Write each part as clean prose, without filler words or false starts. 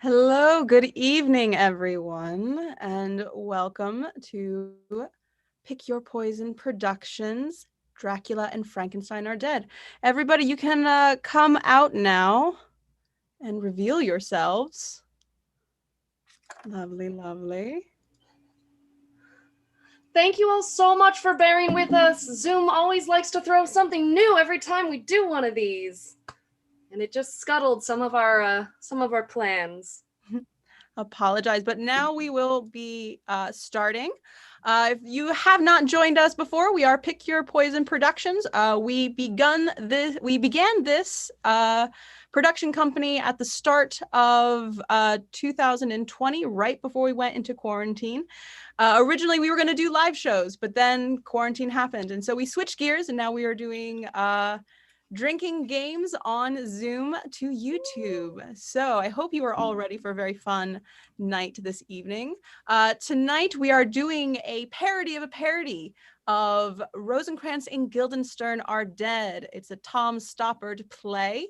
Hello, good evening, everyone, and welcome to Pick Your Poison Productions. Dracula and Frankenstein are dead. Everybody, you can come out now and reveal yourselves. Lovely, lovely. Thank you all so much for bearing with us. Zoom always likes to throw something new every time we do one of these. And it just scuttled some of our plans. Apologize, but now we will be starting. If you have not joined us before, we are Pick Your Poison Productions. We began this production company at the start of 2020, right before we went into quarantine. Originally, we were going to do live shows, but then quarantine happened, and so we switched gears, and now we are doing drinking games on Zoom to YouTube. So I hope you are all ready for a very fun night this evening. Tonight we are doing a parody of a parody of Rosencrantz and Guildenstern Are Dead. It's a Tom Stoppard play.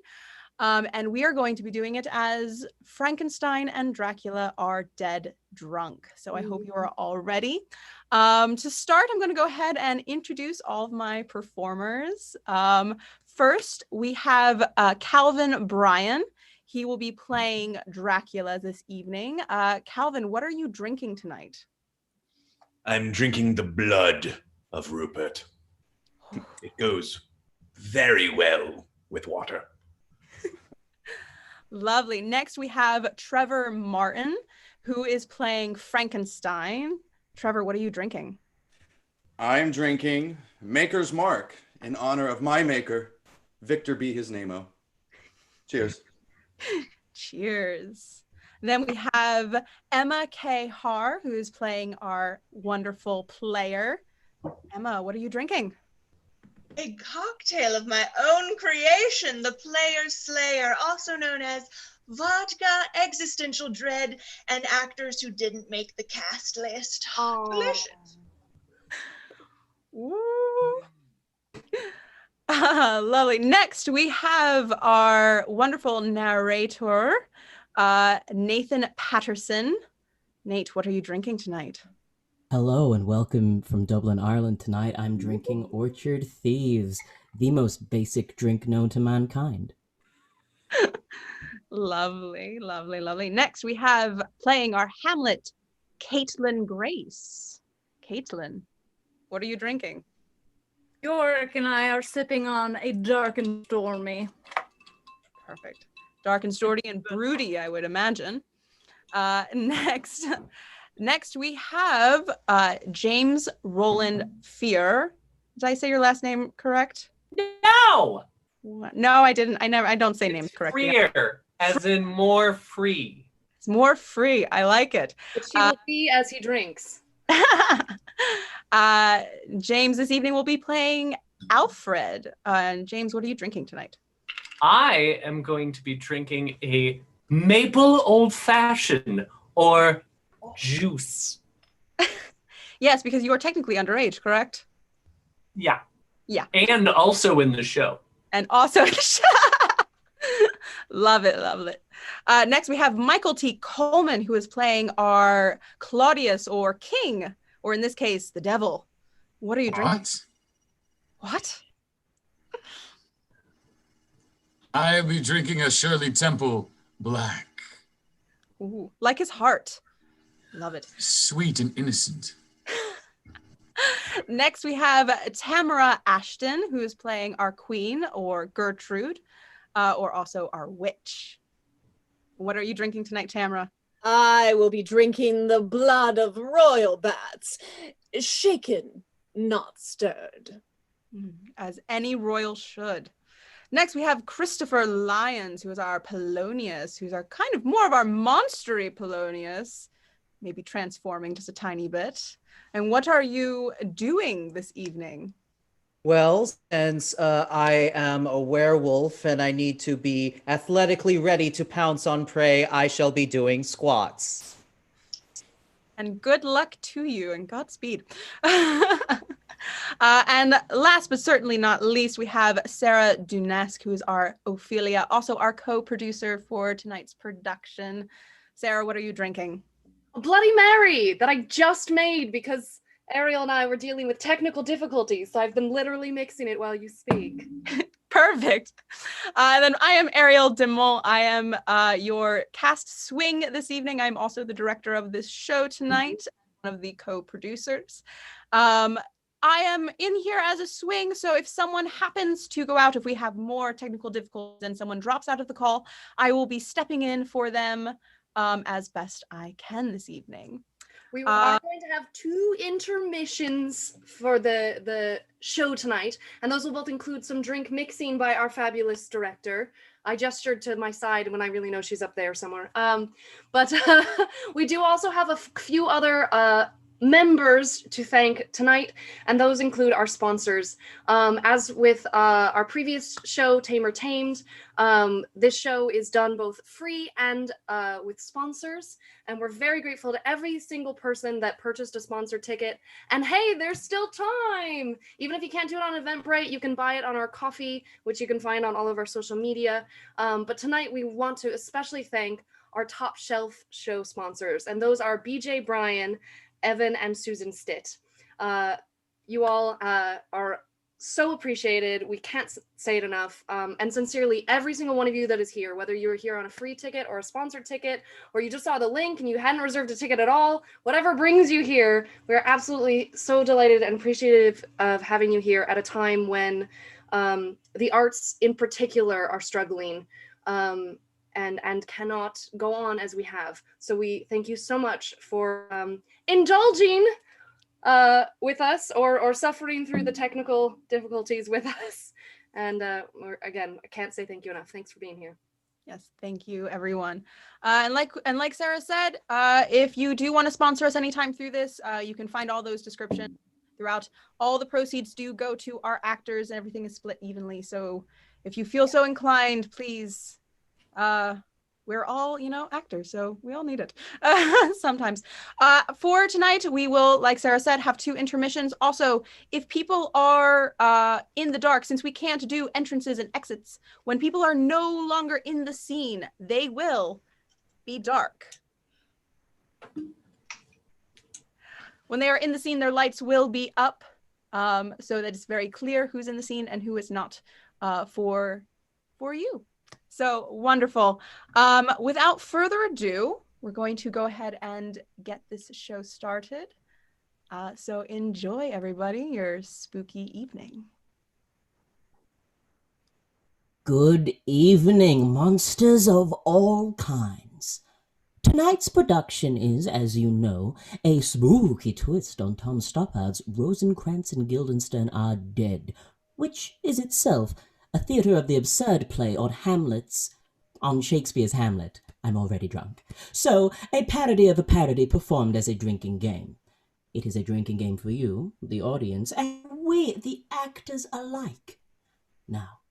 And we are going to be doing it as Frankenstein and Dracula Are Dead Drunk. So I hope you are all ready. To start, I'm going to go ahead and introduce all of my performers. First, we have Calvin Bryan. He will be playing Dracula this evening. Calvin, what are you drinking tonight? I'm drinking the blood of Rupert. It goes very well with water. Lovely. Next, we have Trevor Martin, who is playing Frankenstein. Trevor, what are you drinking? I'm drinking Maker's Mark in honor of my maker, Victor be his name-o. Cheers. Cheers. Then we have Emma K. Harr, who is playing our wonderful player. Emma, what are you drinking? A cocktail of my own creation, the Player Slayer, also known as vodka, existential dread, and actors who didn't make the cast list. Oh. Delicious. Ooh. Lovely. Next, we have our wonderful narrator, Nathan Patterson. Nate, what are you drinking tonight? Hello and welcome from Dublin, Ireland. Tonight I'm drinking Orchard Thieves, the most basic drink known to mankind. Lovely, lovely, lovely. Next, we have playing our Hamlet, Caitlyn Grace. Caitlyn, what are you drinking? Yorick and I are sipping on a dark and stormy. Perfect. Dark and stormy and broody, I would imagine. Next, we have James Roland Fear. Did I say your last name correct? No! No, I didn't. I don't say names correctly. Freer, as in more free. It's more free. I like it. Which he will be as he drinks. James this evening will be playing Alfred. James, what are you drinking tonight? I am going to be drinking a maple old-fashioned or juice. Yes, because you are technically underage, correct? Yeah. Yeah. And also in the show. And also love it, love it. Next, we have Michael T. Coleman, who is playing our Claudius, or King, or in this case, the Devil. What are you drinking? What? I'll be drinking a Shirley Temple Black. Ooh, like his heart. Love it. Sweet and innocent. Next, we have Tamarah Ashton, who is playing our Queen, or Gertrude, or also our Witch. What are you drinking tonight, Tamarah? I will be drinking the blood of royal bats, shaken, not stirred. As any royal should. Next, we have Christopher Lyons, who is our Polonius, who's our kind of more of our monstery Polonius, maybe transforming just a tiny bit. And what are you doing this evening? Well, since I am a werewolf and I need to be athletically ready to pounce on prey, I shall be doing squats. And good luck to you and Godspeed. And last but certainly not least, we have Sarah Durnesque, who is our Ophelia, also our co-producer for tonight's production. Sarah, what are you drinking? A Bloody Mary that I just made because Ariel and I were dealing with technical difficulties, so I've been literally mixing it while you speak. Perfect. Then I am Ariel Demont. I am your cast swing this evening. I'm also the director of this show tonight, one of the co-producers. I am in here as a swing, so if someone happens to go out, if we have more technical difficulties and someone drops out of the call, I will be stepping in for them as best I can this evening. We are going to have 2 intermissions for the show tonight, and those will both include some drink mixing by our fabulous director. I gestured to my side when I really know she's up there somewhere. But we do also have a few other members to thank tonight, and those include our sponsors. As with our previous show, Tamer Tamed, this show is done both free and with sponsors, and we're very grateful to every single person that purchased a sponsor ticket. And hey, there's still time! Even if you can't do it on Eventbrite, you can buy it on our coffee, which you can find on all of our social media. But tonight we want to especially thank our top shelf show sponsors, and those are BJ Bryan, Evan, and Susan Stitt. You all are so appreciated. We can't say it enough. And sincerely, every single one of you that is here, whether you were here on a free ticket or a sponsored ticket, or you just saw the link and you hadn't reserved a ticket at all, whatever brings you here, we're absolutely so delighted and appreciative of having you here at a time when the arts in particular are struggling. And cannot go on as we have. So we thank you so much for indulging with us or suffering through the technical difficulties with us. And again, I can't say thank you enough. Thanks for being here. Yes, thank you, everyone. And like Sarah said, if you do want to sponsor us anytime through this, you can find all those descriptions throughout. All the proceeds do go to our actors, and everything is split evenly. So if you feel so inclined, please. We're all, actors, so we all need it sometimes. For tonight, we will, like Sarah said, have 2 intermissions. Also, if people are in the dark, since we can't do entrances and exits, when people are no longer in the scene, they will be dark. When they are in the scene, their lights will be up, so that it's very clear who's in the scene and who is not for you. So wonderful. Without further ado, we're going to go ahead and get this show started. So enjoy, everybody, your spooky evening. Good evening, monsters of all kinds. Tonight's production is, as you know, a spooky twist on Tom Stoppard's Rosencrantz and Guildenstern Are Dead, which is itself a theatre of the absurd play on Shakespeare's Hamlet. I'm already drunk. So, a parody of a parody performed as a drinking game. It is a drinking game for you, the audience, and we, the actors, alike. Now,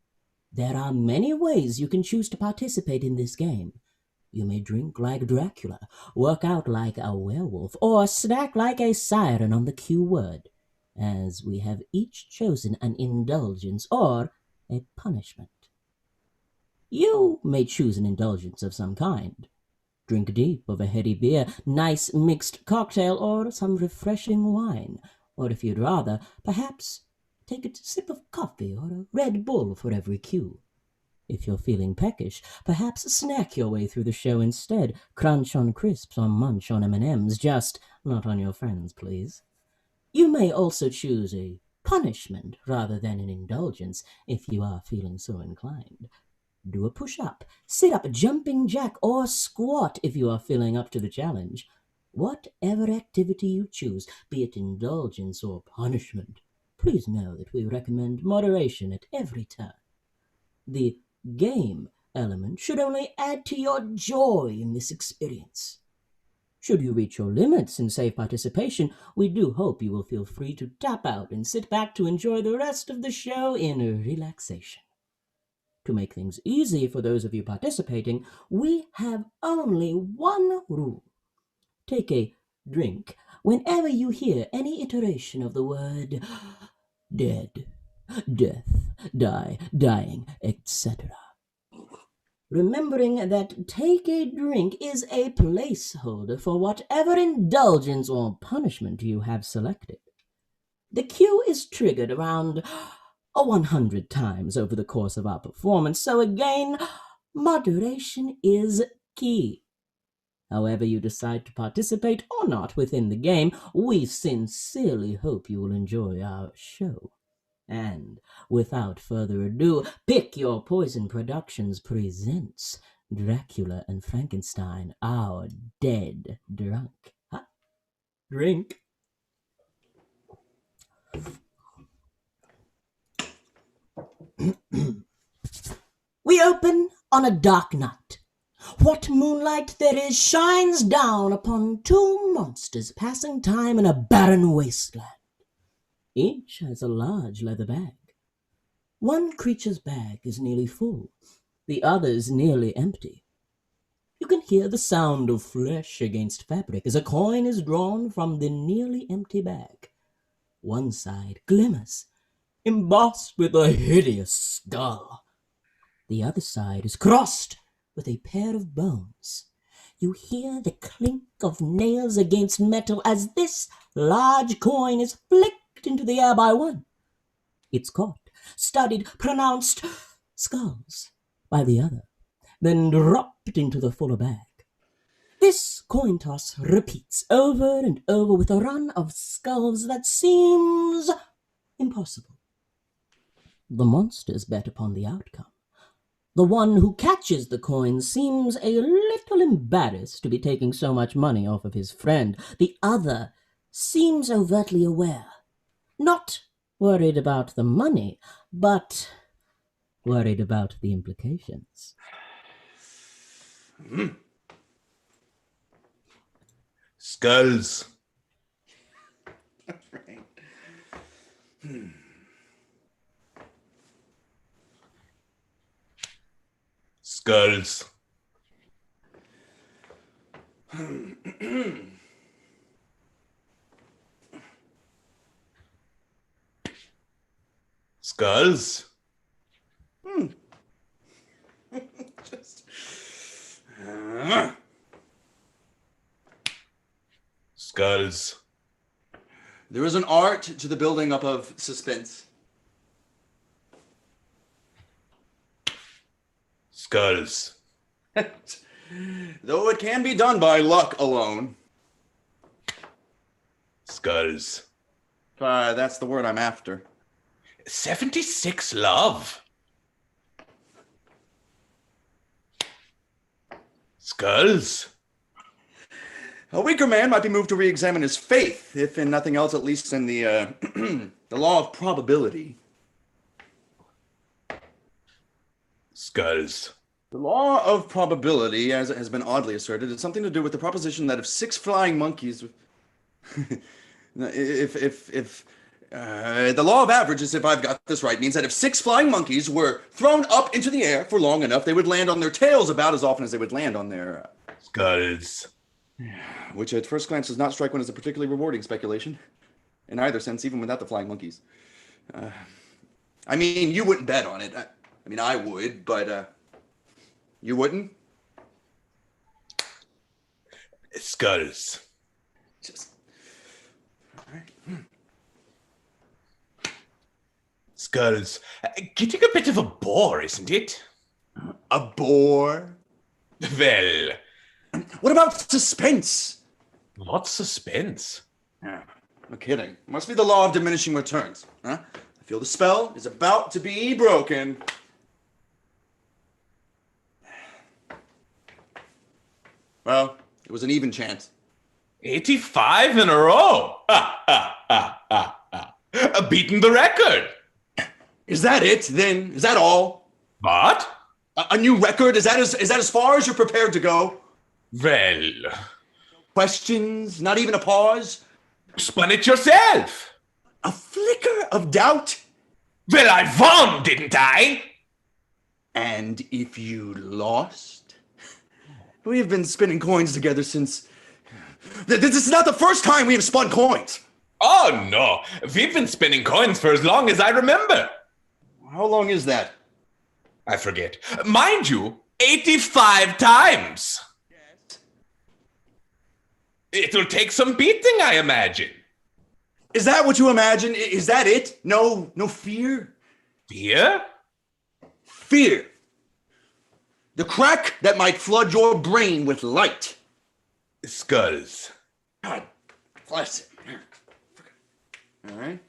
there are many ways you can choose to participate in this game. You may drink like Dracula, work out like a werewolf, or snack like a siren on the Q word, as we have each chosen an indulgence or a punishment. You may choose an indulgence of some kind. Drink deep of a heady beer, nice mixed cocktail, or some refreshing wine. Or if you'd rather, perhaps take a sip of coffee or a Red Bull for every cue. If you're feeling peckish, perhaps snack your way through the show instead. Crunch on crisps or munch on M&Ms, just not on your friends, please. You may also choose a punishment rather than an indulgence if you are feeling so inclined. Do a push-up, sit-up, jumping jack, or squat if you are feeling up to the challenge. Whatever activity you choose, be it indulgence or punishment, please know that we recommend moderation at every turn. The game element should only add to your joy in this experience. Should you reach your limits in safe participation, we do hope you will feel free to tap out and sit back to enjoy the rest of the show in relaxation. To make things easy for those of you participating, we have only one rule. Take a drink whenever you hear any iteration of the word dead, death, die, dying, etc. remembering that take a drink is a placeholder for whatever indulgence or punishment you have selected. The cue is triggered around 100 times over the course of our performance, so again, moderation is key. However you decide to participate or not within the game, we sincerely hope you will enjoy our show. And without further ado, Pick Your Poison Productions presents Dracula and Frankenstein, Our Dead Drunk. Huh? Drink. We open on a dark night. What moonlight there is shines down upon two monsters passing time in a barren wasteland. Each has a large leather bag. One creature's bag is nearly full, the other's nearly empty. You can hear the sound of flesh against fabric as a coin is drawn from the nearly empty bag. One side glimmers, embossed with a hideous skull. The other side is crossed with a pair of bones. You hear the clink of nails against metal as this large coin is flicked into the air by one. It's caught, studied, pronounced skulls by the other, then dropped into the fuller bag. This coin toss repeats over and over with a run of skulls that seems impossible. The monsters bet upon the outcome. The one who catches the coin seems a little embarrassed to be taking so much money off of his friend. The other seems overtly aware. Not worried about the money, but worried about the implications. Skulls. Right. Skulls. Skulls. Just... Skulls. There is an art to the building up of suspense. Skulls. Though it can be done by luck alone. Skulls. That's the word I'm after. 76 love. Skulls. A weaker man might be moved to re-examine his faith, if in nothing else, at least in the the law of probability. Skulls. The law of probability, as it has been oddly asserted, is something to do with the proposition that if 6 flying monkeys, the law of averages, if I've got this right, means that if 6 flying monkeys were thrown up into the air for long enough, they would land on their tails about as often as they would land on their Skulls. Which at first glance does not strike one as a particularly rewarding speculation, in either sense, even without the flying monkeys. I mean, you wouldn't bet on it. I mean, I would, but you wouldn't? Skulls. Just... All right. Skulls. Getting a bit of a bore, isn't it? A bore? Well... What about suspense? What suspense? Yeah, no kidding. Must be the law of diminishing returns. Huh? I feel the spell is about to be broken. Well, it was an even chance. 85 in a row. Beaten the record. Is that it, then? Is that all? What? A new record? Is that as far as you're prepared to go? Well... Questions? Not even a pause? Spun it yourself. A flicker of doubt? Well, I won, didn't I? And if you lost? We have been spinning coins together since... This is not the first time we have spun coins. Oh, no. We've been spinning coins for as long as I remember. How long is that? I forget. Mind you, 85 times. Yes. It'll take some beating, I imagine. Is that what you imagine? Is that it? No fear? Fear? Fear. The crack that might flood your brain with light. Skulls. God bless it. All right.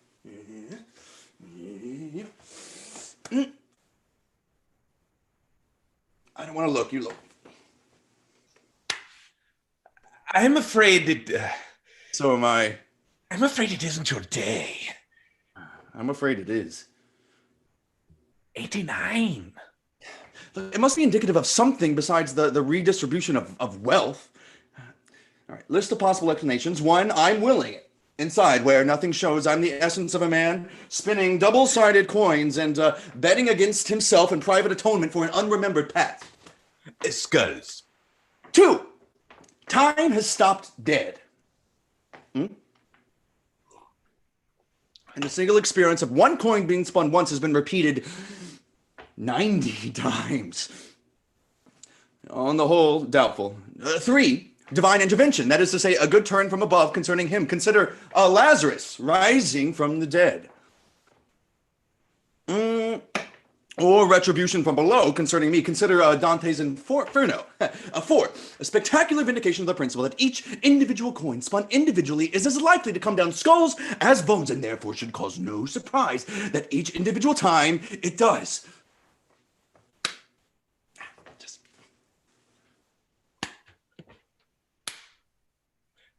I don't want to look. You look. I'm afraid it... So am I. I'm afraid it isn't your day. I'm afraid it is. 89. Look, it must be indicative of something besides the redistribution of wealth. All right, list of possible explanations. 1, I'm willing it. Inside, where nothing shows, I'm the essence of a man, spinning double-sided coins and betting against himself in private atonement for an unremembered past. Skulls. 2, time has stopped dead. And the single experience of one coin being spun once has been repeated 90 times. On the whole, doubtful. 3, divine intervention, that is to say, a good turn from above concerning him. Consider Lazarus rising from the dead. Or retribution from below concerning me. Consider Dante's Inferno. 4, a spectacular vindication of the principle that each individual coin spun individually is as likely to come down skulls as bones, and therefore should cause no surprise that each individual time it does.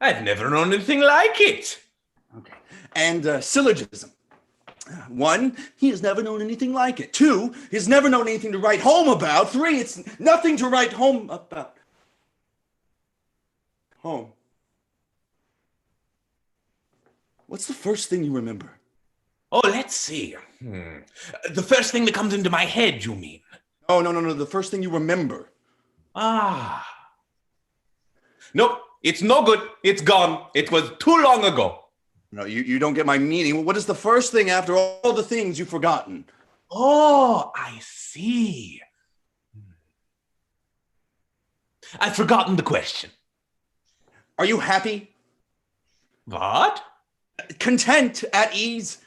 I've never known anything like it. Okay. And syllogism. 1, he has never known anything like it. 2, he's never known anything to write home about. 3, it's nothing to write home about. Home. What's the first thing you remember? Oh, let's see. The first thing that comes into my head, you mean? Oh, no. The first thing you remember. Ah. Nope. It's no good. It's gone. It was too long ago. No, you don't get my meaning. What is the first thing after all the things you've forgotten? Oh, I see. I've forgotten the question. Are you happy? What? Content, at ease?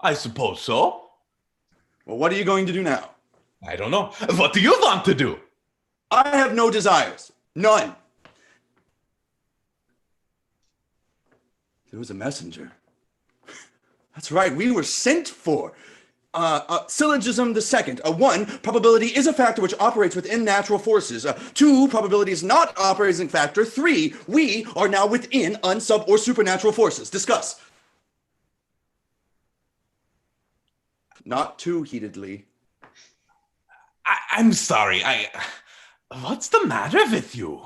I suppose so. Well, what are you going to do now? I don't know. What do you want to do? I have no desires. None. There was a messenger. That's right, we were sent for. Syllogism the second. 1, probability is a factor which operates within natural forces. 2, probability is not operating factor. 3, we are now within unsub or supernatural forces. Discuss. Not too heatedly. I'm sorry. What's the matter with you?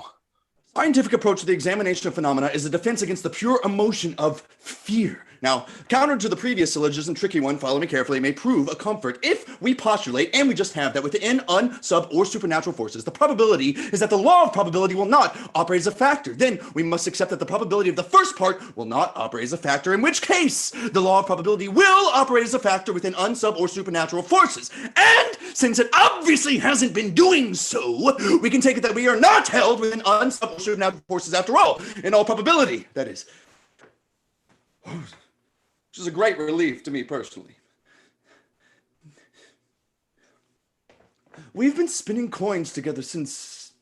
Scientific approach to the examination of phenomena is a defense against the pure emotion of fear. Now, counter to the previous syllogism, tricky one, follow me carefully, may prove a comfort if we postulate, and we just have that within sub, or supernatural forces, the probability is that the law of probability will not operate as a factor. Then we must accept that the probability of the first part will not operate as a factor, in which case the law of probability will operate as a factor within sub, or supernatural forces. And since it obviously hasn't been doing so, we can take it that we are not held within sub, or supernatural forces after all, in all probability, that is. Which is a great relief to me personally. We've been spinning coins together since,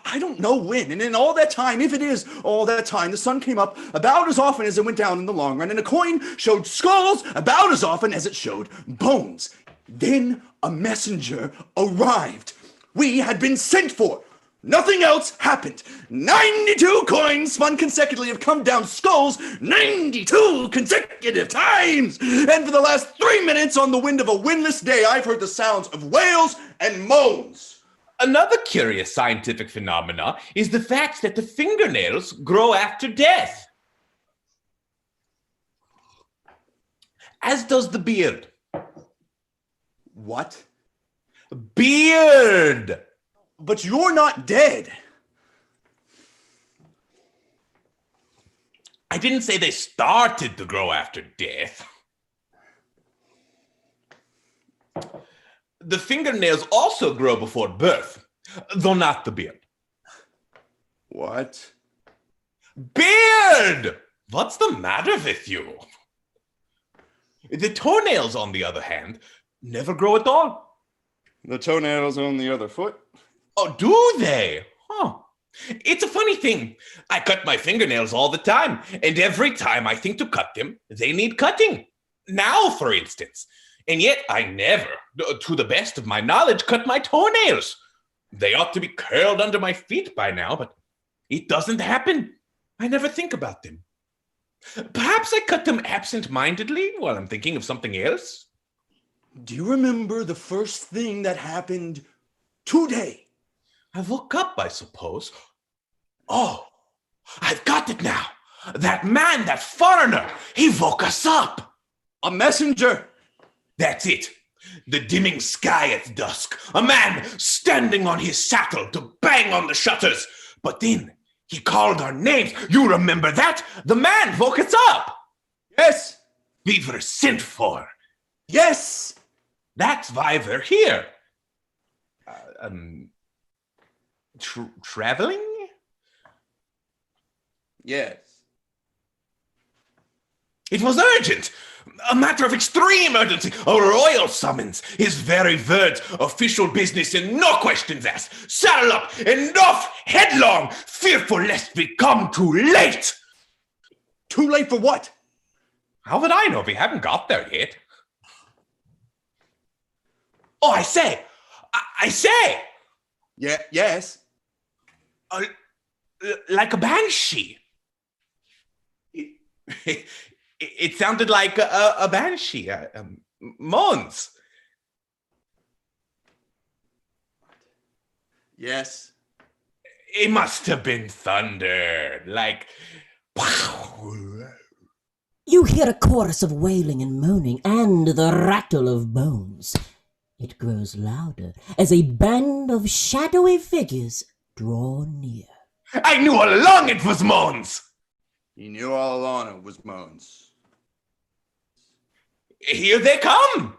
I don't know when, and in all that time, if it is all that time, the sun came up about as often as it went down in the long run, and a coin showed skulls about as often as it showed bones. Then a messenger arrived. We had been sent for. Nothing else happened. 92 coins spun consecutively have come down skulls 92 consecutive times. And for the last 3 minutes on the wind of a windless day, I've heard the sounds of wails and moans. Another curious scientific phenomena is the fact that the fingernails grow after death. As does the beard. What? Beard! But you're not dead. I didn't say they started to grow after death. The fingernails also grow before birth, though not the beard. What? Beard! What's the matter with you? The toenails, on the other hand, never grow at all. The toenails on the other foot? Oh, do they? Huh. It's a funny thing. I cut my fingernails all the time, and every time I think to cut them, they need cutting. Now, for instance. And yet I never, to the best of my knowledge, cut my toenails. They ought to be curled under my feet by now, but it doesn't happen. I never think about them. Perhaps I cut them absent-mindedly while I'm thinking of something else. Do you remember the first thing that happened today? I woke up, I suppose. Oh, I've got it now. That man, that foreigner, he woke us up. A messenger. That's it. The dimming sky at dusk. A man standing on his saddle to bang on the shutters. But then he called our names. You remember that? The man woke us up. Yes. We were sent for. Yes. That's why we're here. Traveling? Yes. It was urgent. A matter of extreme urgency. A royal summons. His very words. Official business and no questions asked. Saddle up and off headlong. Fearful lest we come too late. Too late for what? How would I know? We haven't got there yet. Oh, I say. I say. Yeah, yes. Like a banshee. It sounded like a banshee. Moans. Yes. It must have been thunder. Like. You hear a chorus of wailing and moaning and the rattle of bones. It grows louder as a band of shadowy figures draw near. I knew all along it was moans. He knew all along it was moans. Here they come.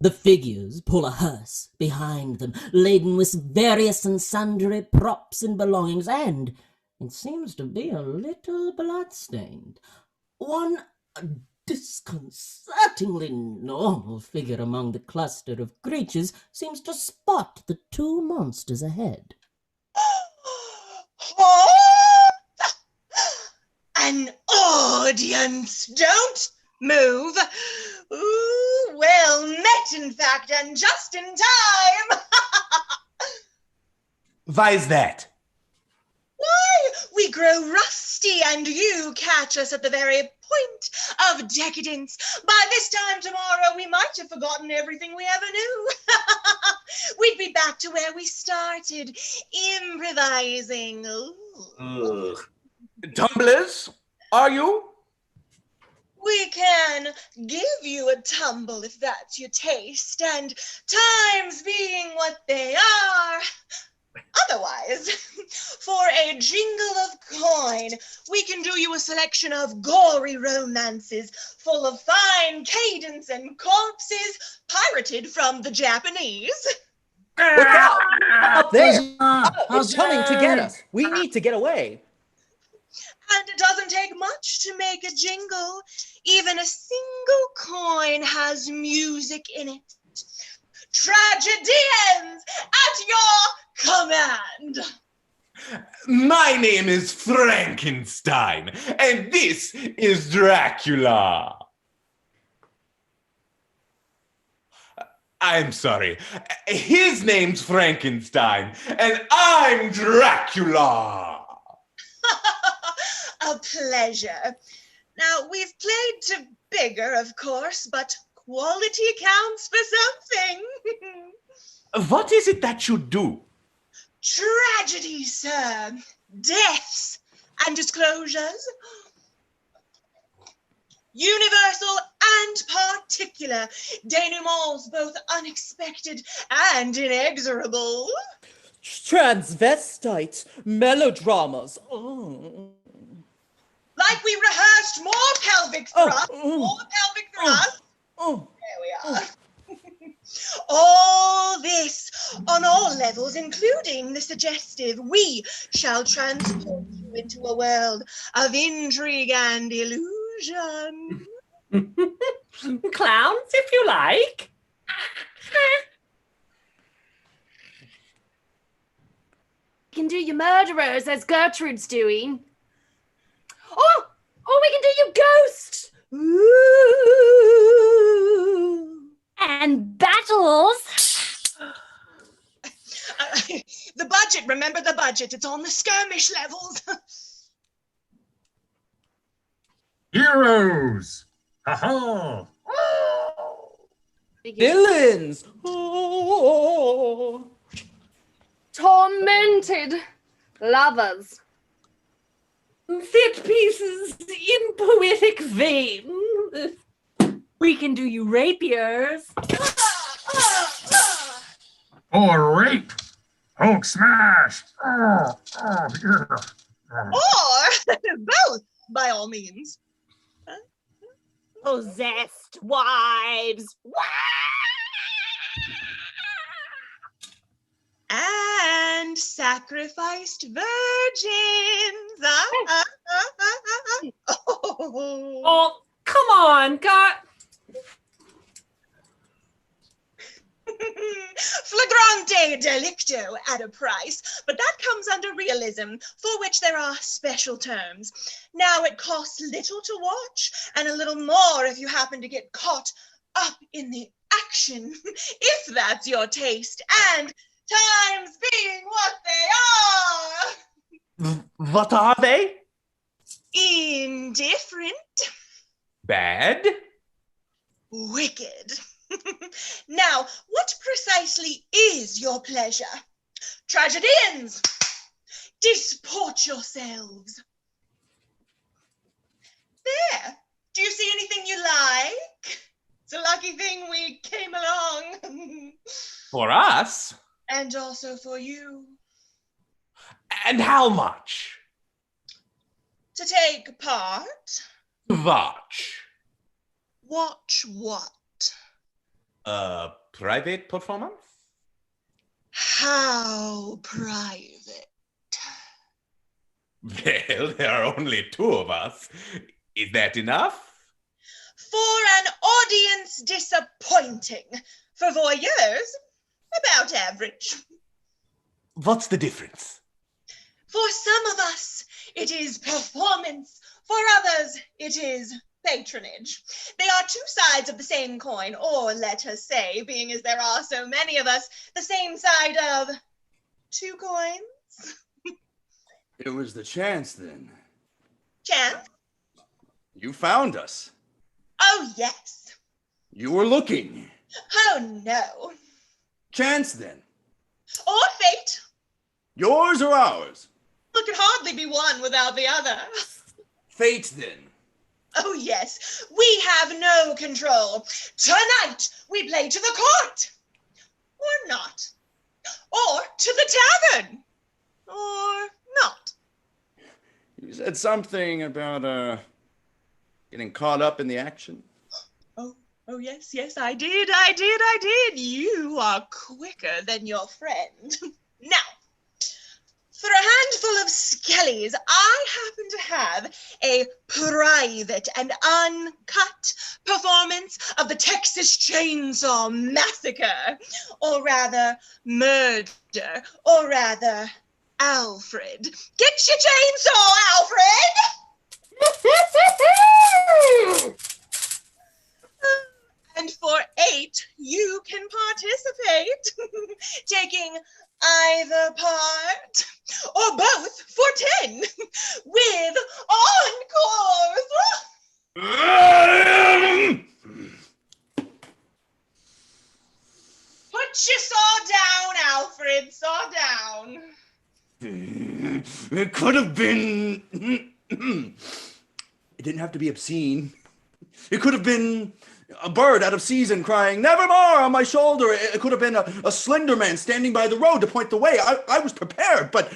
The figures pull a hearse behind them, laden with various and sundry props and belongings, and it seems to be a little blood-stained. One disconcertingly normal figure among the cluster of creatures seems to spot the two monsters ahead. An audience, don't move. Ooh, well met, in fact, and just in time. Why is that? Why, we grow rusty, and you catch us at the very point of decadence. By this time tomorrow, we might have forgotten everything we ever knew. We'd be back to where we started, improvising. Tumblers, are you? We can give you a tumble if that's your taste, and times being what they are. Otherwise, for a jingle of coin, we can do you a selection of gory romances full of fine cadence and corpses pirated from the Japanese. Look out! Up there! It's coming to get us. We need to get away. And it doesn't take much to make a jingle. Even a single coin has music in it. Tragedians at your command. My name is Frankenstein, and this is Dracula. I'm sorry. His name's Frankenstein, and I'm Dracula. A pleasure. Now, we've played to bigger, of course, but quality counts for something. What is it that you do? Tragedy, sir. Deaths and disclosures. Universal and particular. Denouements both unexpected and inexorable. Transvestites, melodramas. Oh. Like we rehearsed more pelvic thrust, more pelvic thrust. There we are. All this on all levels, including the suggestive. We shall transport you into a world of intrigue and illusion. Clowns, if you like. You can do your murderers as Gertrude's doing. Oh, we can do you ghosts. Ooh. And battles. The budget, remember the budget. It's on the skirmish levels. Heroes! Ha-ha! Villains! Oh. Tormented lovers. Fit pieces in poetic vein. We can do you rapiers. Or rape! Hulk smash! Oh, yeah. Or both, by all means. Possessed wives. And sacrificed virgins. Oh, come on, God. Flagrante delicto at a price, but that comes under realism, for which there are special terms. Now it costs little to watch, and a little more if you happen to get caught up in the action, if that's your taste, and times being what they are. What are they? Indifferent. Bad? Wicked. Now, what precisely is your pleasure? Tragedians, disport yourselves. There. Do you see anything you like? It's a lucky thing we came along. For us? And also for you. And how much? To take part? Watch. Watch what? A private performance? How private? Well, there are only two of us. Is that enough? For an audience disappointing. For voyeurs, about average. What's the difference? For some of us, it is performance. For others, it is patronage. They are two sides of the same coin, or let us say, being as there are so many of us, the same side of two coins. It was the chance then. Chance? You found us. Oh, yes. You were looking. Oh, no. Chance then. Or fate. Yours or ours? It could hardly be one without the other. Fate then. Oh, yes, we have no control. Tonight, we play to the court. Or not. Or to the tavern. Or not. You said something about, getting caught up in the action. Oh, yes, I did. You are quicker than your friend. Now, for a handful of skellies, I happen to have a private and uncut performance of the Texas Chainsaw Massacre, or rather, murder, or rather, Alfred. Get your chainsaw, Alfred! And for 8, you can participate, taking either part or both for 10 with encores. Put your saw down, Alfred. Saw down. It could have been. It didn't have to be obscene. It could have been a bird out of season crying, "Nevermore" on my shoulder. It could have been a slender man standing by the road to point the way. I was prepared, but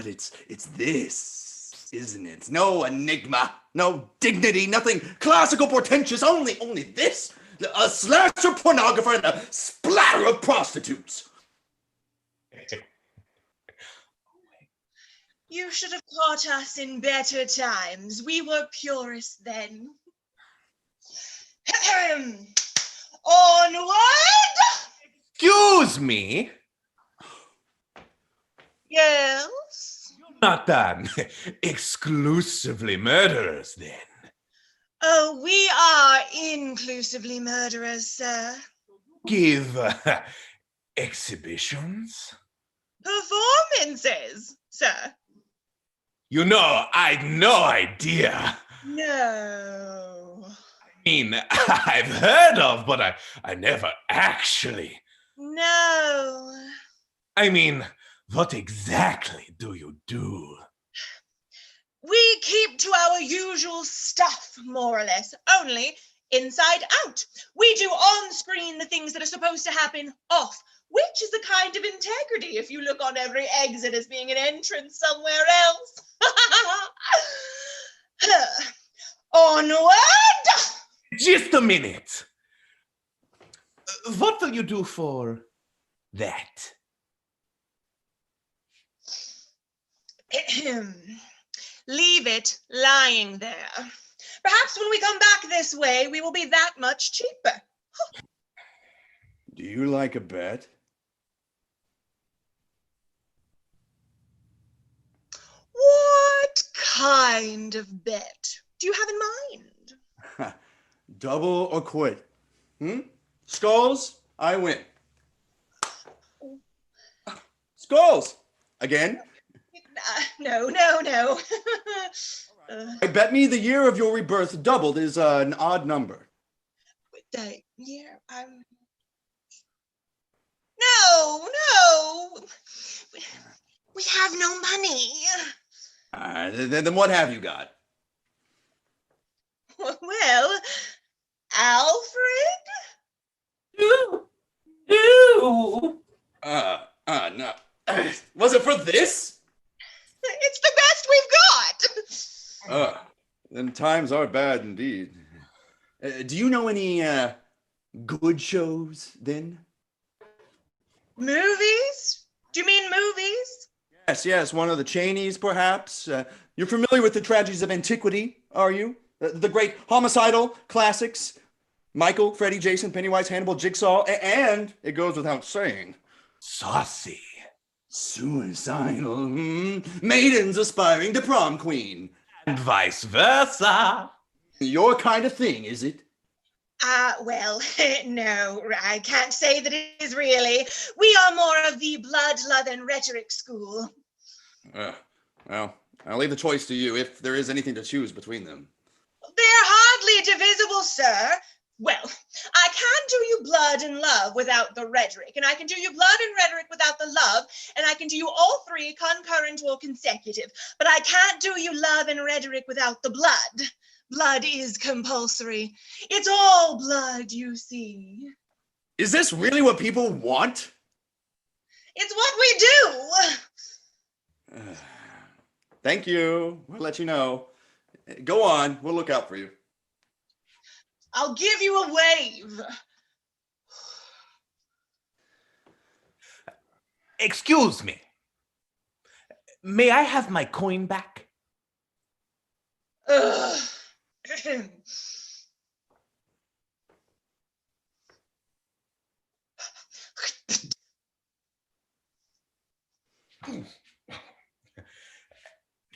it's this, isn't it? No enigma, no dignity, nothing classical portentous, only this. A slasher pornographer and a splatter of prostitutes. You should have caught us in better times. We were purists then. Onward! Excuse me. Yes? Not done. Exclusively murderers, then. Oh, we are inclusively murderers, sir. Give exhibitions? Performances, sir. You know, I'd no idea. No. I mean, I've heard of, but I never actually. No. I mean, what exactly do you do? We keep to our usual stuff, more or less, only inside out. We do on screen the things that are supposed to happen off, which is a kind of integrity if you look on every exit as being an entrance somewhere else. Onward! Just a minute. What will you do for that? Leave it lying there. Perhaps when we come back this way, we will be that much cheaper. Do you like a bet? What kind of bet do you have in mind? Double or quit? Skulls, I win. Skulls! Again? No. I bet me the year of your rebirth doubled is an odd number. The year No. We have no money. Then what have you got? Well, Alfred? Ew. No. Was it for this? It's the best we've got. Then times are bad indeed. Do you know any good shows then? Movies? Do you mean movies? Yes, one of the Cheneys, perhaps. You're familiar with the tragedies of antiquity, are you? The great homicidal classics. Michael, Freddy, Jason, Pennywise, Hannibal, Jigsaw, and, it goes without saying, Saucy. Suicidal, maidens aspiring to prom queen. And vice versa. Your kind of thing, is it? Well, no, I can't say that it is really. We are more of the blood, love, and rhetoric school. Well, I'll leave the choice to you if there is anything to choose between them. They're hardly divisible, sir. Well, I can do you blood and love without the rhetoric, and I can do you blood and rhetoric without the love, and I can do you all three concurrent or consecutive, but I can't do you love and rhetoric without the blood. Blood is compulsory. It's all blood, you see. Is this really what people want? It's what we do. Thank you. We'll let you know. Go on. We'll look out for you. I'll give you a wave. Excuse me. May I have my coin back?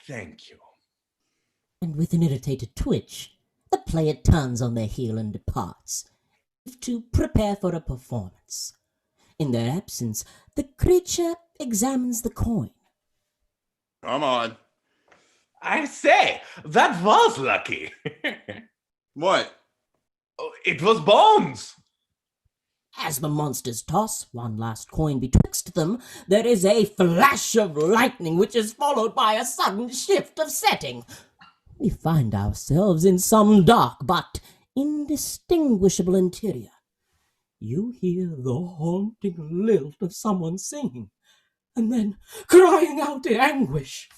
Thank you. And with an irritated twitch, the player turns on their heel and departs, to prepare for a performance. In their absence, the creature examines the coin. Come on. I say, that was lucky. What? It was bones. As the monsters toss one last coin betwixt them, there is a flash of lightning which is followed by a sudden shift of setting. We find ourselves in some dark but indistinguishable interior. You hear the haunting lilt of someone singing, and then crying out in anguish.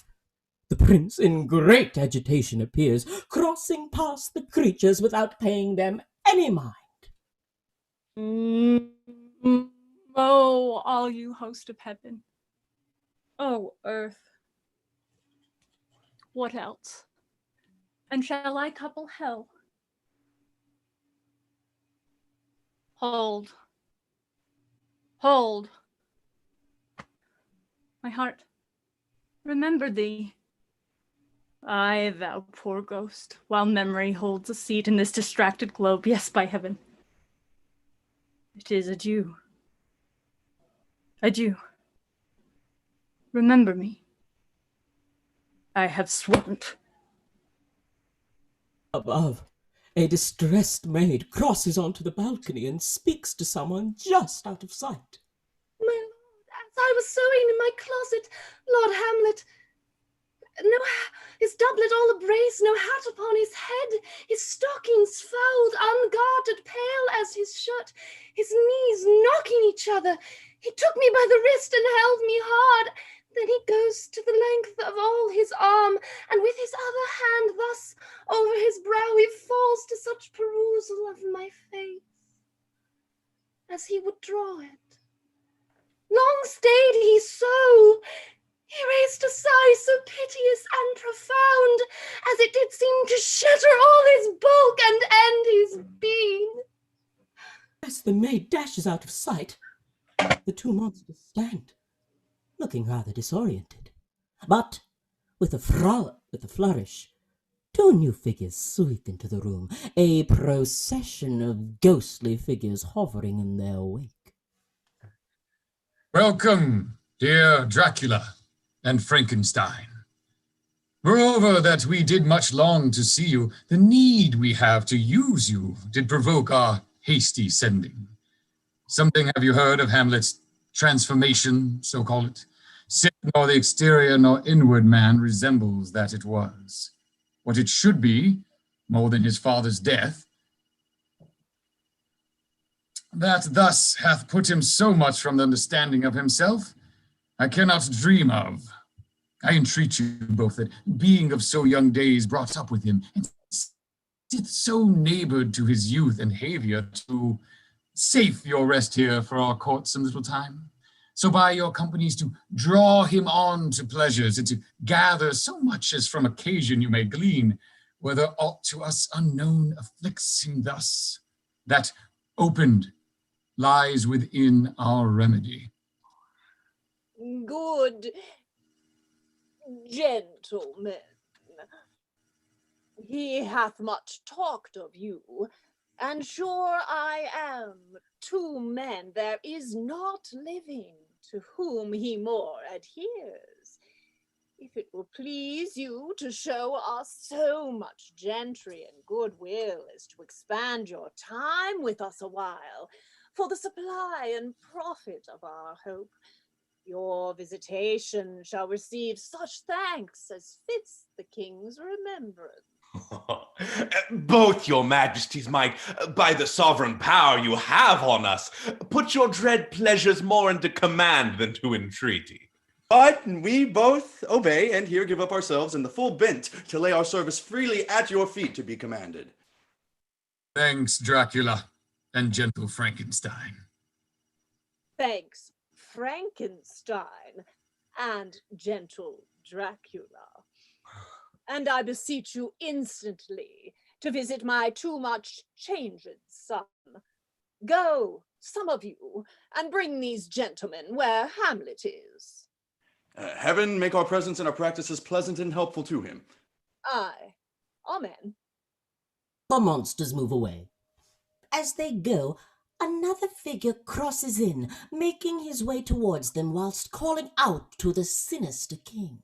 The prince, in great agitation, appears, crossing past the creatures without paying them any mind. Oh, all you host of heaven. Oh, earth. What else? And shall I couple hell? Hold. Hold. My heart, remember thee. Aye, thou poor ghost, while memory holds a seat in this distracted globe, yes, by heaven. It is adieu. Adieu. Remember me. I have sworn. Above, a distressed maid crosses onto the balcony and speaks to someone just out of sight. My lord, as I was sewing in my closet, Lord Hamlet, no, his doublet all abrased, no hat upon his head, his stockings fouled, ungartered, pale as his shirt, his knees knocking each other. He took me by the wrist and held me hard. Then he goes to the length of all his arm, and with his other hand thus over his brow he falls to such perusal of my face as he would draw it. Long stayed he so. He raised a sigh so piteous and profound, as it did seem to shatter all his bulk and end his being. As the maid dashes out of sight, the two monsters stand, looking rather disoriented. But with a flourish, two new figures sweep into the room, a procession of ghostly figures hovering in their wake. Welcome, dear Dracula and Frankenstein. Moreover, that we did much long to see you, the need we have to use you did provoke our hasty sending. Something have you heard of Hamlet's transformation, so call it? Said nor the exterior nor inward man resembles that it was. What it should be, more than his father's death, that thus hath put him so much from the understanding of himself, I cannot dream of. I entreat you both that, being of so young days brought up with him, and sit so neighbored to his youth and behavior, to safe your rest here for our court some little time, so by your companies to draw him on to pleasures, and to gather so much as from occasion you may glean, whether aught to us unknown afflicts him thus, that opened lies within our remedy. Good gentlemen, he hath much talked of you, and sure I am, two men there is not living to whom he more adheres. If it will please you to show us so much gentry and goodwill as to expand your time with us a while, for the supply and profit of our hope, your visitation shall receive such thanks as fits the king's remembrance. Both your majesties might, by the sovereign power you have on us, put your dread pleasures more into command than to entreaty. But we both obey, and here give up ourselves in the full bent to lay our service freely at your feet to be commanded. Thanks, Dracula and gentle Frankenstein. Thanks, Frankenstein and gentle Dracula. And I beseech you instantly to visit my too much changed son. Go, some of you, and bring these gentlemen where Hamlet is. Heaven make our presence and our practices pleasant and helpful to him. Aye, amen. The monsters move away. As they go, another figure crosses in, making his way towards them whilst calling out to the sinister king.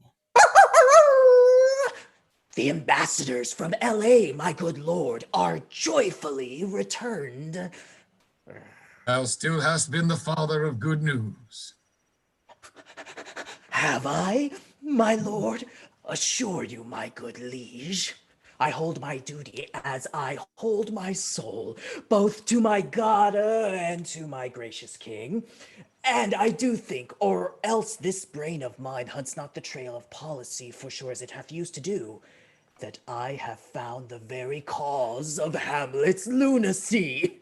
The ambassadors from LA, my good lord, are joyfully returned. Thou still hast been the father of good news. Have I, my lord? Assure you, my good liege. I hold my duty as I hold my soul, both to my God and to my gracious king. And I do think, or else this brain of mine hunts not the trail of policy for sure as it hath used to do, that I have found the very cause of Hamlet's lunacy.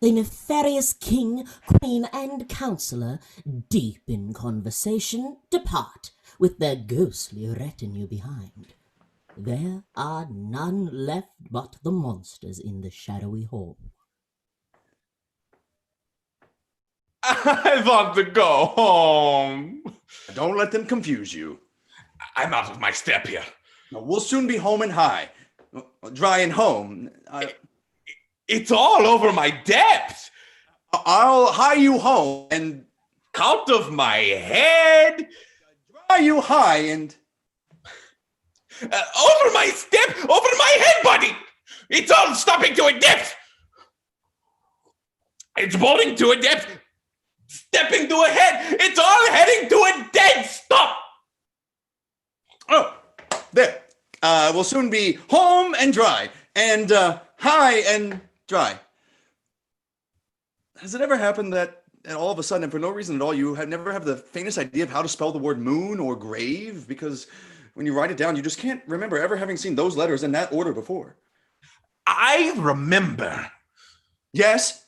the nefarious king, queen, and counsellor, deep in conversation, depart with their ghostly retinue behind. There are none left but the monsters in the shadowy hall. I want to go home. Don't let them confuse you. I'm out of my step here. No, we'll soon be home and high. Dry and home. It's all over my depth. I'll hie you home and out of my head. Dry you high and over my step, over my head, buddy. It's all stopping to a depth. It's bolting to a depth, stepping to a head. It's all heading to a dead stop. Oh, there. We'll soon be home and dry, and high and dry. Has it ever happened that all of a sudden, and for no reason at all, you never have the faintest idea of how to spell the word moon or grave? Because when you write it down, you just can't remember ever having seen those letters in that order before. I remember. Yes?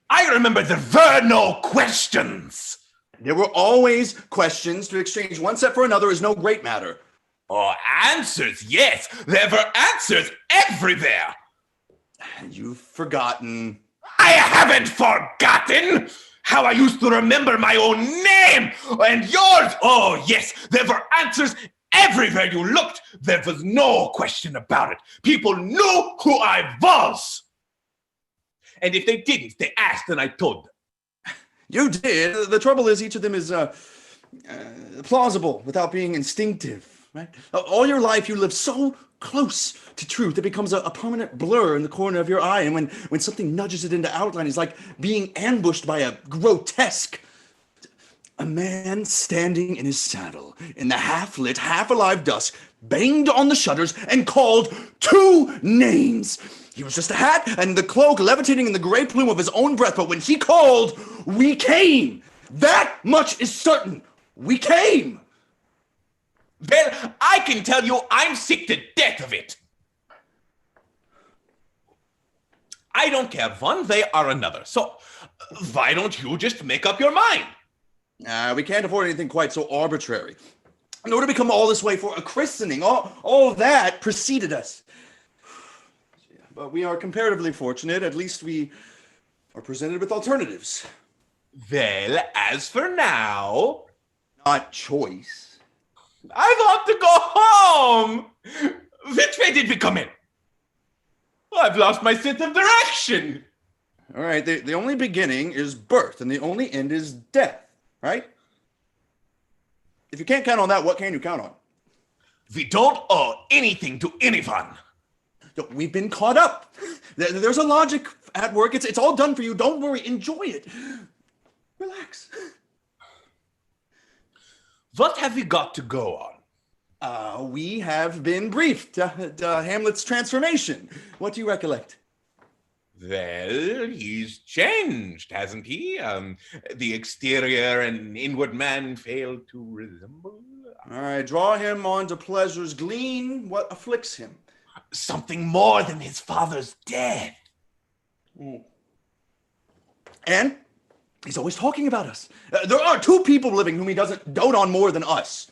I remember there were no questions. There were always questions. To exchange one set for another is no great matter. Oh, answers, yes. There were answers everywhere. You've forgotten. I haven't forgotten how I used to remember my own name and yours. Oh, yes, there were answers everywhere you looked. There was no question about it. People knew who I was. And if they didn't, they asked and I told them. You did. The trouble is each of them is plausible without being instinctive. Right? All your life you live so close to truth it becomes a permanent blur in the corner of your eye, and when something nudges it into outline, it's like being ambushed by a grotesque. A man standing in his saddle in the half-lit, half-alive dusk banged on the shutters and called 2 names. He was just a hat and the cloak levitating in the gray plume of his own breath, but when he called, we came. That much is certain. We came. Well, I can tell you I'm sick to death of it. I don't care one way or another. So why don't you just make up your mind? We can't afford anything quite so arbitrary. In order to come all this way for a christening, all that preceded us. But we are comparatively fortunate. At least we are presented with alternatives. Well, as for now... Not choice. I want to go home! Which way did we come in? I've lost my sense of direction. All right, the only beginning is birth, and the only end is death, right? If you can't count on that, what can you count on? We don't owe anything to anyone. We've been caught up. There's a logic at work. It's all done for you. Don't worry. Enjoy it. Relax. What have we got to go on? We have been briefed. Hamlet's transformation. What do you recollect? Well, he's changed, hasn't he? The exterior and inward man fail to resemble. All right, draw him on to pleasures. Glean what afflicts him. Something more than his father's death. And he's always talking about us. There are 2 people living whom he doesn't dote on more than us.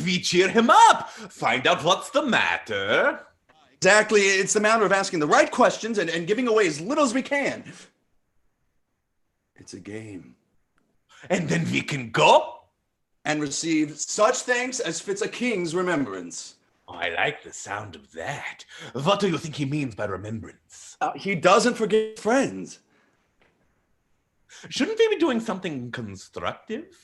We cheer him up. Find out what's the matter. Exactly. It's the matter of asking the right questions and giving away as little as we can. It's a game. And then we can go? And receive such thanks as fits a king's remembrance. Oh, I like the sound of that. What do you think he means by remembrance? He doesn't forget friends. Shouldn't we be doing something constructive?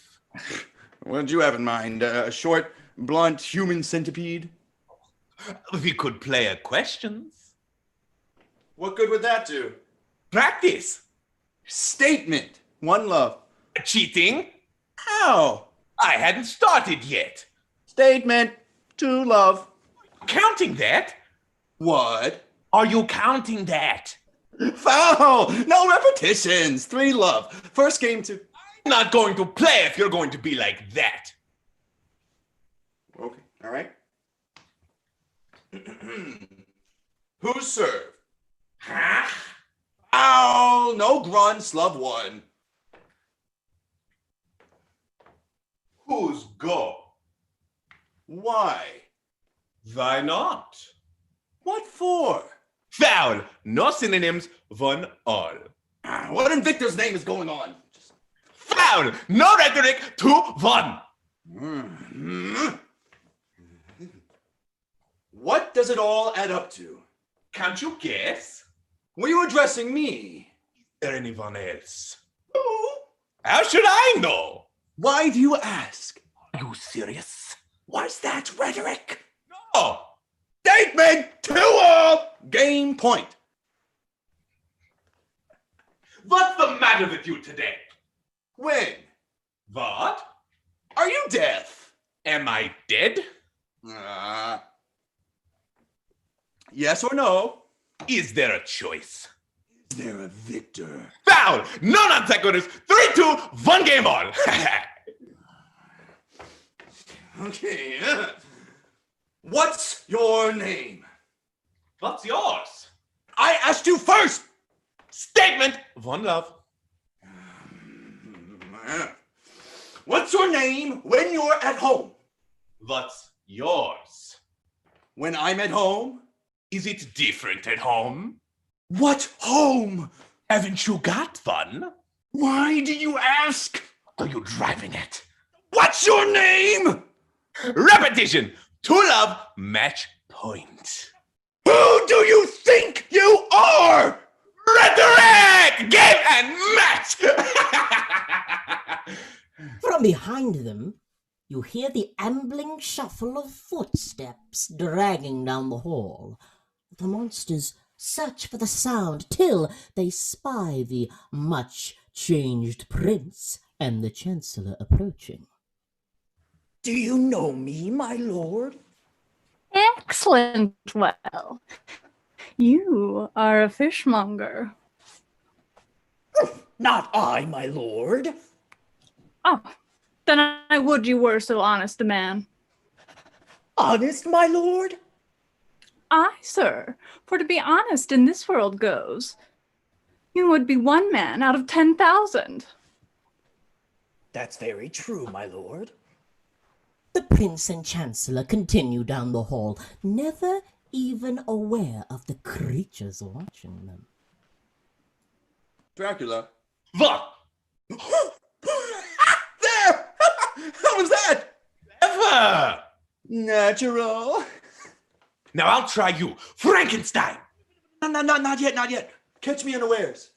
What did you have in mind? A short, blunt human centipede? We could play at questions. What good would that do? Practice. Statement. One love. Cheating? How? I hadn't started yet. Statement. 2 love. Counting that? What? Are you counting that? Foul! No repetitions. 3 love. First game 2. I'm not going to play if you're going to be like that. Okay, all right. Who's served? Huh? Foul! no grun, slov one. Who's go? Why? Why not? What for? Foul. No synonyms. One all. What in Victor's name is going on? Foul. No rhetoric. 2-1. What does it all add up to? Can't you guess? Were you addressing me? Is there anyone else? Who? How should I know? Why do you ask? Are you serious? Was that rhetoric? No. Statement 2-all. Game point. What's the matter with you today? When? What? Are you deaf? Am I dead? Yes or no? Is there a choice? Is there a victor? Foul! No non-sequiturs! 3-2, 1 game on! Okay. What's your name? What's yours? I asked you first! Statement! One love. What's your name when you're at home? What's yours? When I'm at home? Is it different at home? What home? Haven't you got one? Why do you ask? Are you driving it? What's your name? Repetition! 2 love, match point. Who do you think you are? Rhetoric! Game and match! From behind them, you hear the ambling shuffle of footsteps dragging down the hall. The monsters search for the sound till they spy the much-changed prince and the chancellor approaching. Do you know me, my lord? Excellent. Well, you are a fishmonger. Not I, my lord. Oh, then I would you were so honest a man. Honest, my lord? Aye, sir, for to be honest in this world goes, you would be 1 man out of 10,000. That's very true, my lord. The prince and chancellor continue down the hall, never even aware of the creatures watching them. Dracula. What? There! How was that? Ever! Natural. Now I'll try you. Frankenstein! No, not yet. Catch me unawares.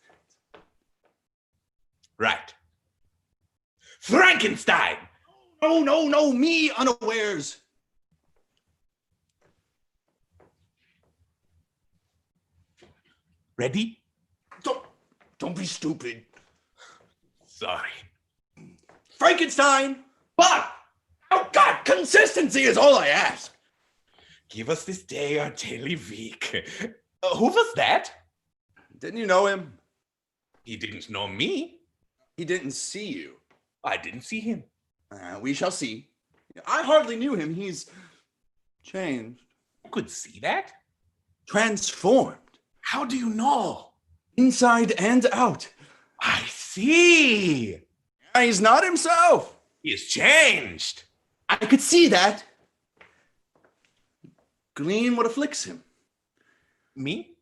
Right. Frankenstein! No, me unawares. Ready? Don't be stupid. Sorry. Frankenstein! But, oh God, consistency is all I ask. Give us this day our daily week. Who was that? Didn't you know him? He didn't know me. He didn't see you. I didn't see him. We shall see. I hardly knew him. He's changed. You could see that? Transformed. How do you know? Inside and out. I see. He's not himself. He has changed. I could see that. Glean what afflicts him. Me?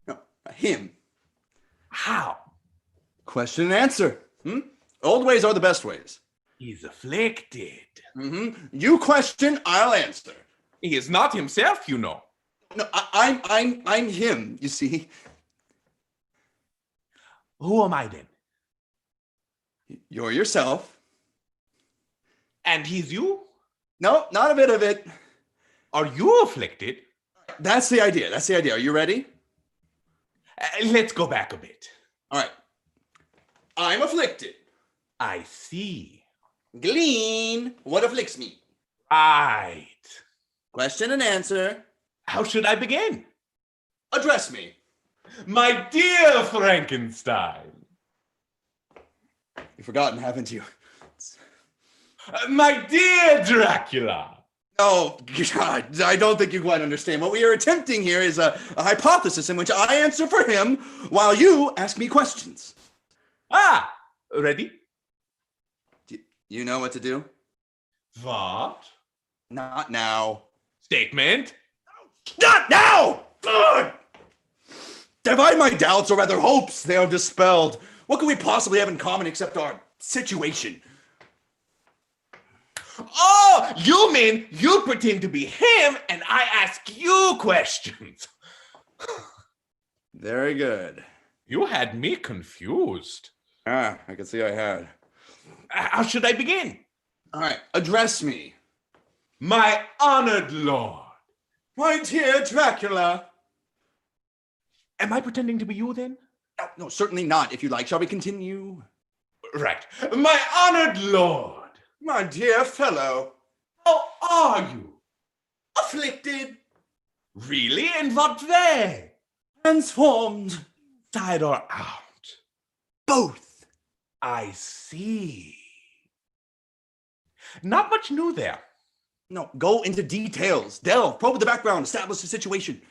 No, him. How? Question and answer. Old ways are the best ways. He's afflicted. You question, I'll answer. He is not himself, you know. No, I'm him, you see. Who am I then? You're yourself. And he's you? No, not a bit of it. Are you afflicted? That's the idea. Are you ready? Let's go back a bit. All right. I'm afflicted. I see. Glean what afflicts me. Right. Question and answer. How should I begin? Address me. My dear Frankenstein. You've forgotten, haven't you? My dear Dracula. Oh, God, I don't think you quite understand. What we are attempting here is a hypothesis in which I answer for him while you ask me questions. Ah, ready? You know what to do? What? Not now. Statement? Not now! Ugh! Divide my doubts, or rather hopes, they are dispelled. What can we possibly have in common except our situation? Oh, you mean you pretend to be him and I ask you questions? Very good. You had me confused. Ah, I can see I had. How should I begin? All right, address me. My honored lord. My dear Dracula. Am I pretending to be you then? No, certainly not. If you like, shall we continue? Right. My honored lord. My dear fellow. How are you? Afflicted. Really? In what way? Transformed. Inside or out? Both. I see. Not much new there. No, go into details. Delve, probe the background, establish the situation.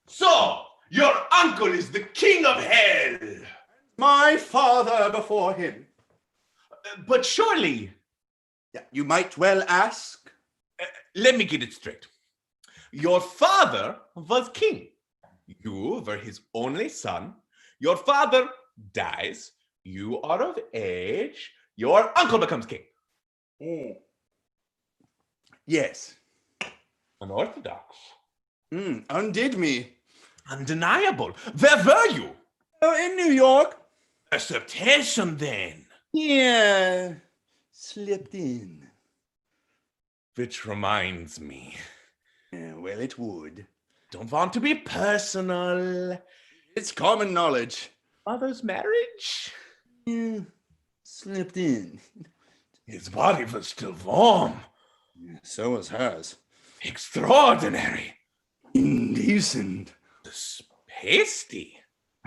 So, your uncle is the king of hell. My father before him. But surely... Yeah, you might well ask. Let me get it straight. Your father was king. You were his only son. Your father dies. You are of age. Your uncle becomes king. Yes. Unorthodox. Undid me. Undeniable. Where were you? In New York. Acceptation then. Yeah. Slipped in. Which reminds me. Yeah, well, it would. Don't want to be personal. It's common knowledge. Father's marriage? Yeah. Slipped in. His body was still warm. Yeah, so was hers. Extraordinary. Indecent. Hasty.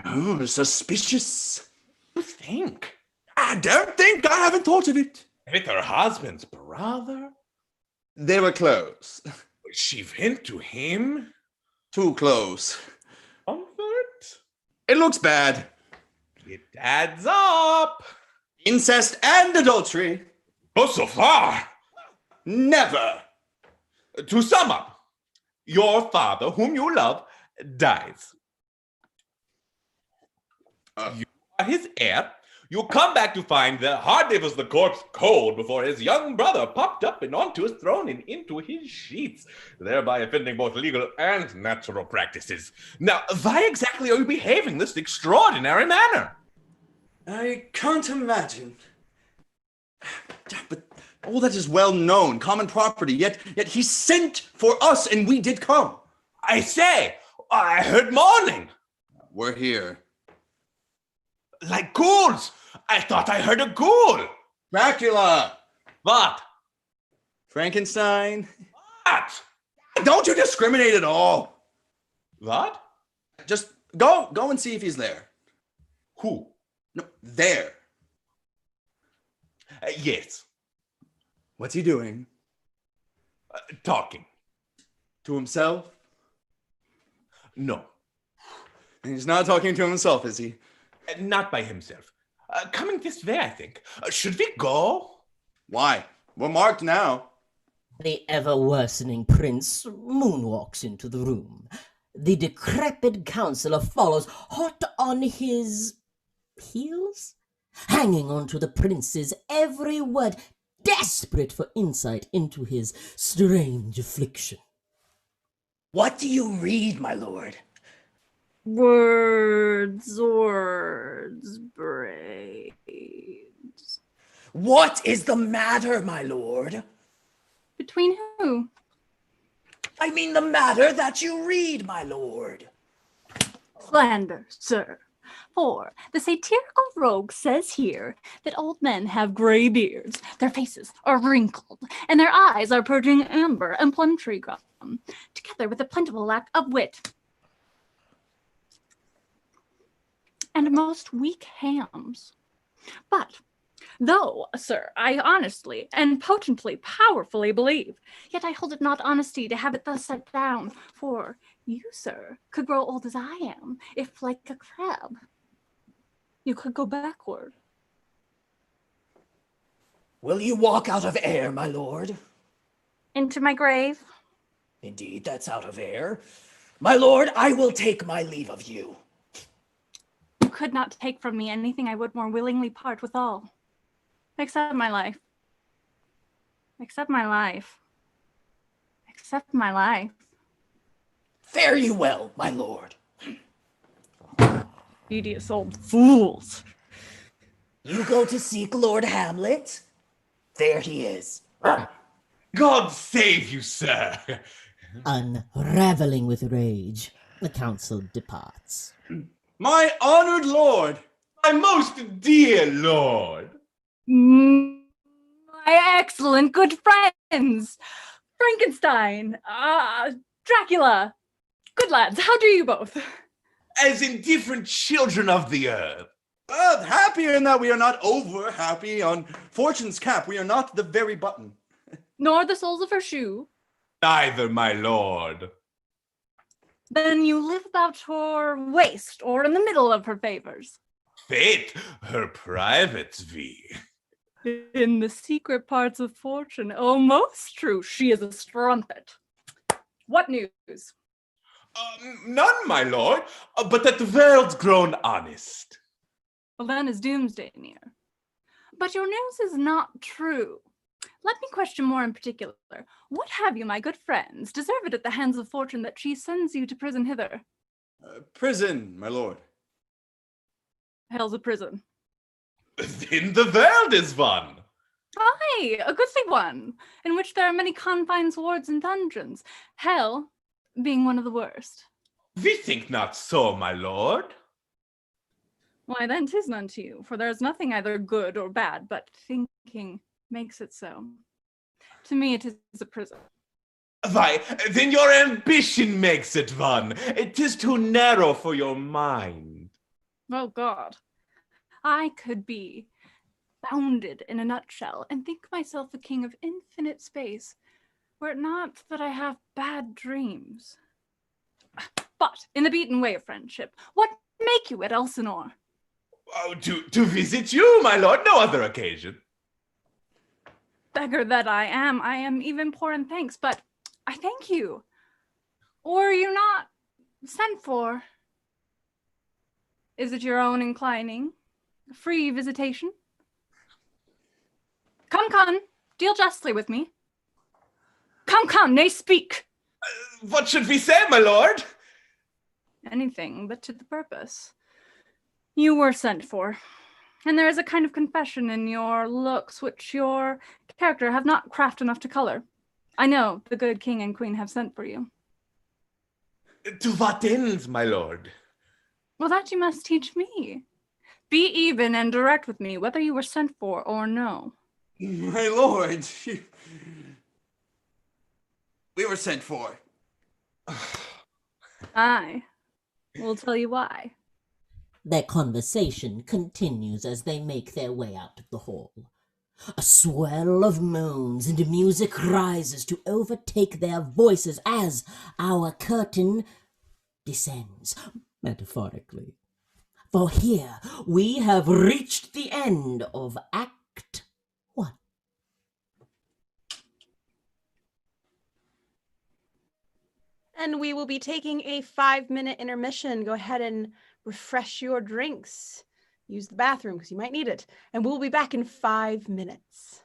Oh, suspicious. You think? I don't think. I haven't thought of it. With her husband's brother? They were close. She went to him? Too close. Comfort? It looks bad. It adds up. Incest and adultery. Go so far. Never. To sum up, your father, whom you love, dies. You are his heir. You come back to find that hardly was the corpse cold before his young brother popped up and onto his throne and into his sheets, thereby offending both legal and natural practices. Now, why exactly are you behaving this extraordinary manner? I can't imagine. But all that is well known, common property, yet he sent for us and we did come. I say, I heard mourning. We're here. Like ghouls. I thought I heard a ghoul. Dracula. What? Frankenstein. What? Don't you discriminate at all. What? Just go and see if he's there. Who? No, there. Yes. What's he doing? Talking. To himself? No. And he's not talking to himself, is he? Not by himself. Coming this way, I think. Should we go? Why? We're marked now. The ever-worsening prince moonwalks into the room. The decrepit counselor follows, hot on his heels, hanging on to the prince's every word, desperate for insight into his strange affliction. What do you read, my lord? Words, braids. What is the matter, my lord? Between who? I mean the matter that you read, my lord. Slander, sir. For the satirical rogue says here that old men have gray beards, their faces are wrinkled, and their eyes are purging amber and plum tree gum, together with a plentiful lack of wit. And most weak hams. But Though, sir, I honestly and potently, powerfully believe, yet I hold it not honesty to have it thus set down, for you, sir, could grow old as I am, if like a crab, you could go backward. Will you walk out of air, my lord? Into my grave? Indeed, that's out of air. My lord, I will take my leave of you. You could not take from me anything I would more willingly part withal. Except my life. Except my life. Except my life. Fare you well, my lord. Tedious old fools. You go to seek Lord Hamlet? There he is. God save you, sir. Unraveling with rage, the council departs. My honored lord! My most dear lord! My excellent good friends! Frankenstein! Dracula! Good lads, how do you both? As indifferent children of the earth. Happier in that we are not over happy. On Fortune's cap, we are not the very button. Nor the soles of her shoe. Neither, my lord. Then you live about her waist, or in the middle of her favors. Fate, her private V. In the secret parts of fortune. Oh, most true, she is a strumpet. What news? None, my lord, but that the world's grown honest. Well, then is doomsday near. But your news is not true. Let me question more in particular. What have you, my good friends, deserved at the hands of fortune that she sends you to prison hither? Prison, my lord. Hell's a prison. Then the world is one. Aye, a goodly one, in which there are many confines, wards, and dungeons. Hell being one of the worst. We think not so, my lord. Why, then 'tis none to you, for there is nothing either good or bad, but thinking makes it so. To me it is a prison. Why, then your ambition makes it one. It is too narrow for your mind. Oh God, I could be bounded in a nutshell and think myself a king of infinite space, were it not that I have bad dreams. But in the beaten way of friendship, what make you at Elsinore? Oh, to visit you, my lord, no other occasion. Beggar that I am even poor in thanks, but I thank you. Or are you not sent for? Is it your own inclining? Free visitation? Come, deal justly with me. Come, nay, speak. What should we say, my lord? Anything but to the purpose. You were sent for, and there is a kind of confession in your looks which your character have not craft enough to color. I know the good king and queen have sent for you. To what ends, my lord? Well, that you must teach me. Be even and direct with me, whether you were sent for or no. My lord, we were sent for. I will tell you why. Their conversation continues as they make their way out of the hall. A swell of moans and music rises to overtake their voices as our curtain descends, metaphorically. For here we have reached the end of Act 1. And we will be taking a 5-minute intermission. Go ahead and refresh your drinks. Use the bathroom because you might need it. And we'll be back in 5 minutes.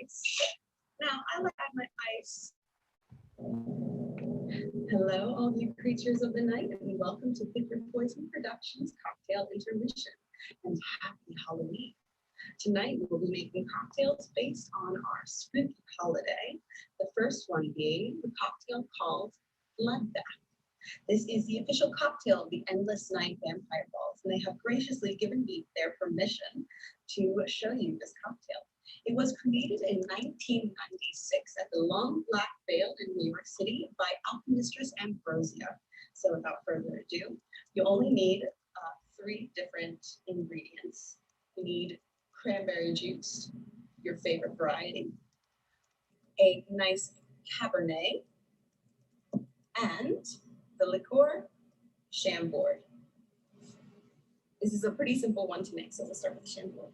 ice. Now, I like to add my ice. Hello, all you creatures of the night, and welcome to Pick Your Poison Productions Cocktail Intermission, and happy Halloween. Tonight, we will be making cocktails based on our spooky holiday, the first one being the cocktail called Bloodbath. This is the official cocktail of the Endless Night Vampire Balls, and they have graciously given me their permission to show you this cocktail. It was created in 1996 at the Long Black Veil in New York City by alchemistress Ambrosia. So without further ado, you only need 3 different ingredients. You need cranberry juice, your favorite variety, a nice Cabernet, and the liqueur Chambord. This is a pretty simple one to make, so we'll start with the Chambord.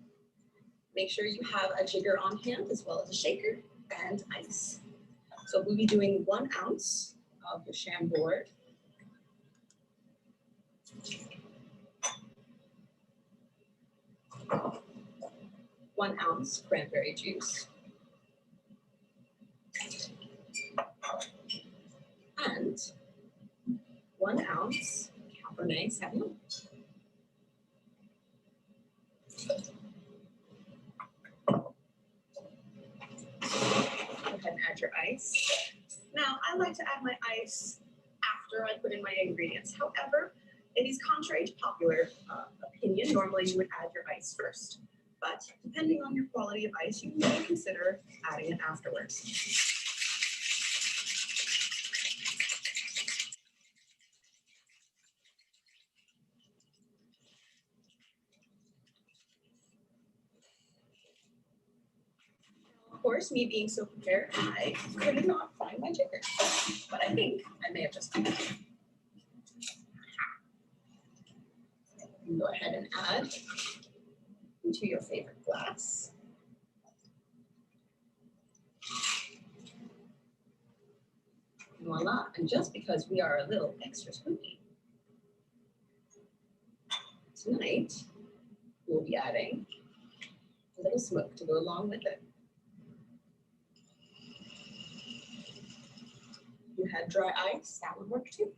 Make sure you have a jigger on hand as well as a shaker and ice. So we'll be doing 1 ounce of the Chambord. One ounce cranberry juice. And 1 ounce Cabernet Sauvignon. Go ahead and add your ice. Now, I like to add my ice after I put in my ingredients. However, it is contrary to popular opinion. Normally, you would add your ice first. But depending on your quality of ice, you may consider adding it afterwards. Of course, me being so prepared, I could not find my jigger, but I think I may have just done it. You can go ahead and add into your favorite glass. Voila, and just because we are a little extra spooky, tonight we'll be adding a little smoke to go along with it. You had dry ice, that would work too.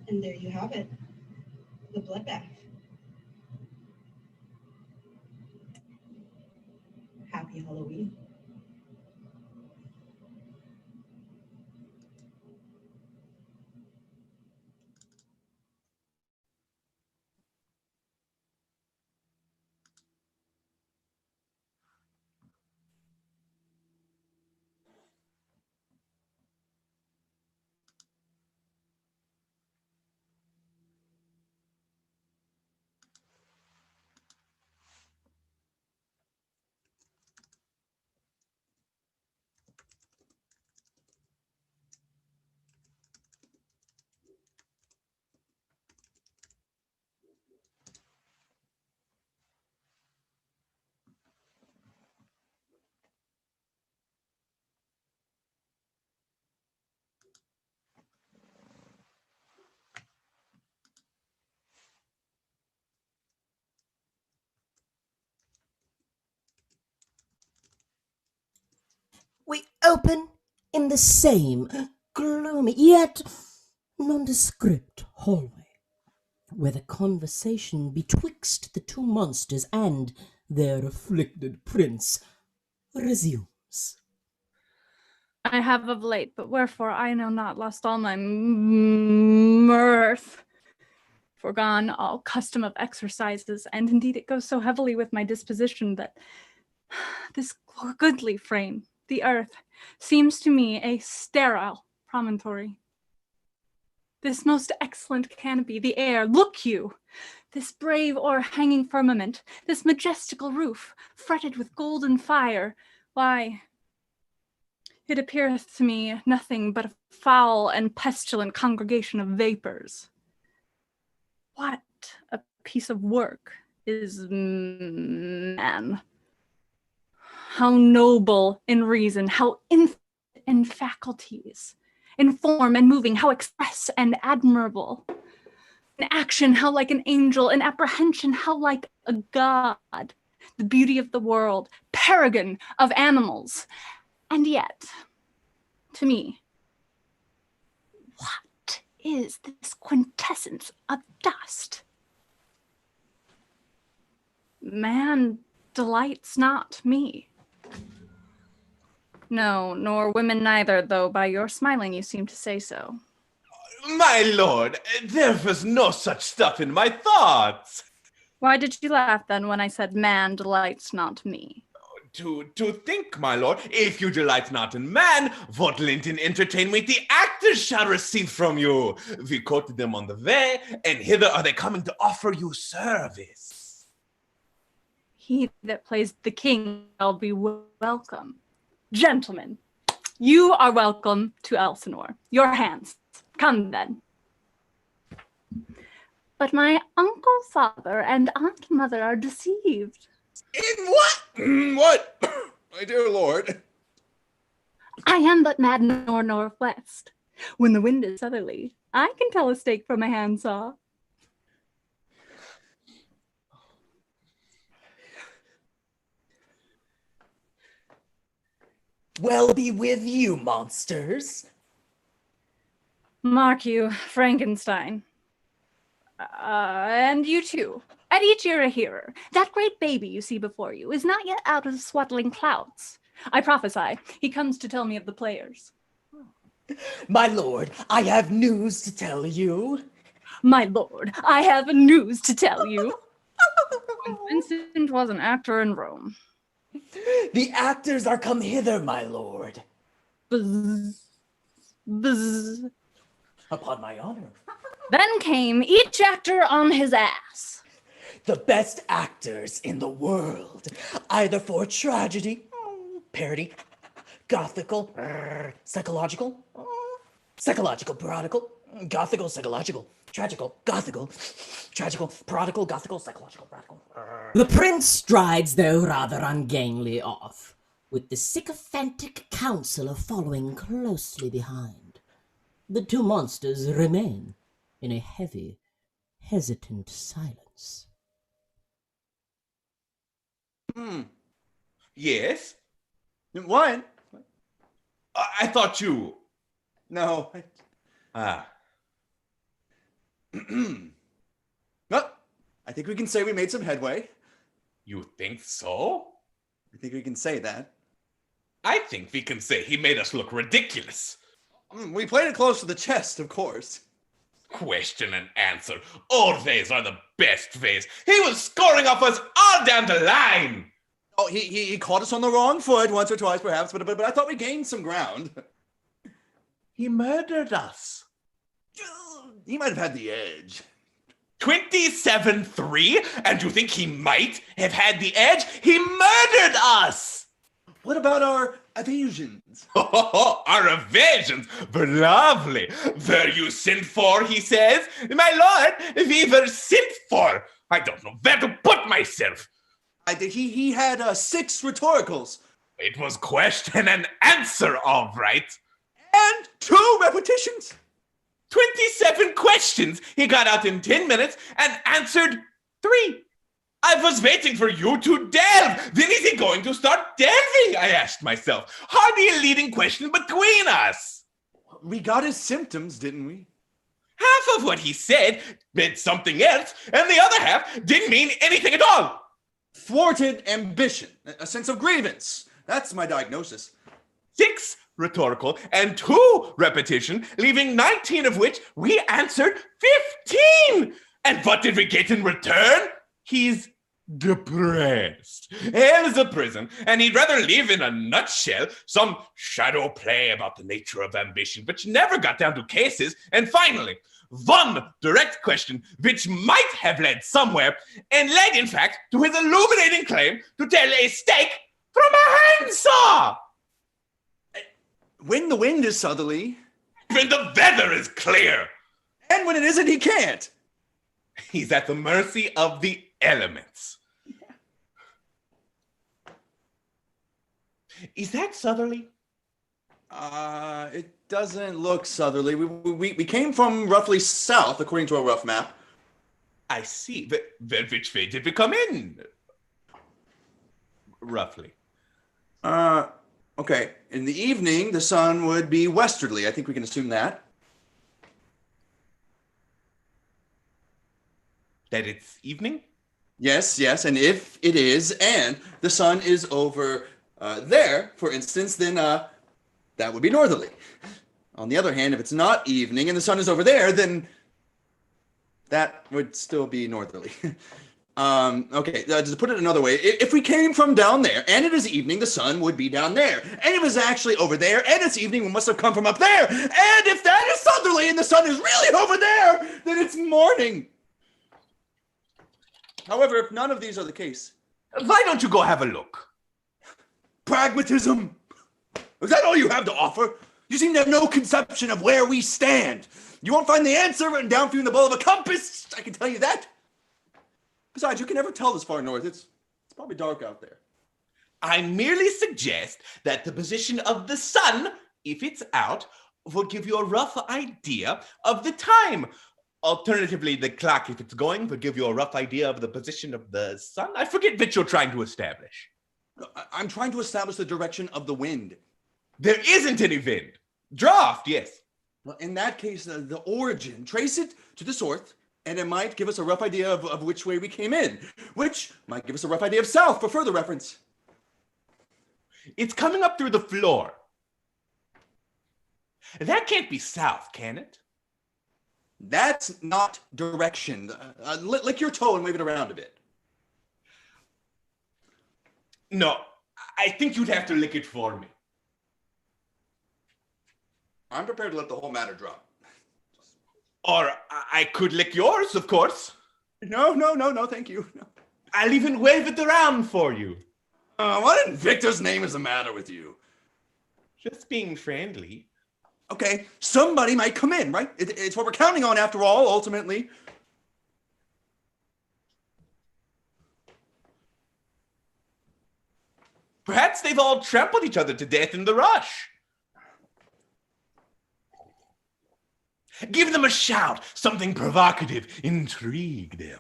And there you have it, the Bloodbath. Happy Halloween. We open in the same gloomy yet nondescript hallway, where the conversation betwixt the 2 monsters and their afflicted prince resumes. I have of late, but wherefore I know not, lost all my mirth, forgone all custom of exercises, and indeed it goes so heavily with my disposition that this goodly frame, the earth, seems to me a sterile promontory. This most excellent canopy, the air, look you, this brave o'erhanging firmament, this majestical roof, fretted with golden fire, why, it appeareth to me nothing but a foul and pestilent congregation of vapors. What a piece of work is man! How noble in reason, how infinite in faculties, in form and moving, how express and admirable. In action, how like an angel, in apprehension, how like a god. the beauty of the world, paragon of animals. And yet, to me, what is this quintessence of dust? Man delights not me. No, nor women neither, though by your smiling you seem to say so. My lord, there was no such stuff in my thoughts. Why did you laugh then when I said man delights not me? To think, my lord, if you delight not in man, what Linton entertainment the actors shall receive from you. We quoted them on the way, and hither are they coming to offer you service. He that plays the king shall be welcome. Gentlemen, you are welcome to Elsinore. Your hands. Come then. But my uncle, father, and aunt mother are deceived. In what? What? My dear lord. I am but mad northwest. When the wind is southerly, I can tell a stake from a handsaw. Well be with you, monsters. Mark you, Frankenstein. And you too. At each you're a hearer. That great baby you see before you is not yet out of the swaddling clouds. I prophesy, he comes to tell me of the players. My lord, I have news to tell you. My lord, I have news to tell you. Vincent was an actor in Rome. The actors are come hither, my lord. Buzz. Buzz. Upon my honor. Then came each actor on his ass. The best actors in the world, either for tragedy, parody, gothical, psychological, parodical, gothical, psychological, tragical, tragical, parodical, gothical, psychological, parodical. The prince strides, though rather ungainly, off, with the sycophantic counselor following closely behind. The two monsters remain in a heavy, hesitant silence. Yes? What? I thought you... No. Ah. Well, I think we can say we made some headway. You think so? I think we can say that. I think we can say he made us look ridiculous. We played it close to the chest, of course. Question and answer. Old ways are the best ways. He was scoring off us all down the line. Oh, he caught us on the wrong foot once or twice, perhaps, but I thought we gained some ground. He murdered us. He might have had the edge. 27-3? And you think he might have had the edge? He murdered us! What about our evasions? Our evasions were lovely. Were you sent for, he says. My lord, we were sent for. I don't know where to put myself. He had 6 rhetoricals. It was question and answer, all right. And 2 repetitions. 27 questions he got out in 10 minutes and answered 3. I was waiting for you to delve. When is he going to start delving? I asked myself. Hardly a leading question between us. We got his symptoms, didn't we? Half of what he said meant something else, and the other half didn't mean anything at all. Thwarted ambition, a sense of grievance. That's my diagnosis. 6 rhetorical and 2 repetition, leaving 19 of which we answered 15. And what did we get in return? He's depressed. Hell's a prison, and he'd rather live in a nutshell, some shadow play about the nature of ambition, which never got down to cases. And finally, one direct question, which might have led somewhere, and led, in fact, to his illuminating claim to tell a stake from a handsaw. When the wind is southerly. When the weather is clear. And when it isn't, he can't. He's at the mercy of the elements. Yeah. Is that southerly? It doesn't look southerly. We came from roughly south, according to a rough map. I see. Which way did we come in? roughly. Okay. In the evening, the sun would be westerly. I think we can assume that. That it's evening? Yes, yes. And if it is, and the sun is over there, for instance, then that would be northerly. On the other hand, if it's not evening and the sun is over there, then that would still be northerly. Okay, to put it another way, if we came from down there and it is evening, the sun would be down there. And if it's actually over there and it's evening, we must have come from up there. And if that is southerly and the sun is really over there, then it's morning. However, if none of these are the case, why don't you go have a look? Pragmatism. Is that all you have to offer? You seem to have no conception of where we stand. You won't find the answer written down for you in the bowl of a compass. I can tell you that. Besides, you can never tell this far north. It's probably dark out there. I merely suggest that the position of the sun, if it's out, will give you a rough idea of the time. Alternatively, the clock, if it's going, will give you a rough idea of the position of the sun. I forget what you're trying to establish. I'm trying to establish the direction of the wind. There isn't any wind. Draft, yes. Well, in that case, the origin, trace it to the north, and it might give us a rough idea of which way we came in, which might give us a rough idea of south for further reference. It's coming up through the floor. That can't be south, can it? That's not direction. Lick your toe and wave it around a bit. No, I think you'd have to lick it for me. I'm prepared to let the whole matter drop. Or I could lick yours, of course. No, thank you. No. I'll even wave it around for you. What in Victor's name is the matter with you? Just being friendly. Okay, somebody might come in, right? It's what we're counting on after all, ultimately. Perhaps they've all trampled each other to death in the rush. Give them a shout, something provocative, intrigue them.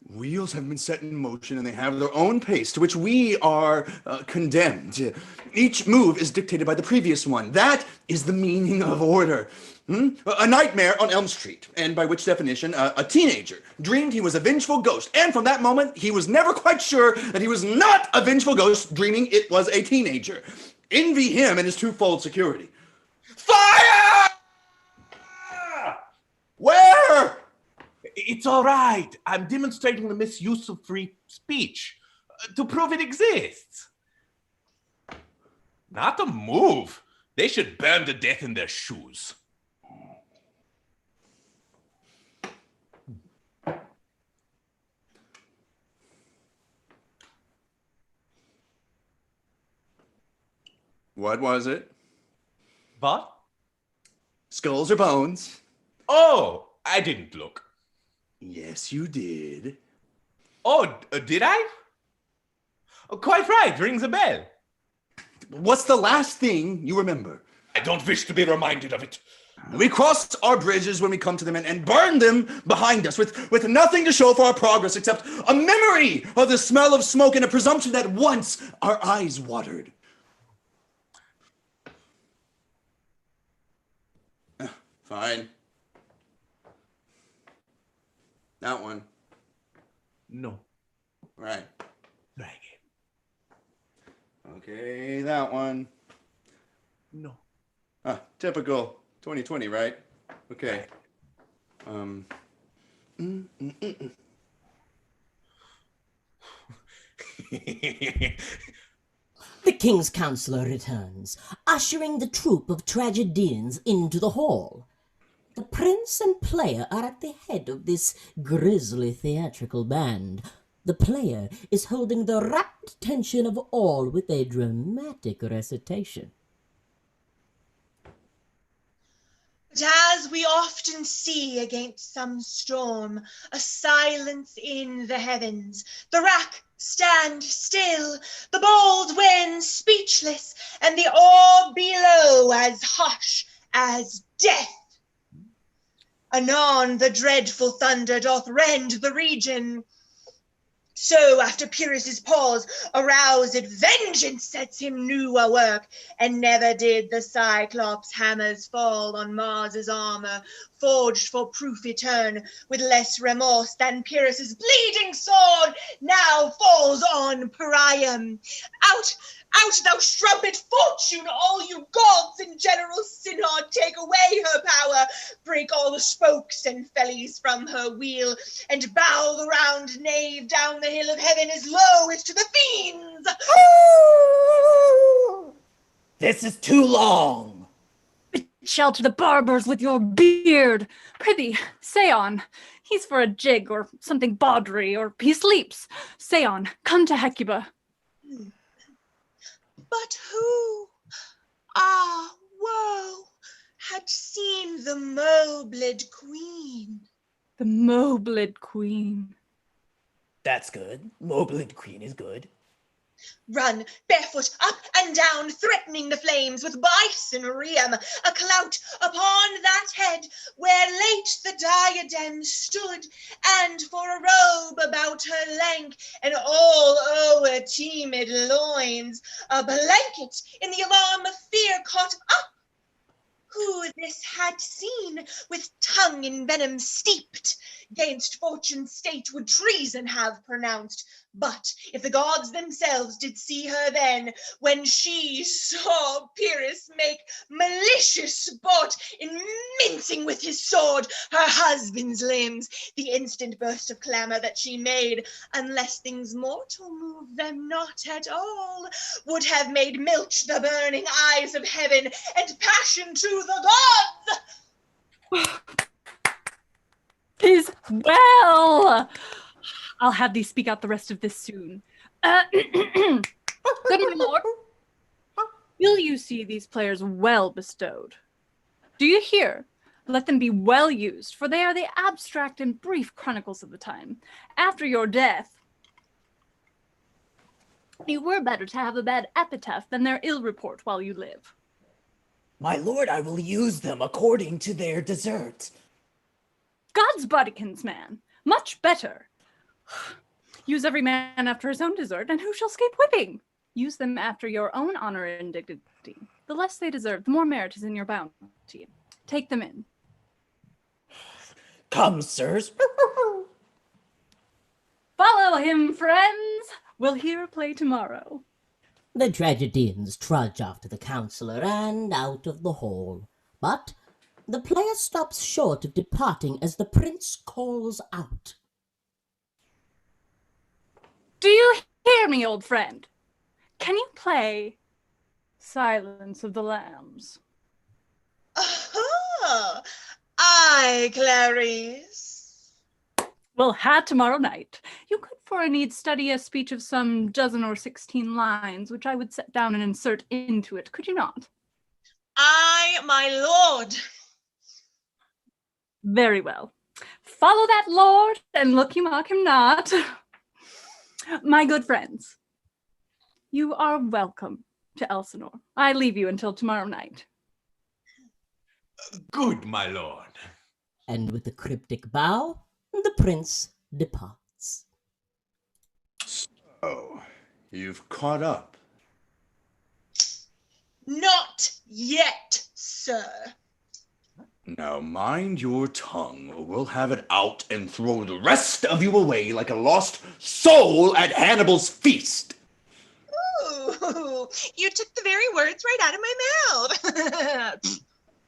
Wheels have been set in motion and they have their own pace to which we are condemned. Each move is dictated by the previous one. That is the meaning of order. A nightmare on Elm Street, and by which definition, a teenager dreamed he was a vengeful ghost, and from that moment, he was never quite sure that he was not a vengeful ghost, dreaming it was a teenager. Envy him and his twofold security. Fire! Where? It's all right. I'm demonstrating the misuse of free speech to prove it exists. Not a move. They should burn to death in their shoes. What was it? What? Skulls or bones? Oh, I didn't look. Yes, you did. Oh, did I? Oh, quite right. Rings a bell. What's the last thing you remember? I don't wish to be reminded of it. We crossed our bridges when we come to them and burned them behind us with nothing to show for our progress except a memory of the smell of smoke and a presumption that once our eyes watered. Fine. That one. No. Right. Drag it. Okay, that one. No. Typical 2020, right? Okay. The King's Counselor returns, ushering the troupe of tragedians into the hall. The prince and player are at the head of this grisly theatrical band. The player is holding the rapt attention of all with a dramatic recitation. But as we often see against some storm, a silence in the heavens, the rack stand still, the bold wind speechless, and the orb below as hush as death. Anon the dreadful thunder doth rend the region. So after Pyrrhus's pause, aroused vengeance sets him new a work, and never did the Cyclops' hammers fall on Mars's armor, forged for proof etern, with less remorse than Pyrrhus's bleeding sword now falls on Priam. Out, thou strumpet fortune, all you gods in general synod, take away her power, break all the spokes and fellies from her wheel, and bow the round nave down the hill of heaven as low as to the fiends. This is too long. Shelter the barbers with your beard. Prithee, say on. He's for a jig or something bawdry, or he sleeps. Say on, come to Hecuba. But who, woe, had seen the mobled queen? The mobled queen. That's good. Mobled queen is good. Run barefoot up and down, threatening the flames with bison riem, a clout upon that head where late the diadem stood, and for a robe about her lank and all o'er teemed loins, a blanket in the alarm of fear caught up. Who this had seen, with tongue in venom steeped, gainst fortune's state would treason have pronounced. But if the gods themselves did see her then, when she saw Pyrrhus make malicious sport in mincing with his sword her husband's limbs, the instant burst of clamour that she made, unless things mortal move them not at all, would have made milch the burning eyes of heaven and passion to the gods. 'Tis well. I'll have thee speak out the rest of this soon. Good my lord. Will you see these players well bestowed? Do you hear? Let them be well used, for they are the abstract and brief chronicles of the time. After your death, you were better to have a bad epitaph than their ill report while you live. My lord, I will use them according to their desert. God's bodykins, man. Much better. Use every man after his own desert, and who shall escape whipping? Use them after your own honor and dignity. The less they deserve, the more merit is in your bounty. Take them in. Come, sirs. Follow him, friends. We'll hear a play tomorrow. The tragedians trudge after the counselor and out of the hall. But the player stops short of departing as the prince calls out. Do you hear me, old friend? Can you play Silence of the Lambs? Aha! Aye, Clarice. We'll have tomorrow night. You could for a need study a speech of some 12 or 16 lines, which I would set down and insert into it, could you not? Aye, my lord. Very well. Follow that lord, and look you mock him not. My good friends, you are welcome to Elsinore. I leave you until tomorrow night. Good, my lord. And with a cryptic bow, the prince departs. So, you've caught up. Not yet, sir. Now mind your tongue, or we'll have it out and throw the rest of you away like a lost soul at Hannibal's feast. Ooh, you took the very words right out of my mouth.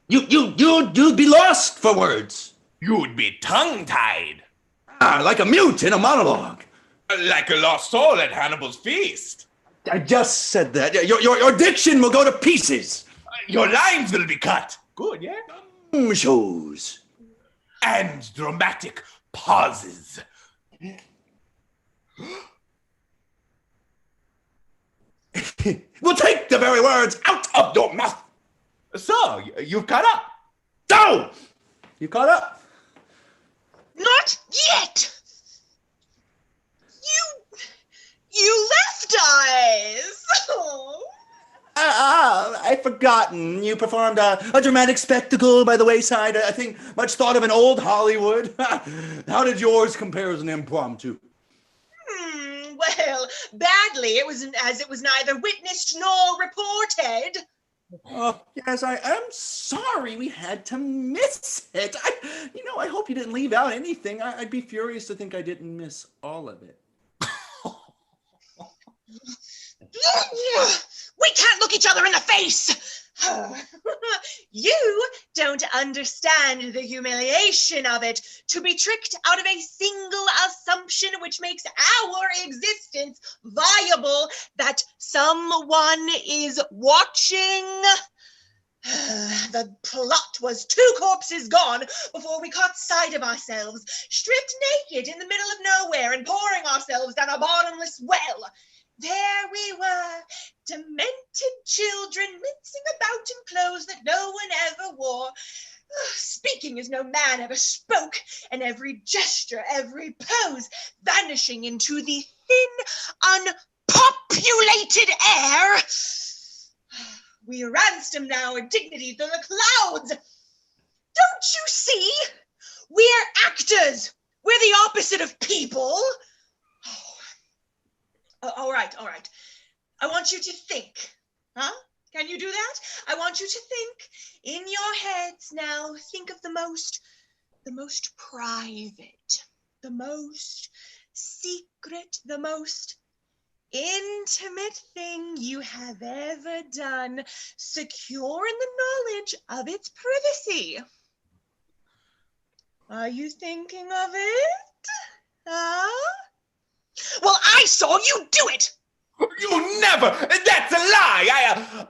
You'd be lost for words. You'd be tongue-tied. Like a mute in a monologue. Like a lost soul at Hannibal's feast. I just said that. Your diction will go to pieces. Your lines will be cut. Good, yeah? Shows. And dramatic pauses. We'll take the very words out of your mouth. So, you've caught up. So, you caught up. Not yet. You left eyes. I've forgotten. You performed a dramatic spectacle by the wayside. I think much thought of in old Hollywood. How did yours compare as an impromptu? well, badly. It was as it was neither witnessed nor reported. Oh, yes, I am sorry we had to miss it. I hope you didn't leave out anything. I'd be furious to think I didn't miss all of it. We can't look each other in the face. You don't understand the humiliation of it, to be tricked out of a single assumption which makes our existence viable, that someone is watching. The plot was 2 corpses gone before we caught sight of ourselves, stripped naked in the middle of nowhere and pouring ourselves down a bottomless well. There we were, demented children mincing about in clothes that no one ever wore, speaking as no man ever spoke, and every gesture, every pose vanishing into the thin, unpopulated air. We ransomed our dignity through the clouds. Don't you see? We're actors. We're the opposite of people. All right. I want you to think. Huh? Can you do that? I want you to think in your heads now. Think of the most private, the most secret, the most intimate thing you have ever done, secure in the knowledge of its privacy. Are you thinking of it? Huh? Well, I saw you do it! You never! That's a lie!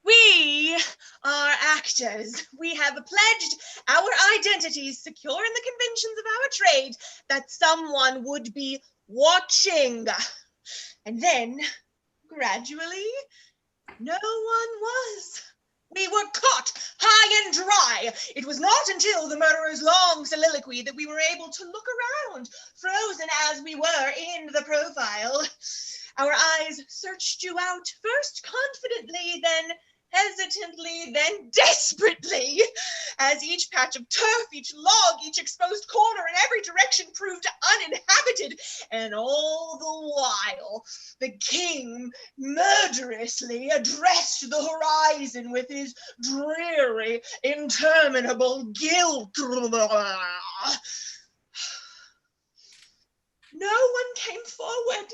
We are actors. We have pledged our identities, secure in the conventions of our trade, that someone would be watching. And then, gradually, no one was. We were caught high and dry. It was not until the murderer's long soliloquy that we were able to look around, frozen as we were in the profile. Our eyes searched you out, first confidently, then hesitantly, then desperately, as each patch of turf, each log, each exposed corner in every direction proved uninhabited, and all the while the king murderously addressed the horizon with his dreary, interminable guilt. No one came forward.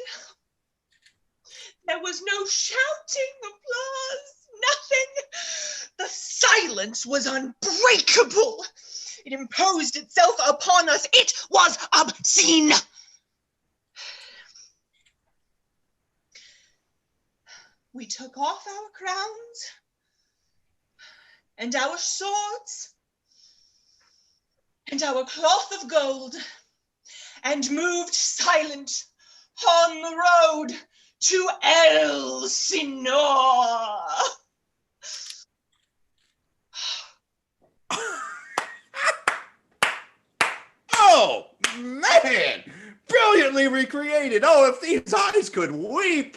There was no shouting, applause, nothing. The silence was unbreakable. It imposed itself upon us. It was obscene. We took off our crowns and our swords and our cloth of gold and moved silent on the road to Elsinore. Oh, man! Brilliantly recreated. Oh, if these eyes could weep.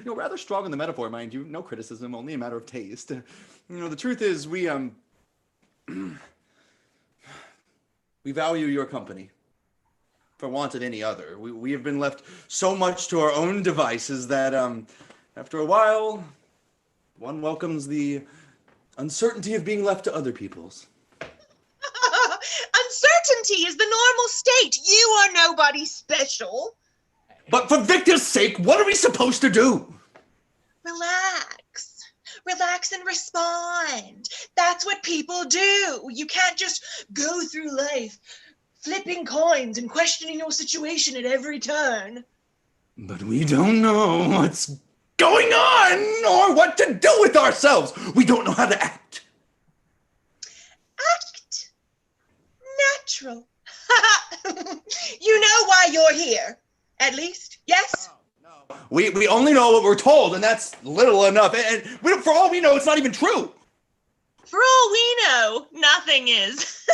Rather strong in the metaphor, mind you. No criticism, only a matter of taste. The truth is, we value your company for want of any other. We have been left so much to our own devices that after a while, one welcomes the uncertainty of being left to other people's. Uncertainty is the normal state. You are nobody special. But for Victor's sake, what are we supposed to do? Relax. Relax and respond. That's what people do. You can't just go through life flipping coins and questioning your situation at every turn. But we don't know what's going on or what to do with ourselves. We don't know how to act. Act natural. You know why you're here, at least, yes? No. We only know what we're told, and that's little enough. And for all we know, it's not even true. For all we know, nothing is.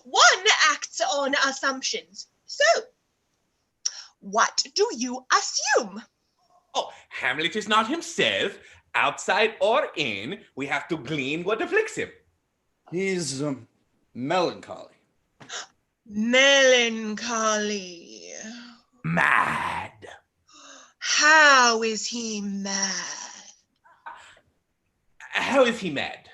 One acts on assumptions. So, what do you assume? Oh, Hamlet is not himself. Outside or in, we have to glean what afflicts him. He's melancholy. Melancholy. Mad. How is he mad? How is he mad?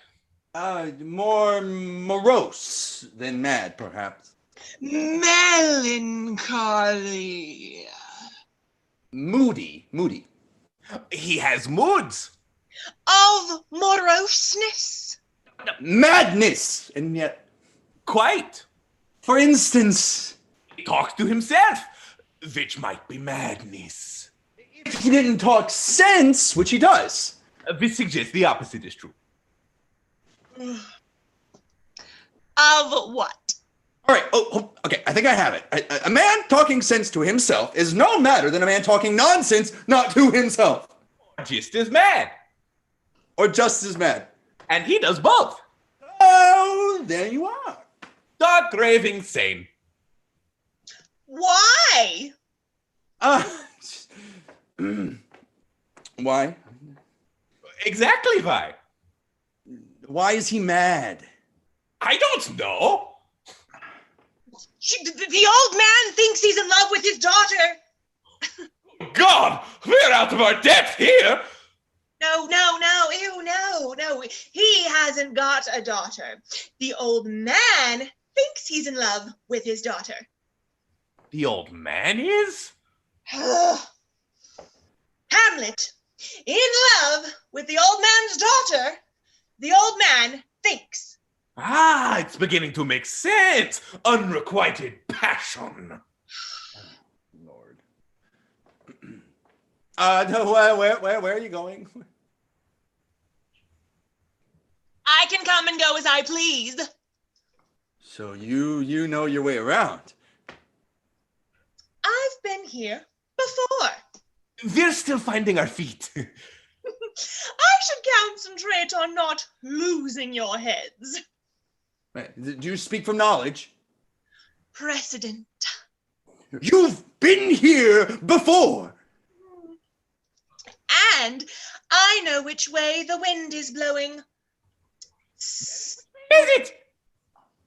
More morose than mad, perhaps. Melancholy. Moody. He has moods. Of moroseness. Madness! And yet, Quite. for instance, He talks to himself, which might be madness. if he didn't talk sense, which he does. This suggests the opposite is true. Of what? All right, okay, I think I have it. A man talking sense to himself is no madder than a man talking nonsense not to himself. Just as mad. Or just as mad. And he does both. Oh, there you are. Stark raving sane. Why? Why? Exactly why. Why is he mad? I don't know. The old man thinks he's in love with his daughter. God, we're out of our depth here. No, ew, no. He hasn't got a daughter. The old man thinks he's in love with his daughter. The old man is? Hamlet, in love with the old man's daughter, the old man thinks. Ah, it's beginning to make sense. Unrequited passion. Lord. No, where are you going? I can come and go as I please. So you know your way around. I've been here before. We're still finding our feet. I should concentrate on not losing your heads. Do you speak from knowledge? Precedent. You've been here before. And I know which way the wind is blowing. Is it?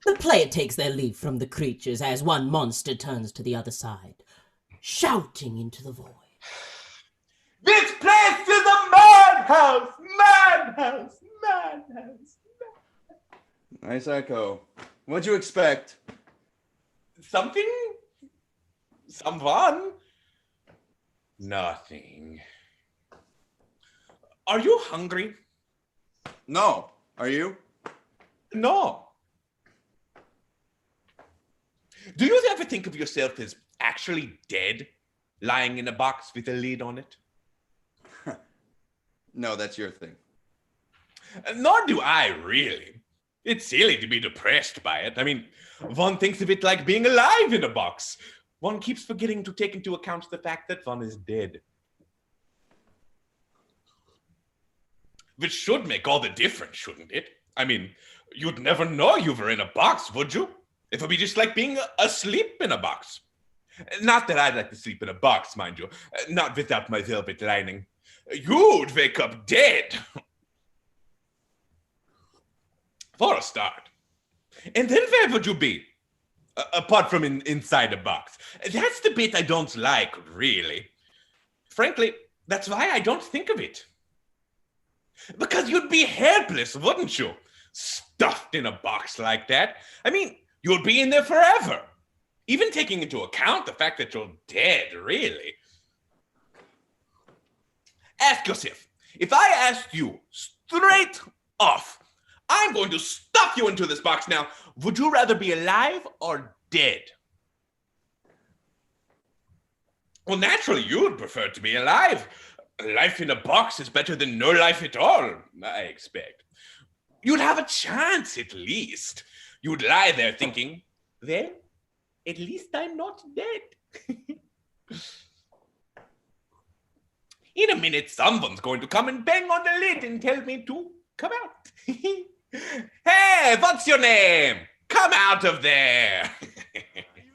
The player takes their leave from the creatures as one monster turns to the other side, shouting into the void. This place is a madhouse! Madhouse! Madhouse! Nice echo. What'd you expect? Something? Someone? Nothing. Are you hungry? No. Are you? No. Do you ever think of yourself as actually dead, lying in a box with a lid on it? No, that's your thing. Nor do I, really. It's silly to be depressed by it. I mean, one thinks of it like being alive in a box. One keeps forgetting to take into account the fact that one is dead. Which should make all the difference, shouldn't it? I mean, you'd never know you were in a box, would you? It would be just like being asleep in a box. Not that I'd like to sleep in a box, mind you. Not without my velvet lining. You'd wake up dead. For a start. And then where would you be? Apart from inside a box. That's the bit I don't like, really. Frankly, that's why I don't think of it. Because you'd be helpless, wouldn't you? Stuffed in a box like that. I mean, you'd be in there forever. Even taking into account the fact that you're dead, really. Ask yourself, if I asked you straight off, I'm going to stuff you into this box now, would you rather be alive or dead? Well, naturally, you'd prefer to be alive. Life in a box is better than no life at all, I expect. You'd have a chance, at least. You'd lie there thinking, well, at least I'm not dead. In a minute, someone's going to come and bang on the lid and tell me to come out. Hey, what's your name? Come out of there.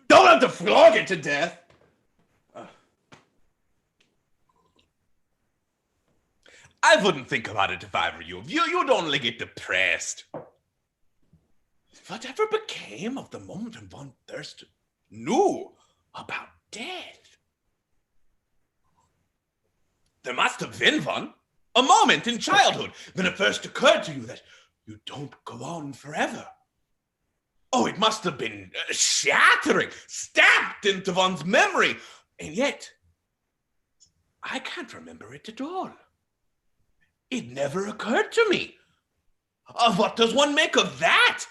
Don't have to flog it to death. I wouldn't think about it if I were you. You'd only get depressed. whatever became of the moment when von Thurston knew about death? There must have been one. A moment in childhood when it first occurred to you that you don't go on forever. Oh, it must have been shattering, stamped into one's memory. And yet, I can't remember it at all. It never occurred to me. What does one make of that?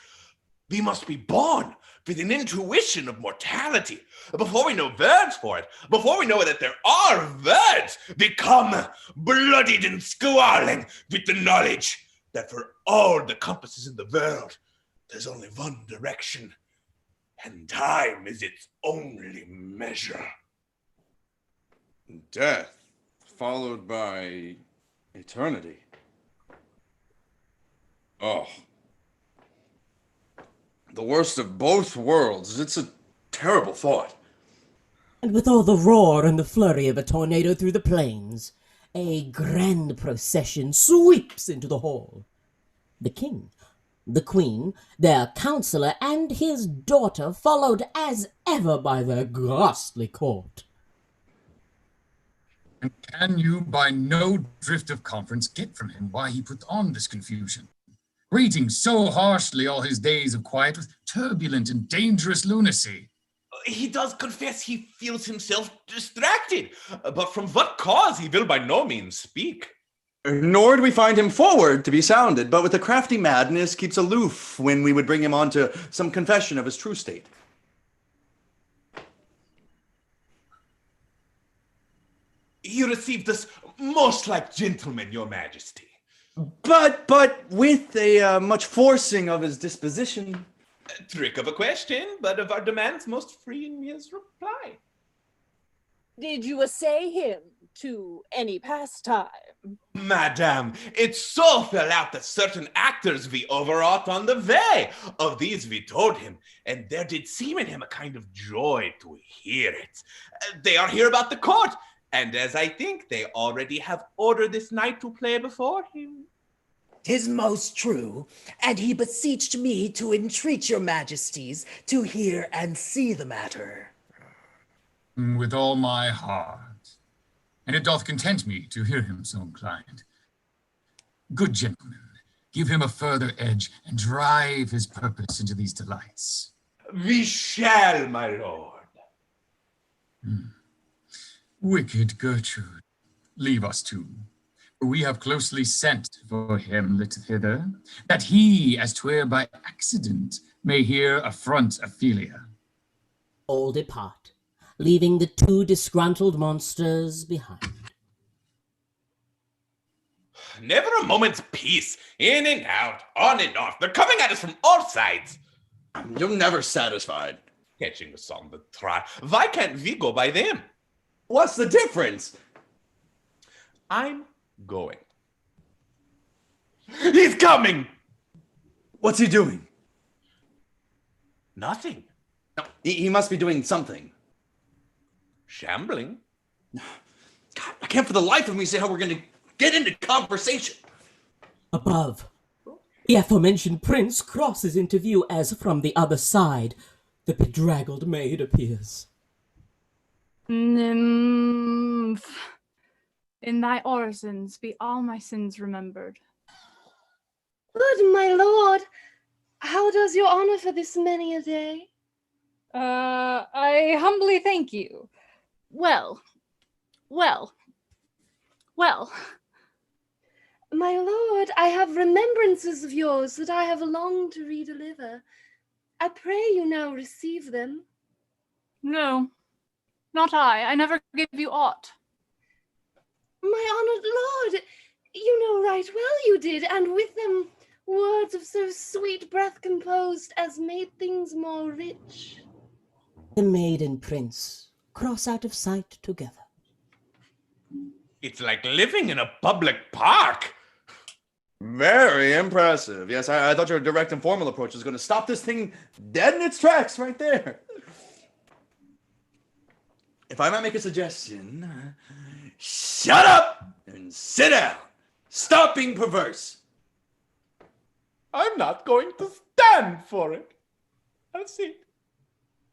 We must be born with an intuition of mortality. Before we know words for it, before we know that there are words, we come bloodied and squalling with the knowledge that for all the compasses in the world, there's only one direction, and time is its only measure. Death, followed by eternity. Oh. The worst of both worlds. It's a terrible thought. And with all the roar and the flurry of a tornado through the plains, a grand procession sweeps into the hall. The king, the queen, their counselor, and his daughter, followed as ever by their ghastly court. And can you, by no drift of conference, get from him why he put on this confusion? Greeting so harshly all his days of quiet with turbulent and dangerous lunacy. He does confess he feels himself distracted, but from what cause he will by no means speak. Nor do we find him forward to be sounded, but with a crafty madness keeps aloof when we would bring him on to some confession of his true state. He received us most like gentlemen, your majesty. But with a much forcing of his disposition. A trick of a question, but of our demands most free in his reply. Did you essay him to any pastime? Madame, it so fell out that certain actors we overwrought on the way. Of these we told him, and there did seem in him a kind of joy to hear it. They are here about the court, and as I think they already have ordered this knight to play before him. 'Tis most true, and he beseeched me to entreat your majesties to hear and see the matter. With all my heart, and it doth content me to hear him so inclined. Good gentlemen, give him a further edge and drive his purpose into these delights. We shall, my lord. Wicked Gertrude, leave us too. For we have closely sent for Hamlet hither, that he, as 'twere by accident, may here affront Ophelia. All depart, leaving the two disgruntled monsters behind. Never a moment's peace. In and out, on and off. They're coming at us from all sides. You're never satisfied. Catching us on the trot. Why can't we go by them? What's the difference? I'm going. He's coming! What's he doing? Nothing. No, he must be doing something. Shambling. God, I can't for the life of me say how we're going to get into conversation. Above, the aforementioned prince crosses into view as from the other side the bedraggled maid appears. Nymph, in thy orisons be all my sins remembered. Good my lord, how does your honor for this many a day? I humbly thank you. Well. My lord, I have remembrances of yours that I have longed to redeliver. I pray you now receive them. No, not I never gave you aught. My honored lord, you know right well you did, and with them words of so sweet breath composed as made things more rich. The maid and prince cross out of sight together. It's like living in a public park. Very impressive. Yes, I thought your direct and formal approach was going to stop this thing dead in its tracks right there. If I might make a suggestion, shut up and sit down. Stop being perverse. I'm not going to stand for it. I'll see.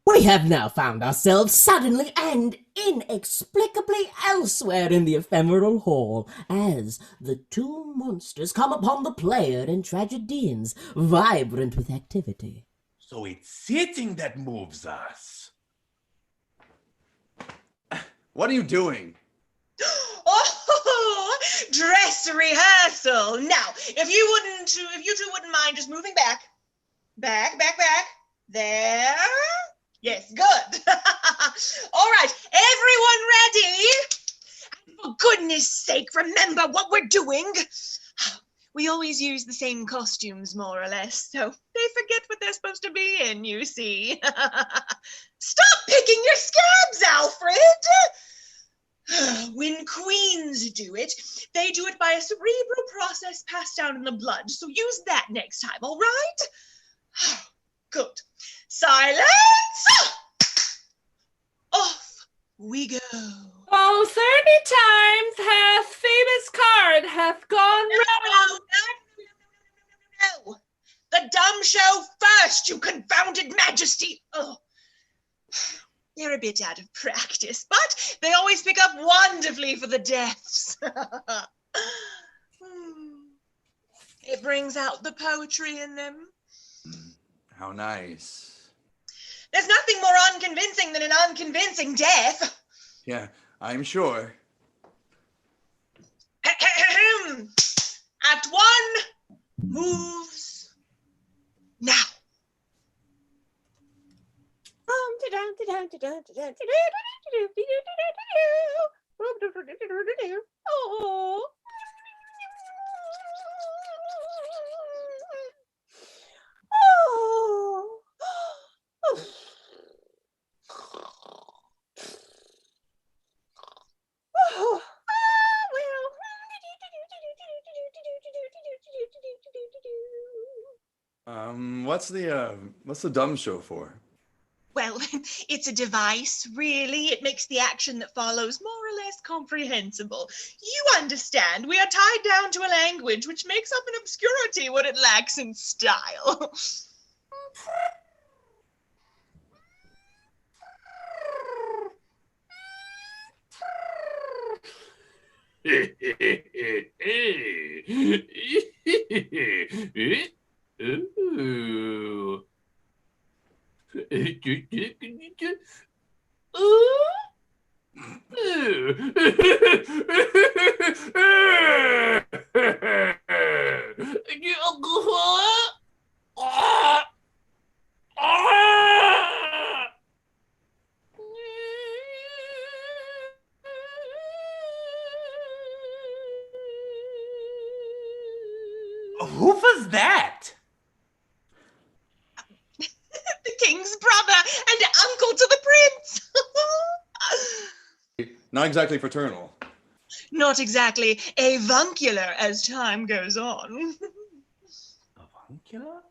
We have now found ourselves suddenly and inexplicably elsewhere in the ephemeral hall, as the two monsters come upon the player and tragedians, vibrant with activity. So it's sitting that moves us. What are you doing? Oh, dress rehearsal. Now, if you two wouldn't mind just moving back. Back. There. Yes, good. All right, everyone ready? And for goodness sake, remember what we're doing. We always use the same costumes, more or less, so they forget what they're supposed to be in, you see. Stop picking your scabs, Alfred! When queens do it, they do it by a cerebral process passed down in the blood, so use that next time, all right? Good. Silence! Off we go. Oh, 30 times hath famous card hath gone round. No. The dumb show first, you confounded majesty. Oh. They're a bit out of practice, but they always pick up wonderfully for the deaths. It brings out the poetry in them. How nice. There's nothing more unconvincing than an unconvincing death. Yeah, I'm sure. Act 1 moves now. Oh. What's the dumb show for? Well, it's a device, really. It makes the action that follows more or less comprehensible. You understand, we are tied down to a language which makes up in obscurity what it lacks in style. Ooh. Who was that? The king's brother and uncle to the prince. Not exactly fraternal. Not exactly avuncular as time goes on. Avuncular?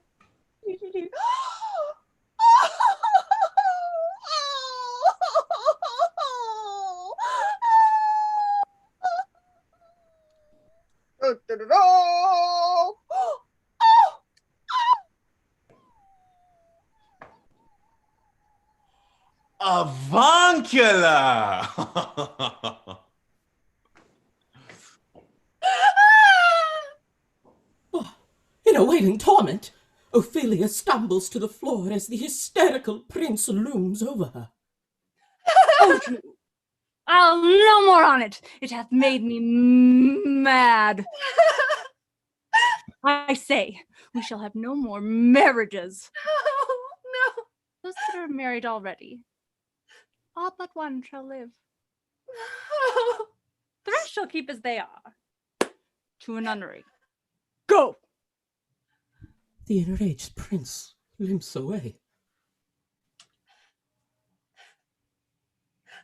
Avuncular! In awaiting torment, Ophelia stumbles to the floor as the hysterical prince looms over her. Oh, I'll no more on it. It hath made me mad. I say, we shall have no more marriages. Oh, no. Those that are married already. All but one shall live. The rest shall keep as they are. To a nunnery. Go! The enraged prince limps away.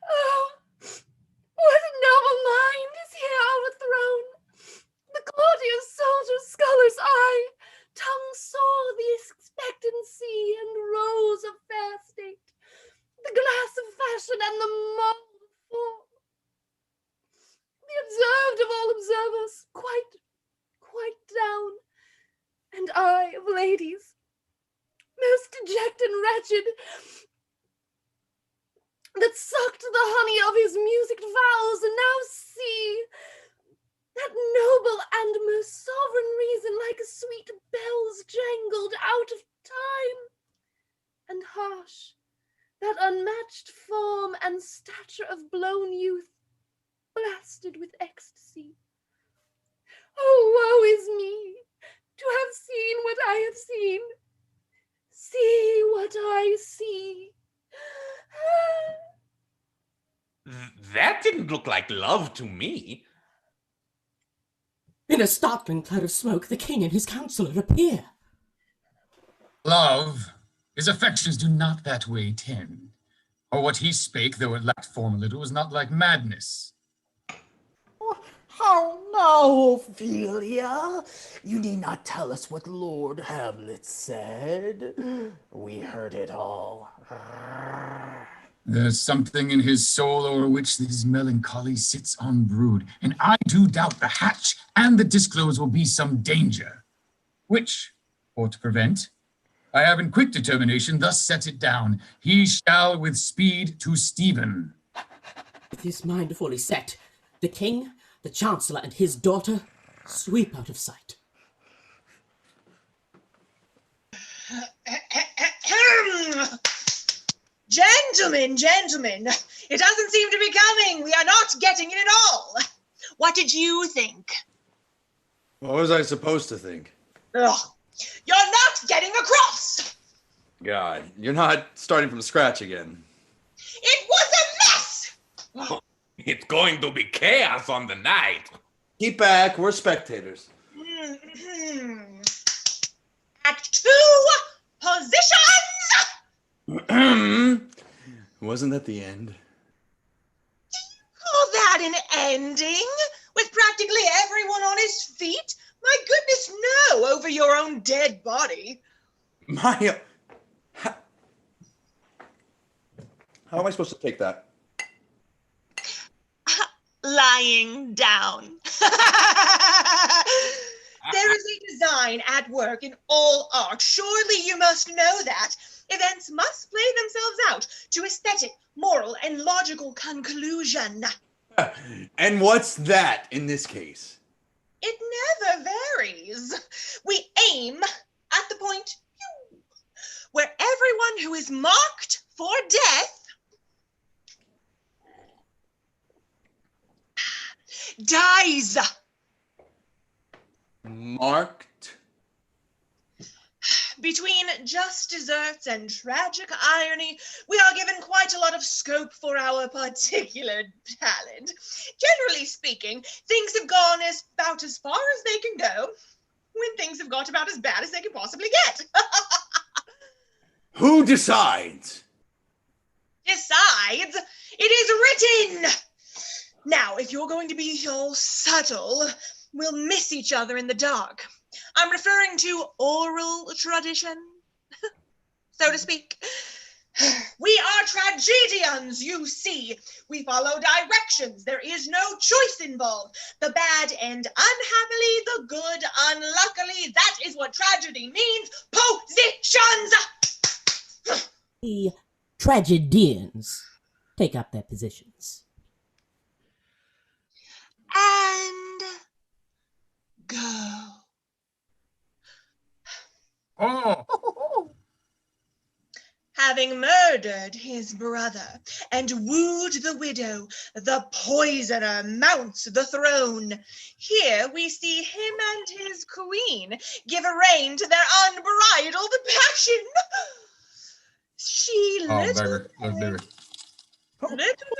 Oh, what noble mind is here overthrown? The courtier's soldier scholar's eye, tongue saw the expectancy and rose of fair state, the glass of fashion and the mold of form. The observed of all observers, quite down, and I ladies, most dejected and wretched, that sucked the honey of his musicked vows, and now see that noble and most sovereign reason like sweet bells jangled out of time, and harsh, that unmatched form and stature of blown youth, blasted with ecstasy. Oh, woe is me, to have seen what I have seen. See what I see. That didn't look like love to me. In a startling cloud of smoke, the king and his counselor appear. Love, his affections do not that way tend. Or what he spake, though it lacked form a little, was not like madness. How now, Ophelia? You need not tell us what Lord Hamlet said. We heard it all. There's something in his soul o'er which his melancholy sits on brood, and I do doubt the hatch and the disclose will be some danger, which, for to prevent, I have in quick determination thus set it down. He shall with speed to Stephen. With his mind fully set, the king, the chancellor, and his daughter sweep out of sight. Gentlemen, it doesn't seem to be coming. We are not getting it at all. What did you think? What was I supposed to think? Ugh, you're not getting across. God, you're not starting from scratch again. It was a mess. It's going to be chaos on the night. Keep back, we're spectators. Act 2, positions. Wasn't that the end? Call that an ending? With practically everyone on his feet? My goodness, no, over your own dead body. How am I supposed to take that? Lying down. There is a design at work in all art. Surely you must know that. Events must play themselves out to aesthetic, moral, and logical conclusion. And what's that in this case? It never varies. We aim at the point where everyone who is marked for death dies. Marked? Between just desserts and tragic irony, we are given quite a lot of scope for our particular talent. Generally speaking, things have gone about as far as they can go when things have got about as bad as they can possibly get. Who decides? Decides? It is written! Now, if you're going to be all subtle, we'll miss each other in the dark. I'm referring to oral tradition, so to speak. We are tragedians, you see. We follow directions. There is no choice involved. The bad end unhappily, the good unluckily. That is what tragedy means. Positions! The tragedians take up their positions. And go. Oh! Having murdered his brother and wooed the widow, the poisoner mounts the throne. Here we see him and his queen give a rein to their unbridled passion. She little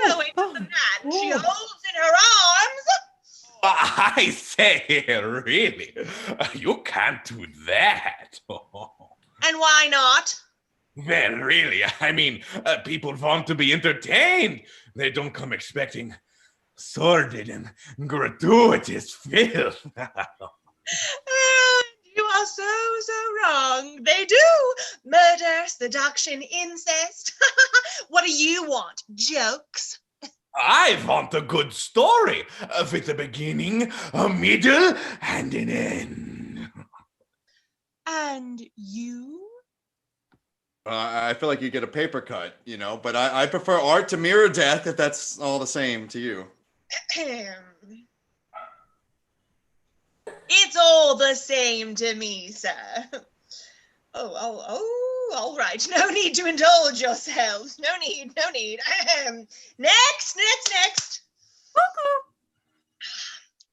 knowing the man she holds in her arms. I say, really? You can't do that. And why not? Well, really, I mean, people want to be entertained. They don't come expecting sordid and gratuitous filth. You are so wrong. They do. Murder, seduction, incest. What do you want? Jokes? I want a good story with a beginning, a middle, and an end. And you? I feel like you get a paper cut, you know, but I prefer art to mirror death if that's all the same to you. It's all the same to me, sir. Oh, all right. No need to indulge yourselves. No need. Next.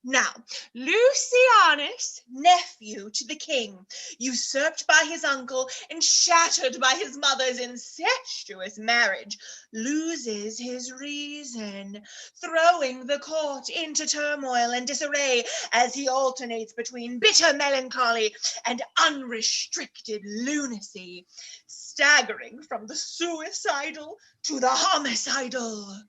Now, Lucianus, nephew to the king, usurped by his uncle and shattered by his mother's incestuous marriage, loses his reason, throwing the court into turmoil and disarray as he alternates between bitter melancholy and unrestricted lunacy, staggering from the suicidal to the homicidal.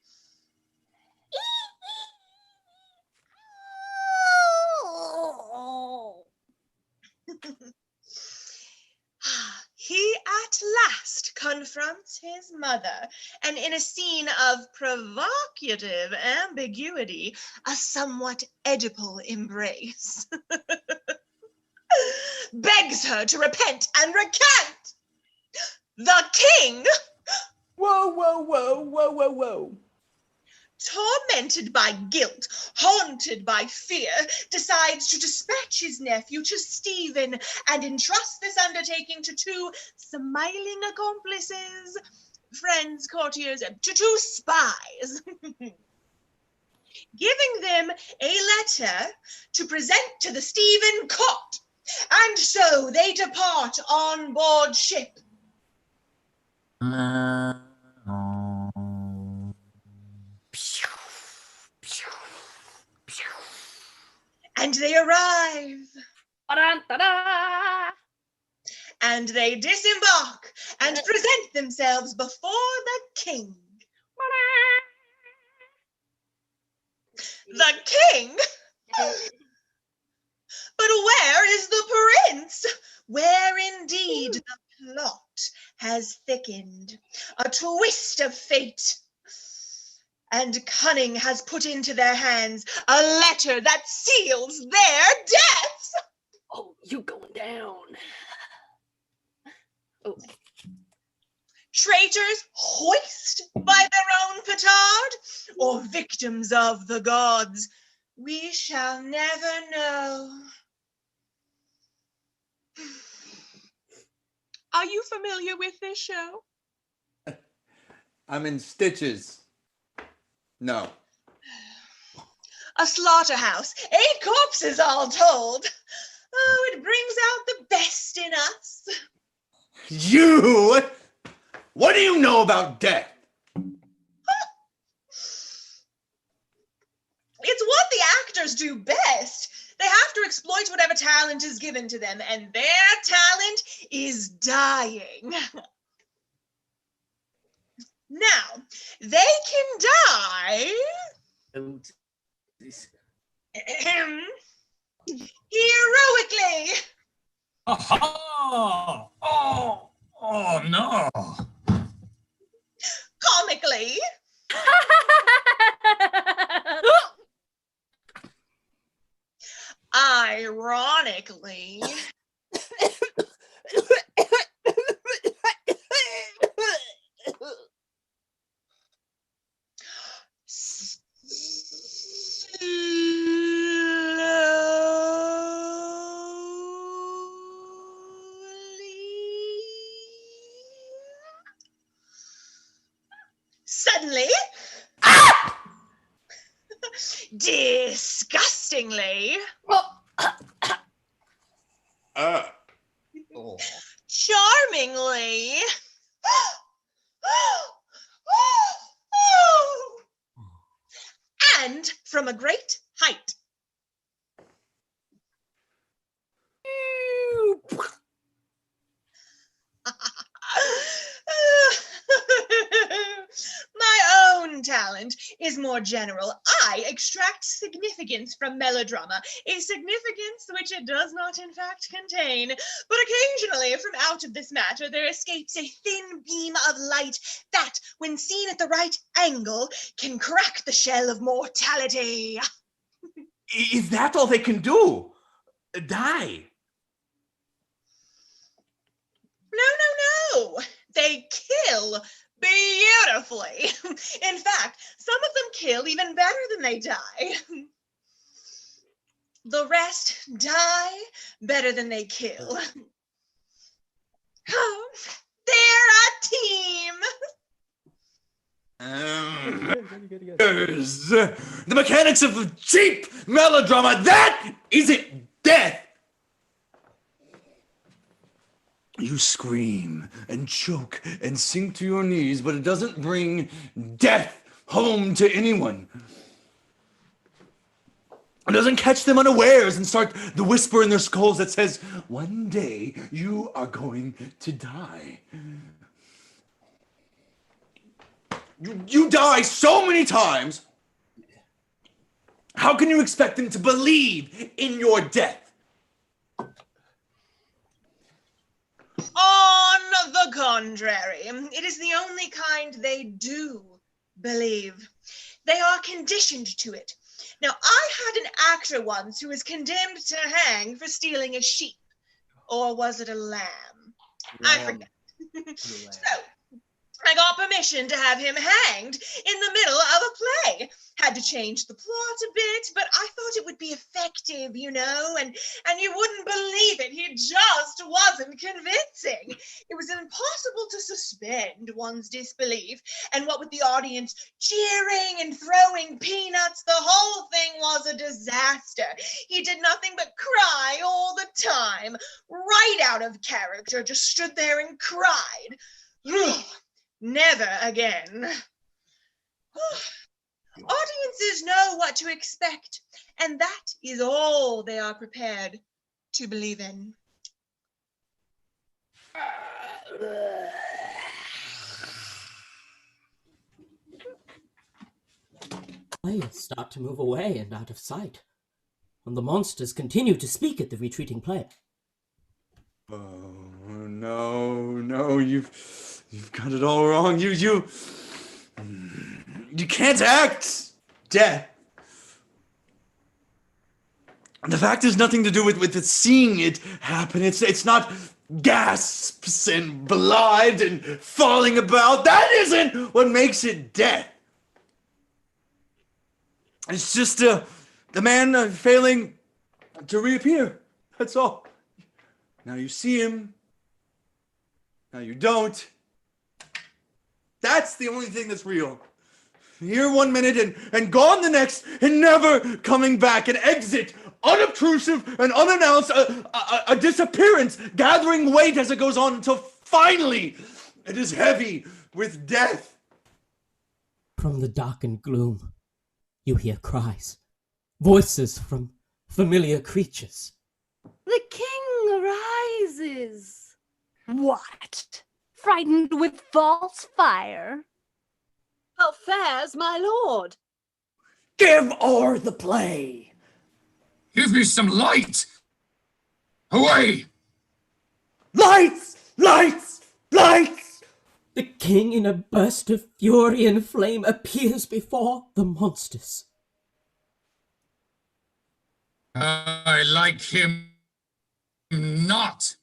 He at last confronts his mother, and in a scene of provocative ambiguity, a somewhat Oedipal embrace, begs her to repent and recant. The king, Whoa. tormented by guilt, haunted by fear, decides to dispatch his nephew to Stephen and entrust this undertaking to two smiling accomplices, friends, courtiers, to two spies, giving them a letter to present to the Stephen court, and so they depart on board ship. And they arrive. And they disembark and present themselves before the king. The king? But where is the prince? Where indeed the plot has thickened, a twist of fate, and cunning has put into their hands a letter that seals their deaths. Oh, you going down. Oh. Traitors hoist by their own petard, or victims of the gods, we shall never know. Are you familiar with this show? I'm in stitches. No. A slaughterhouse, 8 corpses all told. Oh, it brings out the best in us. You? What do you know about death? It's what the actors do best. They have to exploit whatever talent is given to them, and their talent is dying. Now, they can die heroically. Aha! Oh no! Comically. Ironically. Suddenly. Disgustingly. Charmingly. And from a great height. My own talent is more general. I extract significance from melodrama, a significance which it does not in fact contain. But occasionally from out of this matter there escapes a thin beam of light that, when seen at the right angle, can crack the shell of mortality. Is that all they can do? Die? They kill beautifully. In fact, some of them kill even better than they die. The rest die better than they kill. Oh, they're a team. The mechanics of cheap melodrama, that isn't death. You scream and choke and sink to your knees, but it doesn't bring death home to anyone. It doesn't catch them unawares and start the whisper in their skulls that says, one day you are going to die. You die so many times. How can you expect them to believe in your death? On the contrary, it is the only kind they do believe. They are conditioned to it. Now, I had an actor once who was condemned to hang for stealing a sheep. Or was it a lamb? I forget. So, I got permission to have him hanged in the middle of a play. Had to change the plot a bit, but I thought it would be effective, you know, and you wouldn't believe it. He just wasn't convincing. It was impossible to suspend one's disbelief, and what with the audience cheering and throwing peanuts, the whole thing was a disaster. He did nothing but cry all the time, right out of character, just stood there and cried. Never again. Audiences know what to expect, and that is all they are prepared to believe in. Players start to move away and out of sight, and the monsters continue to speak at the retreating player. Oh, no, you've got it all wrong. You can't act death. The fact has nothing to do with seeing it happen. It's not gasps and blood and falling about. That isn't what makes it death. It's just the man failing to reappear. That's all. Now you see him. Now you don't. That's the only thing that's real. Here 1 minute and gone the next, and never coming back. An exit, unobtrusive and unannounced, a disappearance, gathering weight as it goes on until finally it is heavy with death. From the darkened gloom, you hear cries, voices from familiar creatures. The king rises. What? Frightened with false fire? How fares my lord? Give o'er the play. Give me some light. Away. Lights! Lights! Lights! The king, in a burst of fury and flame, appears before the monsters. I like him not.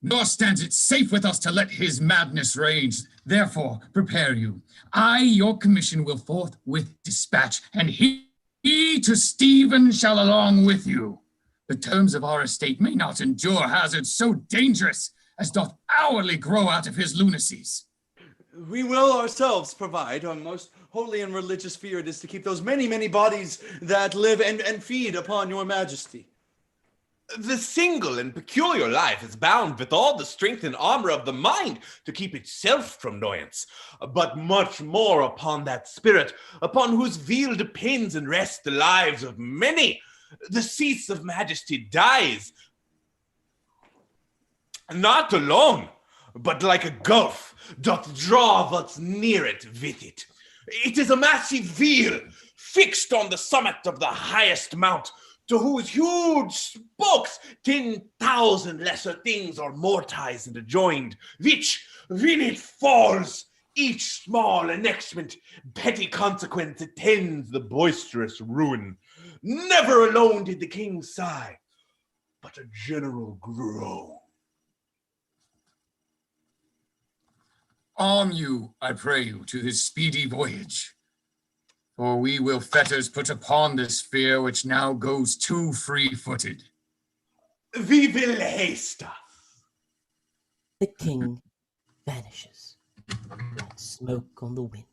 Nor stands it safe with us to let his madness rage. Therefore, prepare you. I, your commission, will forthwith dispatch, and he to Stephen shall along with you. The terms of our estate may not endure hazards so dangerous as doth hourly grow out of his lunacies. We will ourselves provide. Our most holy and religious fear it is to keep those many, many bodies that live and feed upon your majesty. The single and peculiar life is bound with all the strength and armor of the mind to keep itself from annoyance, but much more upon that spirit upon whose weal depends and rests the lives of many. The cease of majesty dies, not alone, but like a gulf doth draw what's near it with it. It is a massive wheel fixed on the summit of the highest mount, to whose huge spokes 10,000 lesser things are mortised and adjoined, which, when it falls, each small annexment, petty consequence attends the boisterous ruin. Never alone did the king sigh, but a general groan. arm you, I pray you, to this speedy voyage. For we will fetters put upon this fear which now goes too free-footed. We will haste us. The king vanishes like smoke on the wind.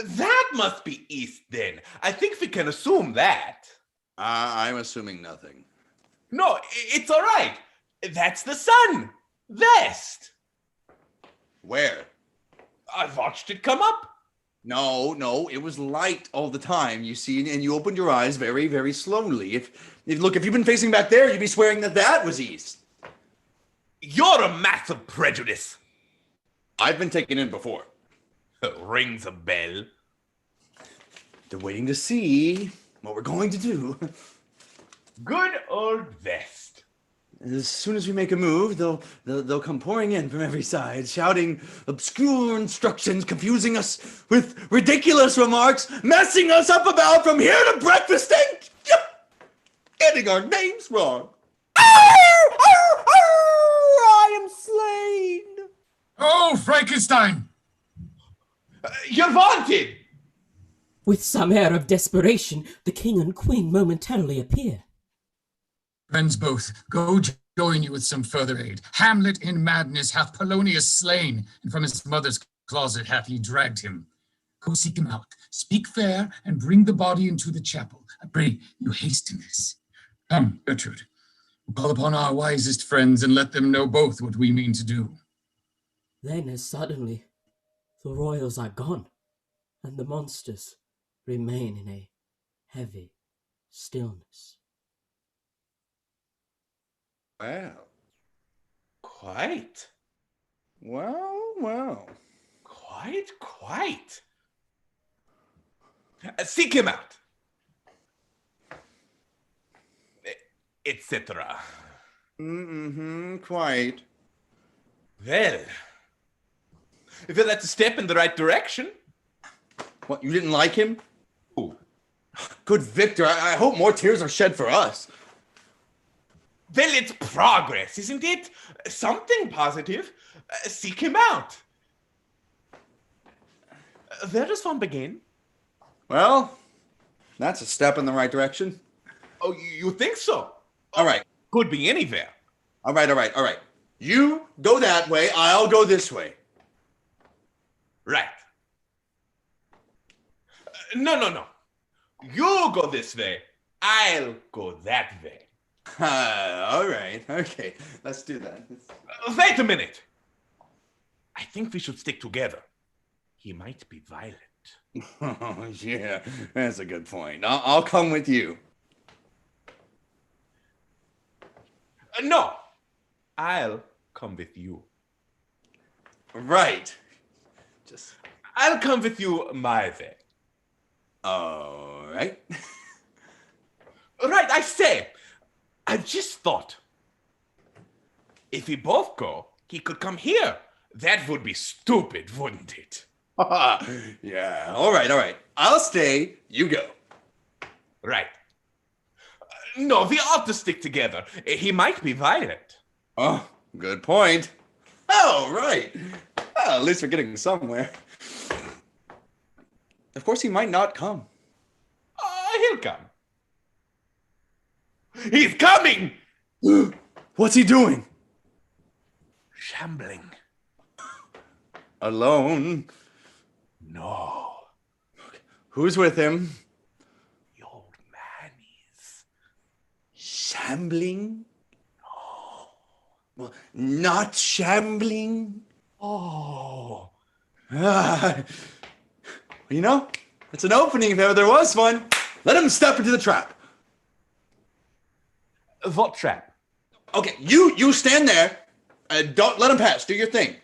That must be east then. I think we can assume that. I'm assuming nothing. No, it's all right. That's the sun. West. Where? I watched it come up. No, it was light all the time, you see, and you opened your eyes very, very slowly. If you've been facing back there, you'd be swearing that was east. You're a massive prejudice. I've been taken in before. Rings a bell. They're waiting to see what we're going to do. Good old West. As soon as we make a move, they'll come pouring in from every side, shouting obscure instructions, confusing us with ridiculous remarks, messing us up about from here to breakfast, and getting our names wrong. I am slain. Oh, Frankenstein! You're wanted! With some air of desperation, the king and queen momentarily appear. Friends both, go join you with some further aid. Hamlet in madness hath Polonius slain, and from his mother's closet hath he dragged him. Go seek him out, speak fair, and bring the body into the chapel. I pray you hasten this. Come, Gertrude, we'll call upon our wisest friends and let them know both what we mean to do. Then, as suddenly, the royals are gone, and the monsters remain in a heavy stillness. Wow. Quite. Well. Quite. Seek him out. Etc. Quite. Well, that's a step in the right direction. What, you didn't like him? Ooh. Good Victor, I hope more tears are shed for us. Well, it's progress, isn't it? Something positive. Seek him out. Where does one begin? Well, that's a step in the right direction. Oh, you think so? All right. Could be anywhere. All right. You go that way, I'll go this way. Right. No. You go this way, I'll go that way. All right. Okay, let's do that. Wait a minute. I think we should stick together. He might be violent. Oh, yeah, that's a good point. I'll come with you. No, I'll come with you. Right. I'll come with you my way. All right. Right, I say. I've just thought. If we both go, he could come here. That would be stupid, wouldn't it? Yeah, all right. I'll stay, you go. Right. No, we ought to stick together. He might be violent. Oh, good point. Oh, right. Well, at least we're getting somewhere. Of course, he might not come. He'll come. He's coming! What's he doing? Shambling. Alone? No. Who's with him? The old man is. Shambling? No. Well, not shambling? Oh. You know, it's an opening if ever there was one. Let him step into the trap. What trap? Okay, you stand there. Don't let him pass. Do your thing.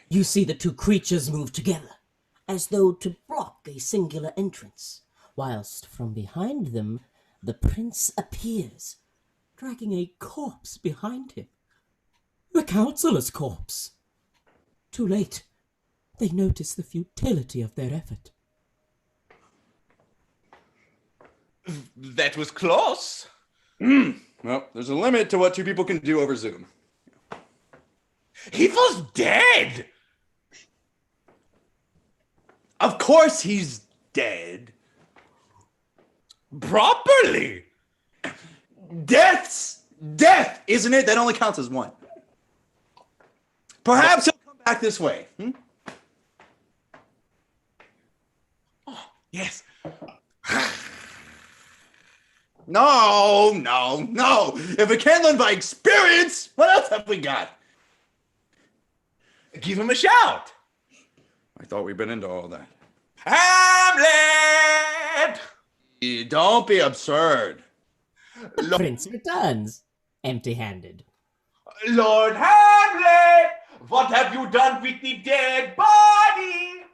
You see the two creatures move together, as though to block a singular entrance, whilst from behind them the prince appears, dragging a corpse behind him. The counselor's corpse. Too late. They notice the futility of their effort. That was close. Well, there's a limit to what two people can do over Zoom. He was dead. Of course he's dead. Properly. Death, isn't it? That only counts as one. Perhaps he'll come back this way. Oh, yes. No. If it can't learn by experience, what else have we got? Give him a shout. I thought we'd been into all that. Hamlet! Don't be absurd. The prince returns, empty-handed. Lord Hamlet, what have you done with the dead body?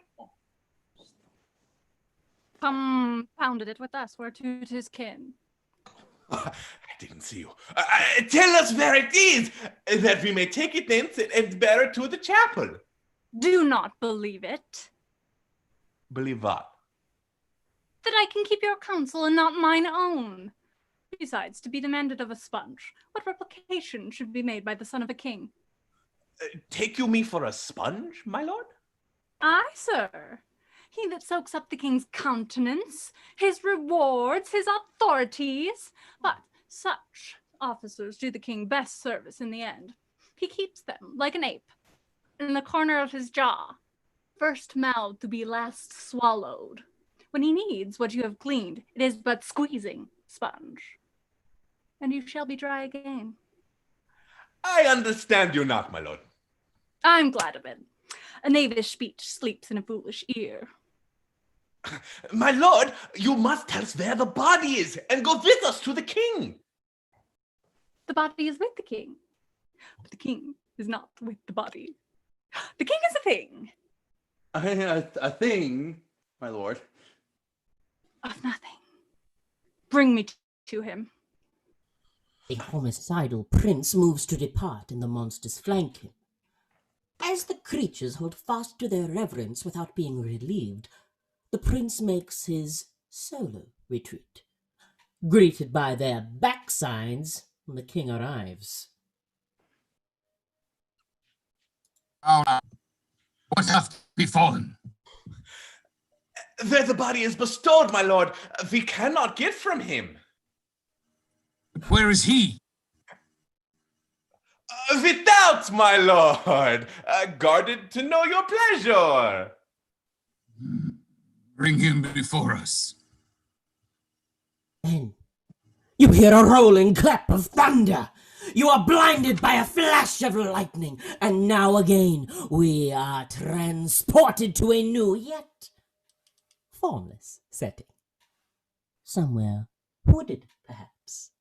Compounded it with us, whereto 'tis kin. I didn't see you. Tell us where it is, that we may take it thence and bear it to the chapel. Do not believe it. Believe what? That I can keep your counsel and not mine own. Besides, to be demanded of a sponge, what replication should be made by the son of a king? Take you me for a sponge, my lord? Aye, sir. He that soaks up the king's countenance, his rewards, his authorities. But such officers do the king best service in the end. He keeps them, like an ape, in the corner of his jaw, first mouthed to be last swallowed. When he needs what you have gleaned, it is but squeezing, sponge, and you shall be dry again. I understand you not, my lord. I'm glad of it. A knavish speech sleeps in a foolish ear. My lord, you must tell us where the body is and go with us to the king. The body is with the king, but the king is not with the body. The king is a thing. A thing, my lord. Of nothing. Bring me to him. The homicidal prince moves to depart, and the monsters flank him. As the creatures hold fast to their reverence without being relieved, the prince makes his solo retreat. Greeted by their back signs, the king arrives. What hath befallen? Where the body is bestowed, my lord, we cannot get from him. Where is he? Without, my lord, guarded to know your pleasure. Bring him before us. Then you hear a rolling clap of thunder. You are blinded by a flash of lightning, and now again we are transported to a new yet formless setting. Somewhere wooded, perhaps,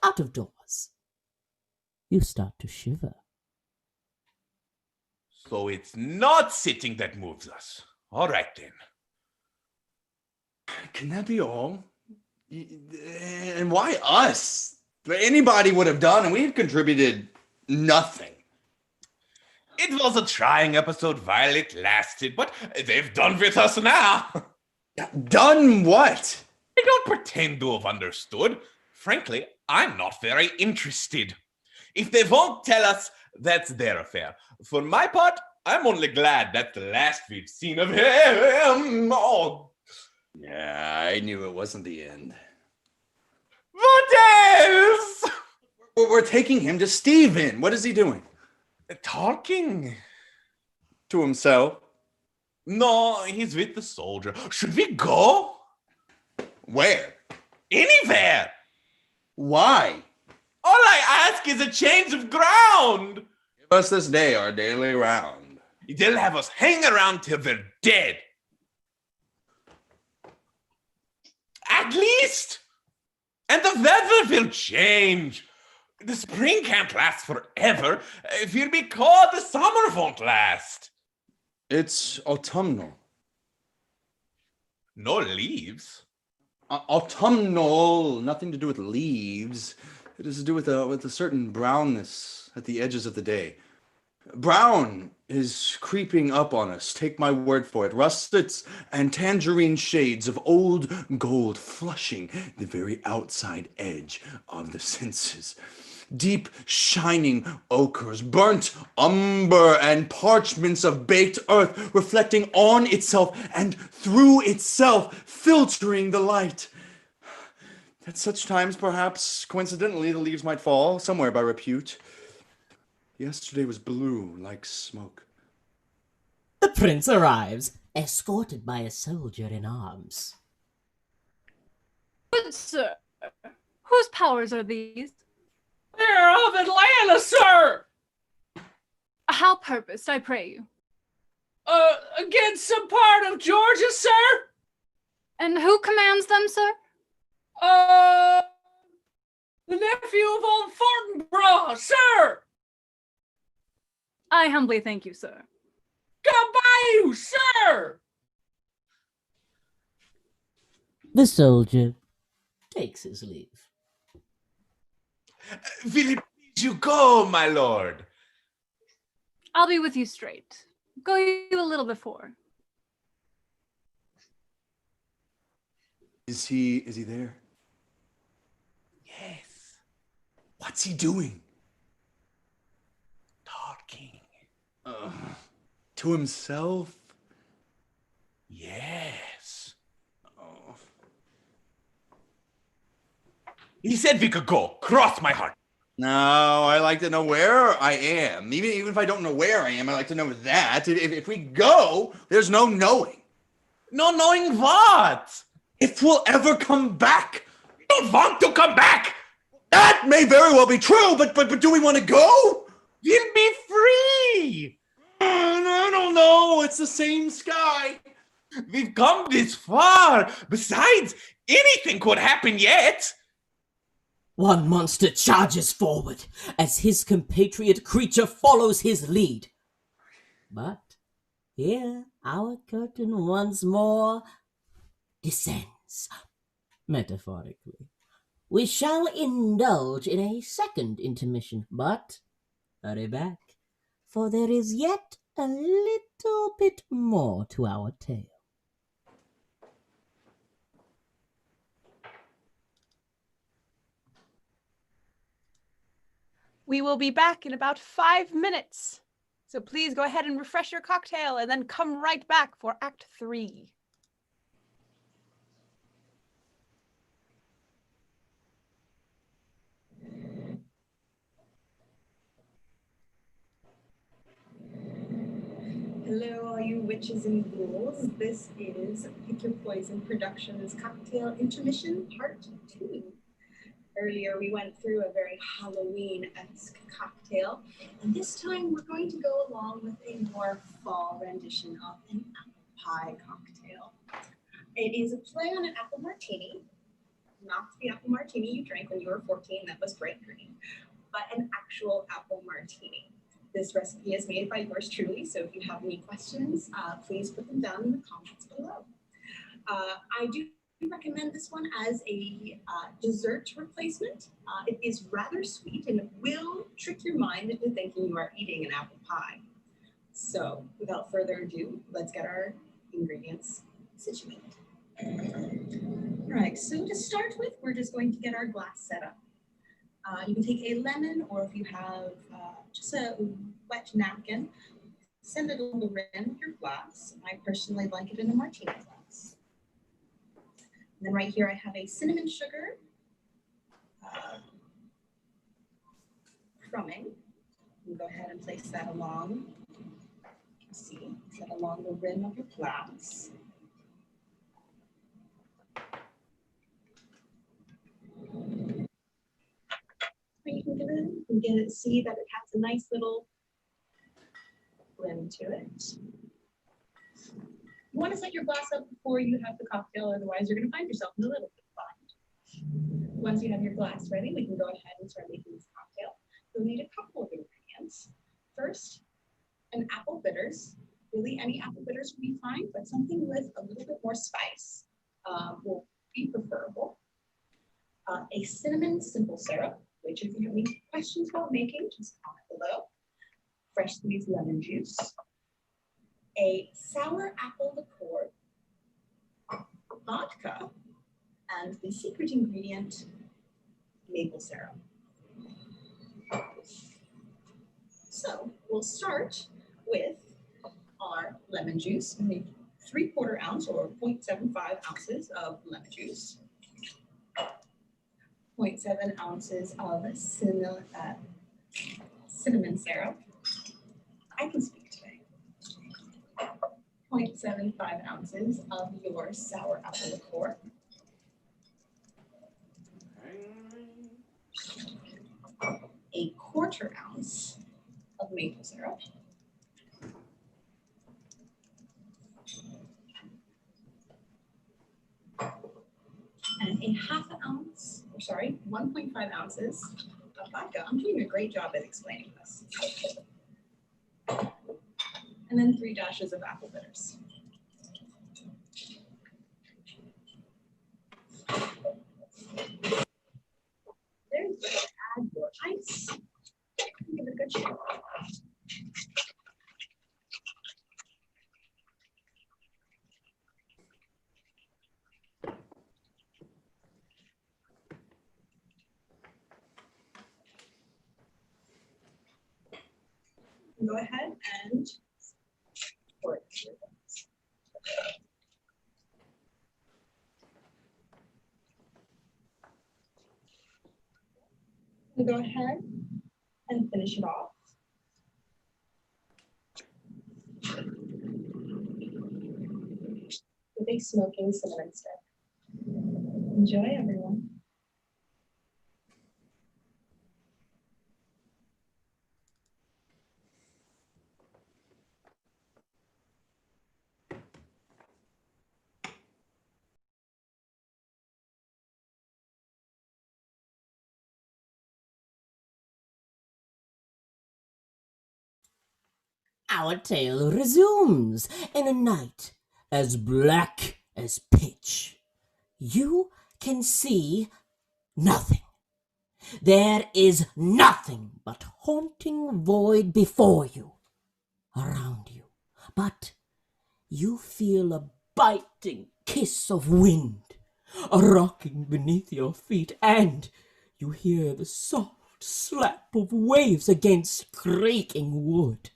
out of doors. You start to shiver. So it's not sitting that moves us. All right, then. Can that be all? And why us? Anybody would have done, and we had contributed nothing. It was a trying episode while it lasted, but they've done with us now. Done what? I don't pretend to have understood. Frankly, I'm not very interested. If they won't tell us, that's their affair. For my part, I'm only glad that's the last we've seen of him. Oh. Yeah, I knew it wasn't the end. What else? We're taking him to Stephen. What is he doing? Talking. To himself? No, he's with the soldier. Should we go? Where? Anywhere. Why? All I ask is a change of ground. Give us this day our daily round. They'll have us hang around till they're dead. At least. And the weather will change. The spring can't last forever. If you'll be cold, the summer won't last. It's autumnal. No leaves. Autumnal, nothing to do with leaves. It has to do with a certain brownness at the edges of the day. Brown is creeping up on us, take my word for it. Russets and tangerine shades of old gold flushing the very outside edge of the senses. deep shining ochres, burnt umber, and parchments of baked earth reflecting on itself and through itself, filtering the light. At such times, perhaps, coincidentally, the leaves might fall, somewhere by repute. Yesterday was blue like smoke. The prince arrives, escorted by a soldier in arms. Good sir, whose powers are these? They're of Atlanta, sir! How purposed, I pray you? Against some part of Georgia, sir? And who commands them, sir? The nephew of old Fortinbras, sir! I humbly thank you, sir. Goodbye, sir! The soldier takes his leave. Will it please you go, my lord? I'll be with you straight. Go you a little before. Is he there? Yes. What's he doing? Talking. To himself? Yes. Oh. He said we could go. Cross my heart. No, I like to know where I am. Even if I don't know where I am, I like to know that. If we go, there's no knowing. No knowing what? If we'll ever come back. We don't want to come back. That may very well be true, but do we want to go? We'll be free. I don't know. It's the same sky. We've come this far. Besides, anything could happen yet. One monster charges forward as his compatriot creature follows his lead. But here our curtain once more descends, metaphorically. We shall indulge in a second intermission, but hurry back, for there is yet a little bit more to our tale. We will be back in about 5 minutes. So please go ahead and refresh your cocktail and then come right back for Act 3. Hello, all you witches and ghouls. This is Pick Your Poison Productions Cocktail Intermission Part 2. Earlier, we went through a very Halloween-esque cocktail, and this time we're going to go along with a more fall rendition of an apple pie cocktail. It is a play on an apple martini, not the apple martini you drank when you were 14 that was bright green, but an actual apple martini. This recipe is made by yours truly, so if you have any questions, please put them down in the comments below. I do recommend this one as a dessert replacement. It is rather sweet and will trick your mind into thinking you are eating an apple pie. So without further ado, let's get our ingredients situated. All right, so to start with, we're just going to get our glass set up. You can take a lemon, or if you have just a wet napkin, send it along the rim of your glass. I personally like it in a martini glass. And then right here I have a cinnamon sugar crumbing. You can go ahead and place that along. See, set along the rim of your glass. You can get it, see that it has a nice little rim to it. You want to set your glass up before you have the cocktail, otherwise you're going to find yourself in a little bit bind. Once you have your glass ready, we can go ahead and start making this cocktail. You'll need a couple of ingredients. First, an apple bitters. Really, any apple bitters will be fine, but something with a little bit more spice will be preferable. A cinnamon simple syrup, which if you have any questions about making, just comment below. Fresh squeezed lemon juice. A sour apple liqueur, vodka, and the secret ingredient, maple syrup. So we'll start with our lemon juice. We need 3/4 ounce or 0.75 ounces of lemon juice. 0.7 ounces of cinnamon syrup. I can speak today. 0.75 ounces of your sour apple liqueur. A 1/4 ounce of maple syrup. And a 1/2 ounce, or sorry, 1.5 ounces of vodka. I'm doing a great job at explaining this. And then 3 dashes of apple bitters. There's where to add your ice. Give it a good shake. Go ahead and pour it through. Go ahead and finish it off. With a smoking cinnamon stick. Enjoy, everyone. Our tale resumes in a night as black as pitch. You can see nothing. There is nothing but haunting void before you, around you. But you feel a biting kiss of wind, a rocking beneath your feet, and you hear the soft slap of waves against creaking wood.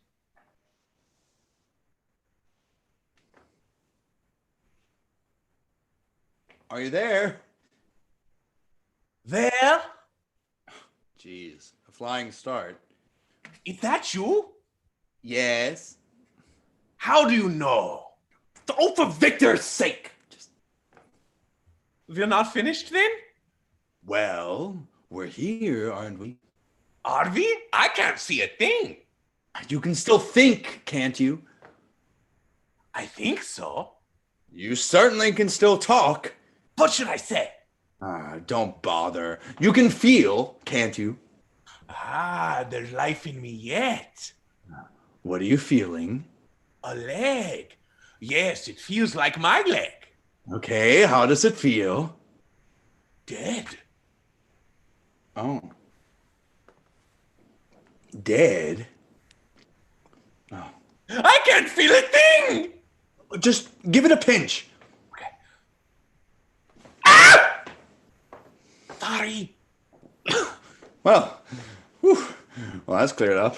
Are you there? There? Jeez, a flying start. Is that you? Yes. How do you know? Oh, for Victor's sake! We're not finished then? Well, we're here, aren't we? Are we? I can't see a thing. You can still think, can't you? I think so. You certainly can still talk. What should I say? Don't bother. You can feel, can't you? There's life in me yet. What are you feeling? A leg. Yes, it feels like my leg. Okay, how does it feel? Dead. Oh. Dead? Oh. I can't feel a thing! Just give it a pinch. Okay. Ah! Sorry. Well, whew. Well, that's cleared up.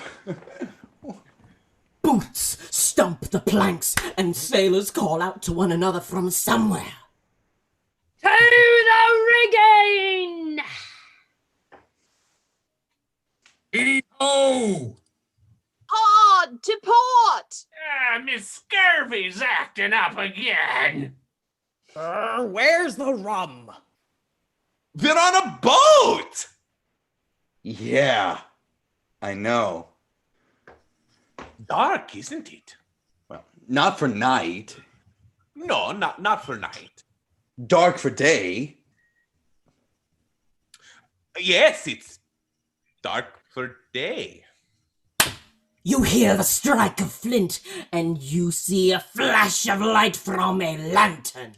Boots stomp the planks, and sailors call out to one another from somewhere. To the rigging! Heave-ho! Hard to port! Miss Scurvy's acting up again. Where's the rum? We're on a boat! Yeah, I know. Dark, isn't it? Well, not for night. No, not for night. Dark for day. Yes, it's dark for day. You hear the strike of flint, and you see a flash of light from a lantern.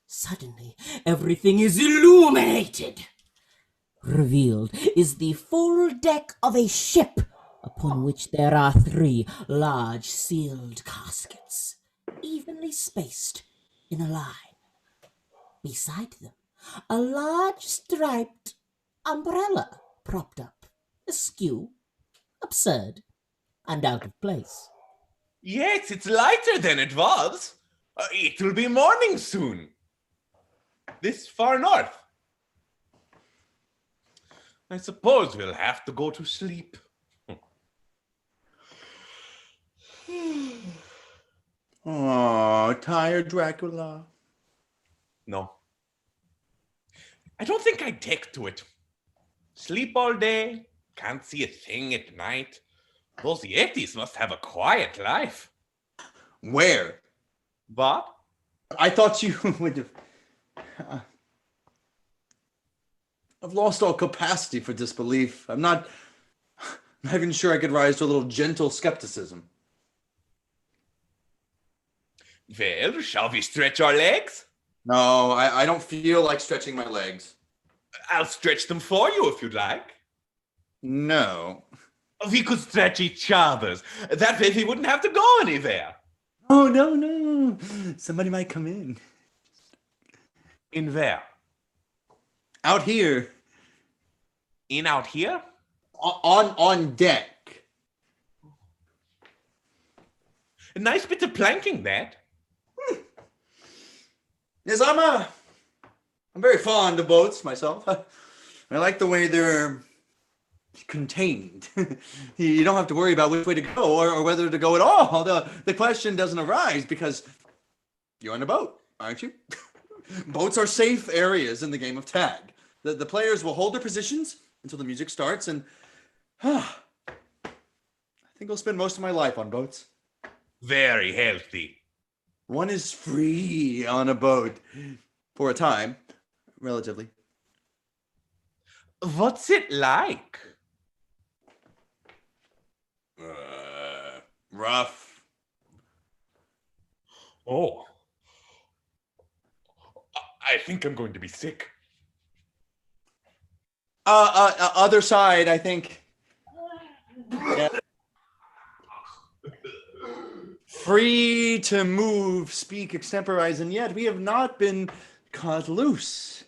Suddenly, everything is illuminated. Revealed is the full deck of a ship, upon which there are 3 large sealed caskets, evenly spaced in a line. Beside them, a large striped umbrella propped up, askew, absurd, and out of place. Yes, it's lighter than it was. It will be morning soon. This far north. I suppose we'll have to go to sleep. Oh, tired Dracula. No. I don't think I'd take to it. Sleep all day, can't see a thing at night. Those Yetis must have a quiet life. Where? What? I thought you would have... I've lost all capacity for disbelief. I'm not even sure I could rise to a little gentle skepticism. Well, shall we stretch our legs? No, I don't feel like stretching my legs. I'll stretch them for you if you'd like. No. We could stretch each other's. That way we wouldn't have to go anywhere. Oh, no. Somebody might come in. In where? Out here. In out here? On deck. A nice bit of planking, that. Yes, I'm very fond of boats myself. I like the way they're contained. You don't have to worry about which way to go or whether to go at all. The question doesn't arise because you're on a boat, aren't you? Boats are safe areas in the game of tag. The players will hold their positions until the music starts, and I think I'll spend most of my life on boats. Very healthy. One is free on a boat for a time, relatively. What's it like? Rough. Oh. I think I'm going to be sick. Other side, I think. Yeah. Free to move, speak, extemporize, and yet we have not been cut loose.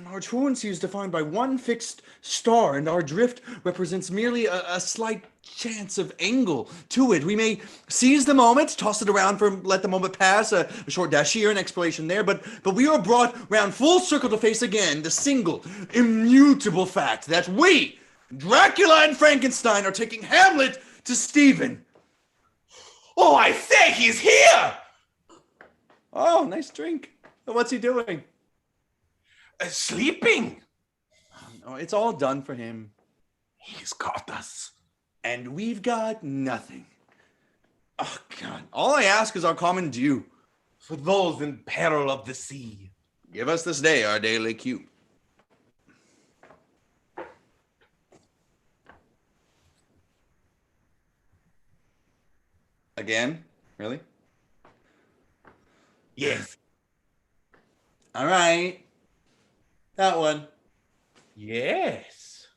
Our truancy is defined by one fixed star, and our drift represents merely a slight chance of angle to it. We may seize the moment, toss it around let the moment pass, a short dash here, an exploration there, but we are brought round full circle to face again the single, immutable fact that we, Dracula and Frankenstein, are taking Hamlet to Stephen. Oh, I say, he's here! Oh, nice drink. What's he doing? Sleeping. Oh, it's all done for him. He's got us. And we've got nothing. Oh, God. All I ask is our common due. For those in peril of the sea. Give us this day our daily cue. Again? Really? Yes. All right. That one. Yes.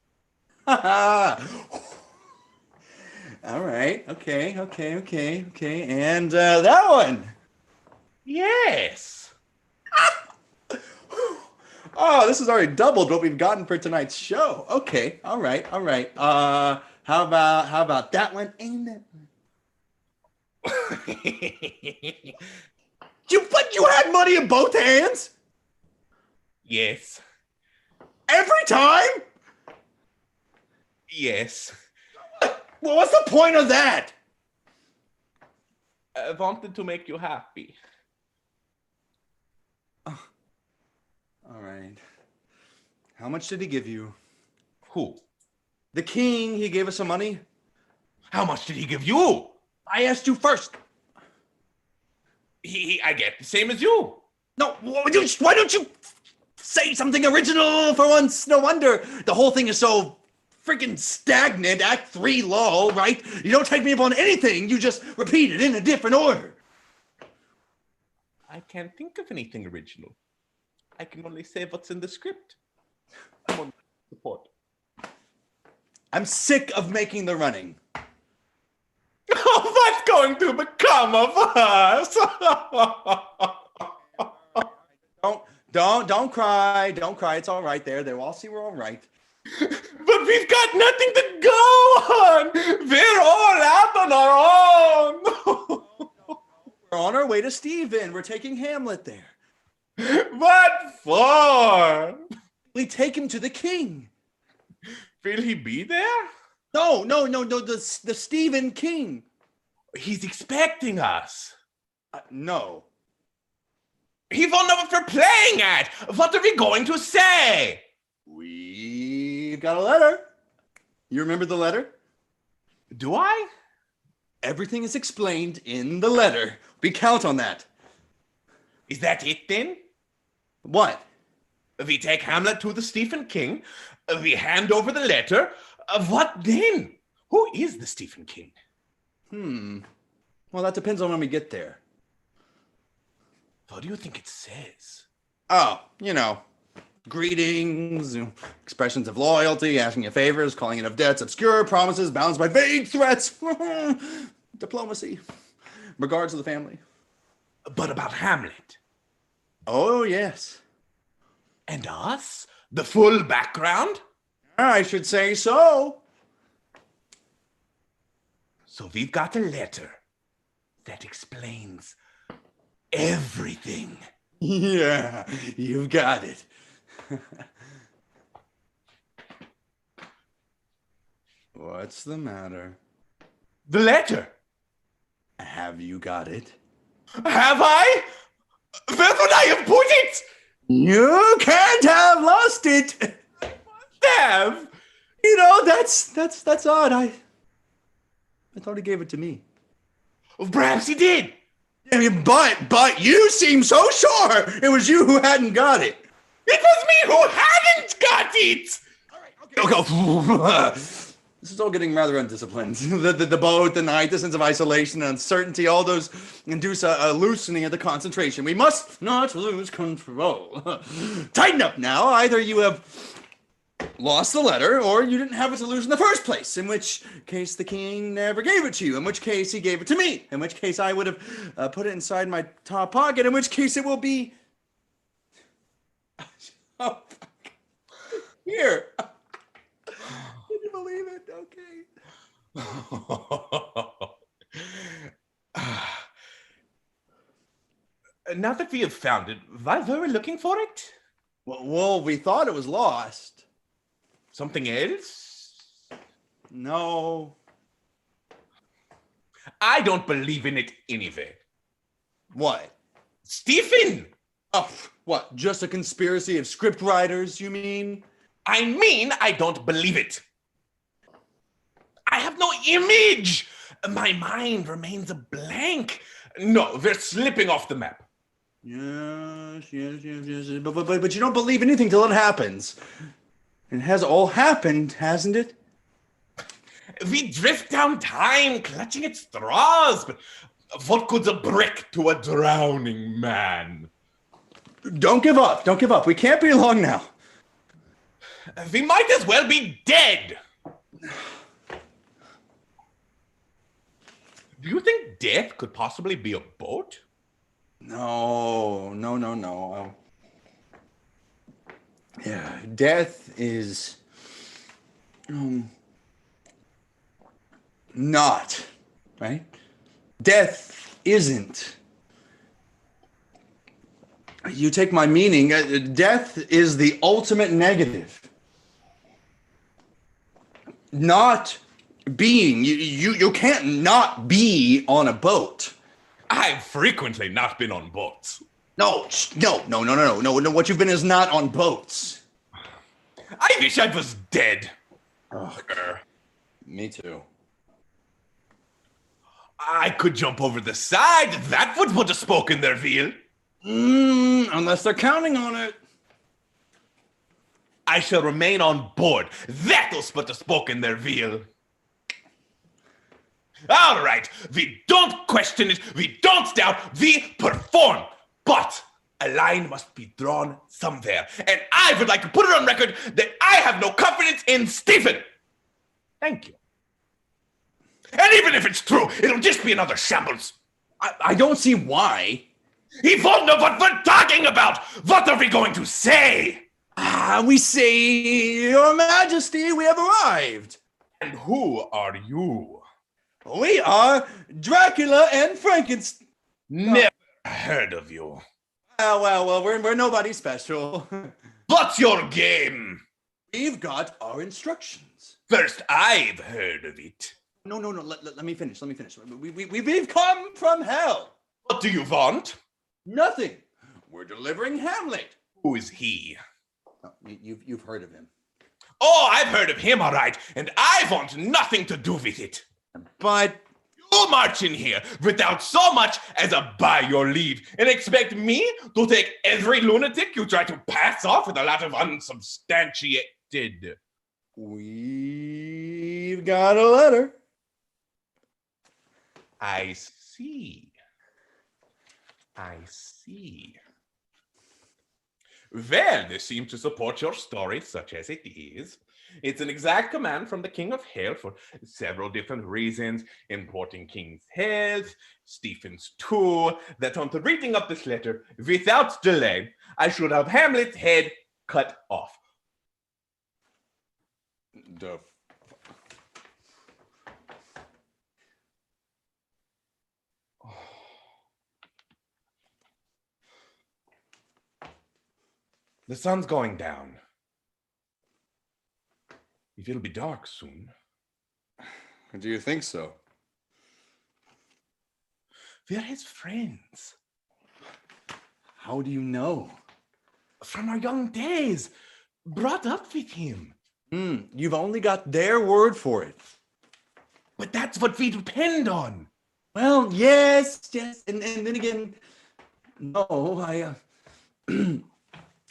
All right. Okay. And that one. Yes. Oh, this has already doubled what we've gotten for tonight's show. Okay. All right. How about that one and that one? You had money in both hands? Yes. Every time? Yes. Well, what's the point of that? I wanted to make you happy. Oh. All right. How much did he give you? Who? The king. He gave us some money. How much did he give you? I asked you first. I get the same as you. No, why don't you say something original for once? No wonder the whole thing is so freaking stagnant. Act 3 lull, right? You don't take me up on anything. You just repeat it in a different order. I can't think of anything original. I can only say what's in the script. I'm on support. I'm sick of making the running. Oh, what's going to become of us? Don't cry. Don't cry. It's all right there. They'll all see we're all right. But we've got nothing to go on. We're all out on our own. We're on our way to Stephen. We're taking Hamlet there. What for? We take him to the king. Will he be there? No, the Stephen King. He's expecting us. No. He won't know what we're playing at. What are we going to say? We've got a letter. You remember the letter? Do I? Everything is explained in the letter. We count on that. Is that it then? What? We take Hamlet to the Stephen King. We hand over the letter. What then? Who is the Stephen King? Well, that depends on when we get there. What do you think it says? Oh, greetings, expressions of loyalty, asking you favors, calling in of debts, obscure promises, bound by vague threats, diplomacy, regards to the family. But about Hamlet? Oh, yes. And us? The full background? I should say so. So we've got a letter that explains everything. Yeah, you've got it. What's the matter? The letter. Have you got it? Have I? Where would I have put it? You can't have lost it. I must have. That's odd. I thought he gave it to me. Well, perhaps he did. I mean, but you seem so sure it was you who hadn't got it. It was me who hadn't got it. All right, okay. This is all getting rather undisciplined. The boat, the night, the sense of isolation, uncertainty, all those induce a loosening of the concentration. We must not lose control. Tighten up now. Either you have lost the letter, or you didn't have it to lose in the first place, in which case the king never gave it to you, in which case he gave it to me, in which case I would have put it inside my top pocket, in which case it will be... Oh, here. Can you believe it? Okay. Now that we have found it, why were we looking for it? Well, we thought it was lost. Something else? No. I don't believe in it anyway. What? Stephen! Oh, what? Just a conspiracy of script writers, you mean? I mean, I don't believe it. I have no image. My mind remains a blank. No, we're slipping off the map. Yes. But you don't believe anything till it happens. It has all happened, hasn't it? We drift down time, clutching at straws. But what good's a brick to a drowning man? Don't give up. Don't give up. We can't be long now. We might as well be dead. Do you think death could possibly be a boat? No. Yeah, death is not, right? Death isn't. You take my meaning. Death is the ultimate negative. Not being. You can't not be on a boat. I've frequently not been on boats. No. What you've been is not on boats. I wish I was dead. Oh, me too. I could jump over the side. That would put a spoke in their wheel. Unless they're counting on it. I shall remain on board. That'll put a spoke in their wheel. All right, we don't question it, we don't doubt, we perform. But a line must be drawn somewhere. And I would like to put it on record that I have no confidence in Stephen. Thank you. And even if it's true, it'll just be another shambles. I don't see why. He won't know what we're talking about. What are we going to say? We say, Your Majesty, we have arrived. And who are you? We are Dracula and Frankenstein. Never heard of you. Well, we're nobody special. What's your game? We've got our instructions. First, I've heard of it. No, let me finish. We've come from hell. What do you want? Nothing. We're delivering Hamlet. Who is he? Oh, you've heard of him. Oh, I've heard of him, all right, and I want nothing to do with it. But you march in here without so much as a by your leave and expect me to take every lunatic you try to pass off with a lot of unsubstantiated. We've got a letter. I see. Well, this seems to support your story, such as it is. It's an exact command from the King of Hell for several different reasons, important King's health, Stephen's too, that on the reading of this letter, without delay, I should have Hamlet's head cut off. The sun's going down. If it'll be dark soon. Do you think so? We're his friends. How do you know? From our young days. Brought up with him. You've only got their word for it. But that's what we depend on. Well, yes. And then again, no, I...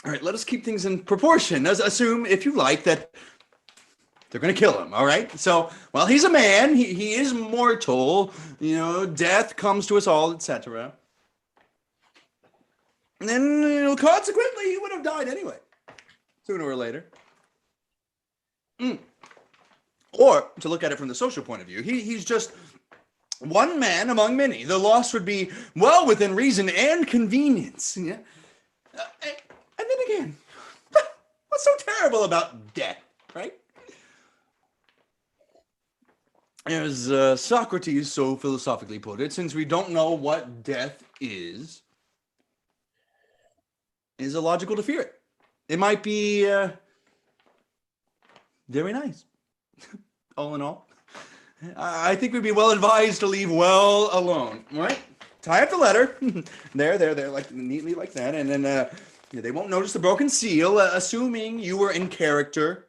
All right, let us keep things in proportion. Assume, if you like, that they're going to kill him, all right? So, well, he's a man. He is mortal. You know, death comes to us all, etc. And then, consequently, he would have died anyway, sooner or later. Or, to look at it from the social point of view, he's just one man among many. The loss would be well within reason and convenience. Yeah? And then again, what's so terrible about death, right? As Socrates so philosophically put it, since we don't know what death is illogical to fear it. It might be very nice, all in all. I think we'd be well advised to leave well alone, right? Tie up the letter, there, like neatly like that, and then they won't notice the broken seal, assuming you were in character.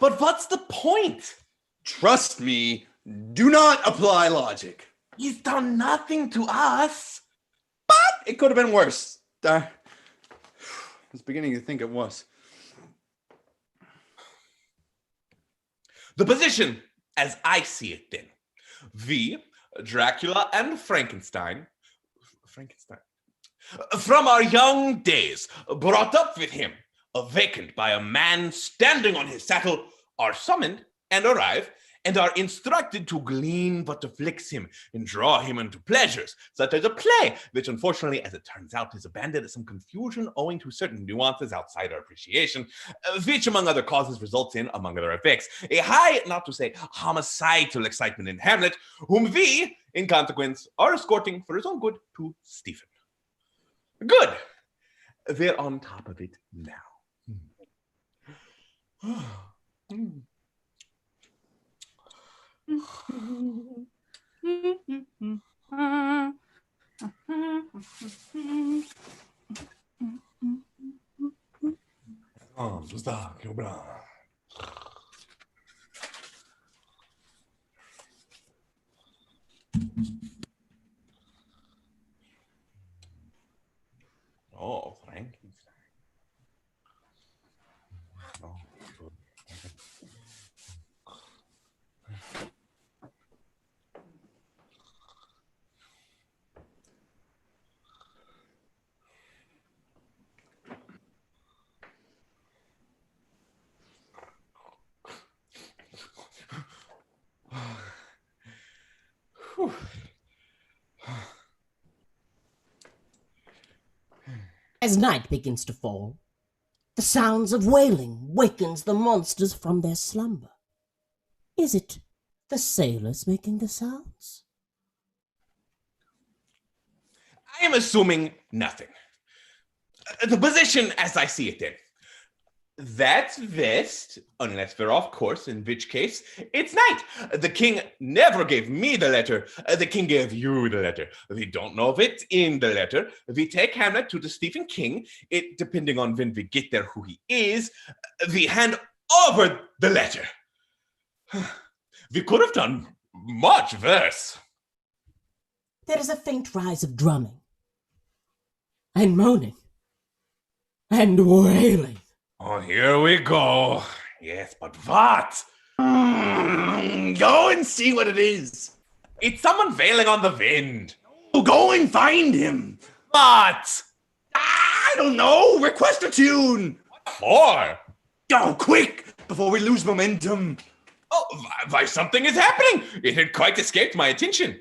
But what's the point? Trust me, do not apply logic. He's done nothing to us. But it could have been worse. I was beginning to think it was. The position, as I see it then. We, Dracula and Frankenstein, from our young days, brought up with him, awakened by a man standing on his saddle, are summoned and arrive, and are instructed to glean what afflicts him and draw him into pleasures, such as a play, which unfortunately, as it turns out, is abandoned at some confusion owing to certain nuances outside our appreciation, which, among other causes, results in, among other effects, a high, not to say homicidal excitement in Hamlet, whom we, in consequence, are escorting for his own good to Stephen. Good. We're on top of it now. Oh, Frankenstein. Oh, good. As night begins to fall, the sounds of wailing wakens the monsters from their slumber. Is it the sailors making the sounds? I am assuming nothing. The position as I see it then. That's west, unless we're off course, in which case it's night. The king never gave me the letter. The king gave you the letter. We don't know if it's in the letter. We take Hamlet to the Stephen King. It, depending on when we get there, who he is, we hand over the letter. We could have done much worse. There is a faint rise of drumming, and moaning, and wailing. Oh, here we go. Yes, but what? Go and see what it is. It's someone wailing on the wind. Oh, go and find him. What? I don't know. Request a tune. What for? Go quick before we lose momentum. Oh, why something is happening. It had quite escaped my attention.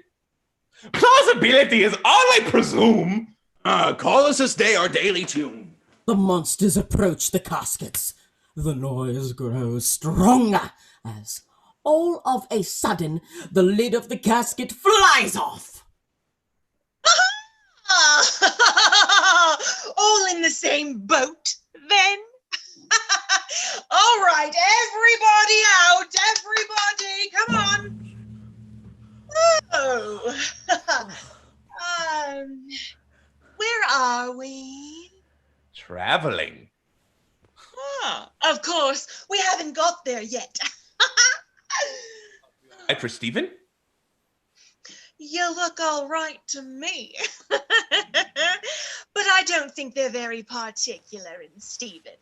Plausibility is all I presume. Call us this day our daily tune. The monsters approach the caskets. The noise grows stronger as, all of a sudden, the lid of the casket flies off. All in the same boat, then? All right, everybody out, everybody, come on. Oh. Where are we? Traveling. Of course, we haven't got there yet. Right for Stephen? You look all right to me. But I don't think they're very particular in Stephen.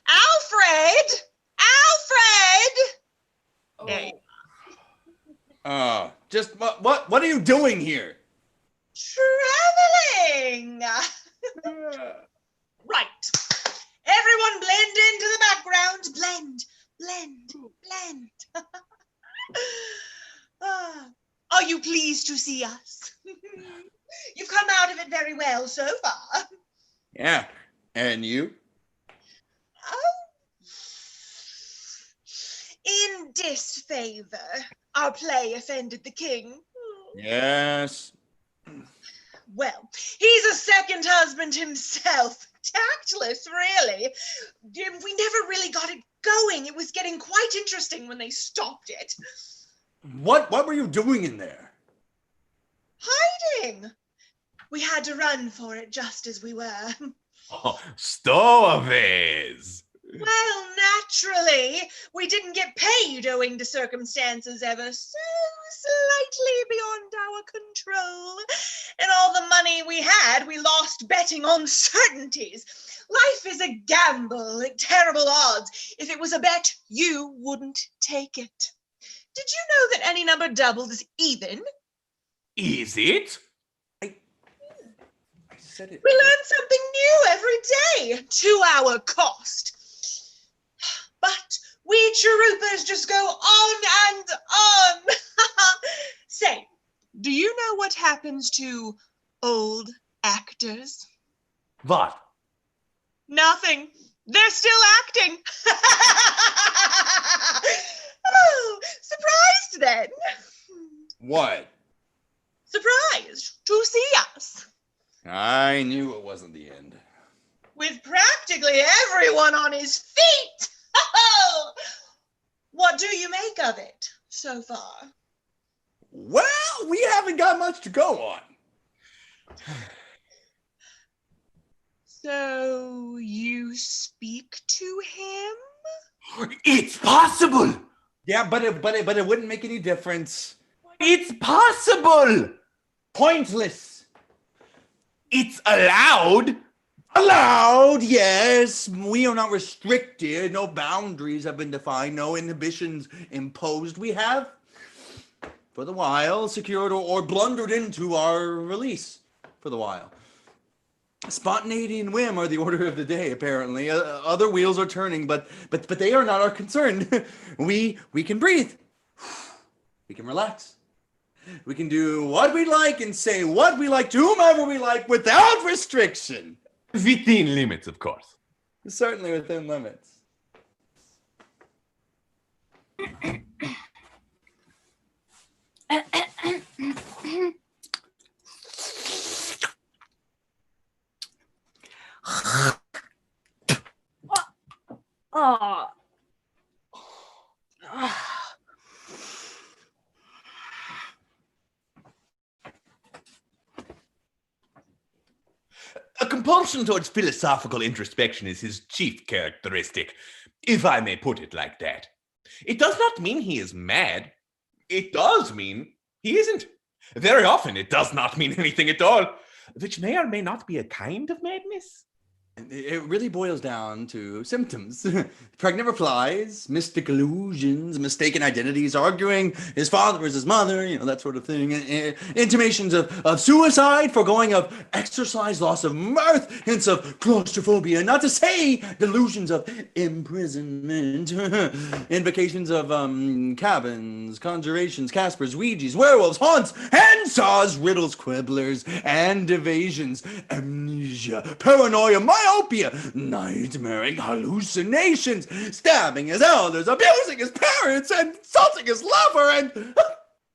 Alfred! Alfred! There you are. Just what are you doing here? Traveling! Right. Everyone blend into the background. Blend, blend, blend. Are you pleased to see us? You've come out of it very well so far. Yeah. And you? In disfavor. Our play offended the king. Yes. Well, he's a second husband himself. Tactless, really. We never really got it going. It was getting quite interesting when they stopped it. What were you doing in there? Hiding. We had to run for it just as we were. Oh, stowaways. Well, naturally, we didn't get paid owing to circumstances ever so slightly beyond our control. And all the money we had, we lost betting on certainties. Life is a gamble at terrible odds. If it was a bet, you wouldn't take it. Did you know that any number doubled is even? Is it? I said it. We learn something new every day to our cost. But we Charupas just go on and on. Say, do you know what happens to old actors? What? Nothing. They're still acting. Oh, surprised then. What? Surprised to see us. I knew it wasn't the end. With practically everyone on his feet. What do you make of it so far? Well, we haven't got much to go on. So you speak to him? It's possible. Yeah, but it wouldn't make any difference. It's possible. Pointless. It's allowed. Allowed, yes. We are not restricted. No boundaries have been defined. No inhibitions imposed. We have, for the while, secured or blundered into our release for the while. Spontaneity and whim are the order of the day, apparently. Other wheels are turning, but they are not our concern. We can breathe. We can relax. We can do what we like and say what we like to whomever we like without restriction. Within limits, of course. Certainly within limits. Oh. A compulsion towards philosophical introspection is his chief characteristic, if I may put it like that. It does not mean he is mad. It does mean he isn't. Very often it does not mean anything at all, which may or may not be a kind of madness. It really boils down to symptoms. Pregnant replies, mystic illusions, mistaken identities, arguing his father is his mother, that sort of thing. Intimations of suicide, foregoing of exercise, loss of mirth, hints of claustrophobia, not to say delusions of imprisonment. Invocations of cabins, conjurations, Caspers, Ouijas, werewolves, haunts, handsaws, riddles, quibblers, and evasions, amnesia, paranoia, myopia, nightmaring hallucinations, stabbing his elders, abusing his parents, and insulting his lover, and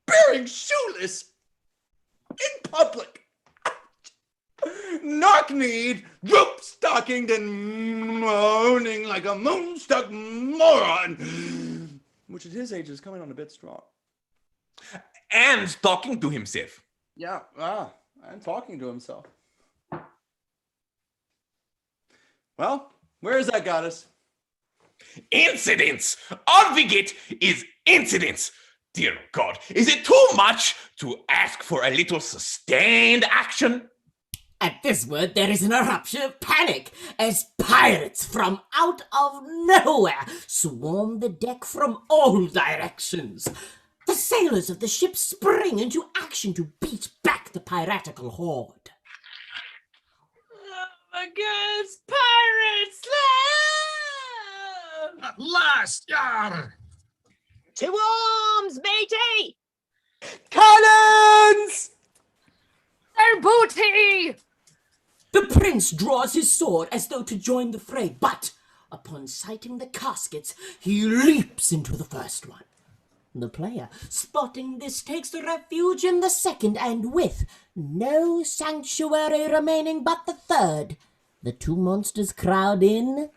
bearing shoeless in public. Knock-kneed, droop-stockinged, and moaning like a moonstruck moron, which at his age is coming on a bit strong. And talking to himself. Yeah, and talking to himself. Well, where has that got us? Incidents! All we get is incidents! Dear God, is it too much to ask for a little sustained action? At this word, there is an eruption of panic as pirates from out of nowhere swarm the deck from all directions. The sailors of the ship spring into action to beat back the piratical horde. Against pirates! At last, yar! To arms, matey! Cannons! Their booty! The prince draws his sword as though to join the fray, but upon sighting the caskets, he leaps into the first one. The player, spotting this, takes refuge in the second, and with no sanctuary remaining but the third, the two monsters crowd in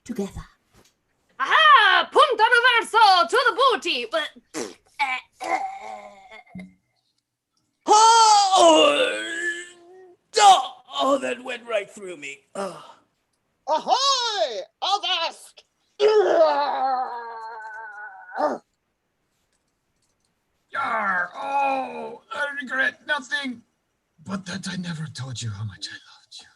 together. Aha! Punta reverso to the booty! Oh, that went right through me. Oh. Ahoy! Avast! Yar! Oh, I regret nothing, but that I never told you how much I loved you.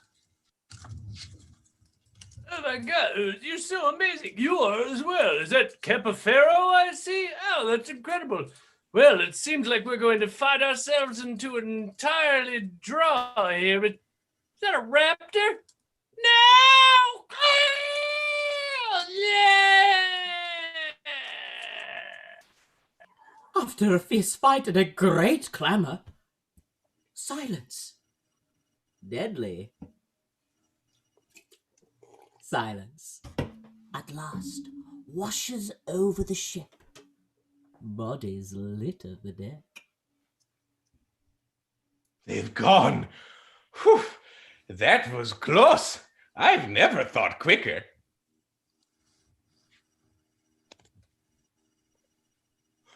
Oh my God, you're so amazing. You are as well. Is that Capifero I see? Oh, that's incredible. Well, it seems like we're going to fight ourselves into an entirely draw here, but is that a raptor? No! Oh, yeah! After a fierce fight and a great clamour, silence. Deadly silence at last washes over the ship. Bodies litter the deck. They've gone. Whew, that was close. I've never thought quicker.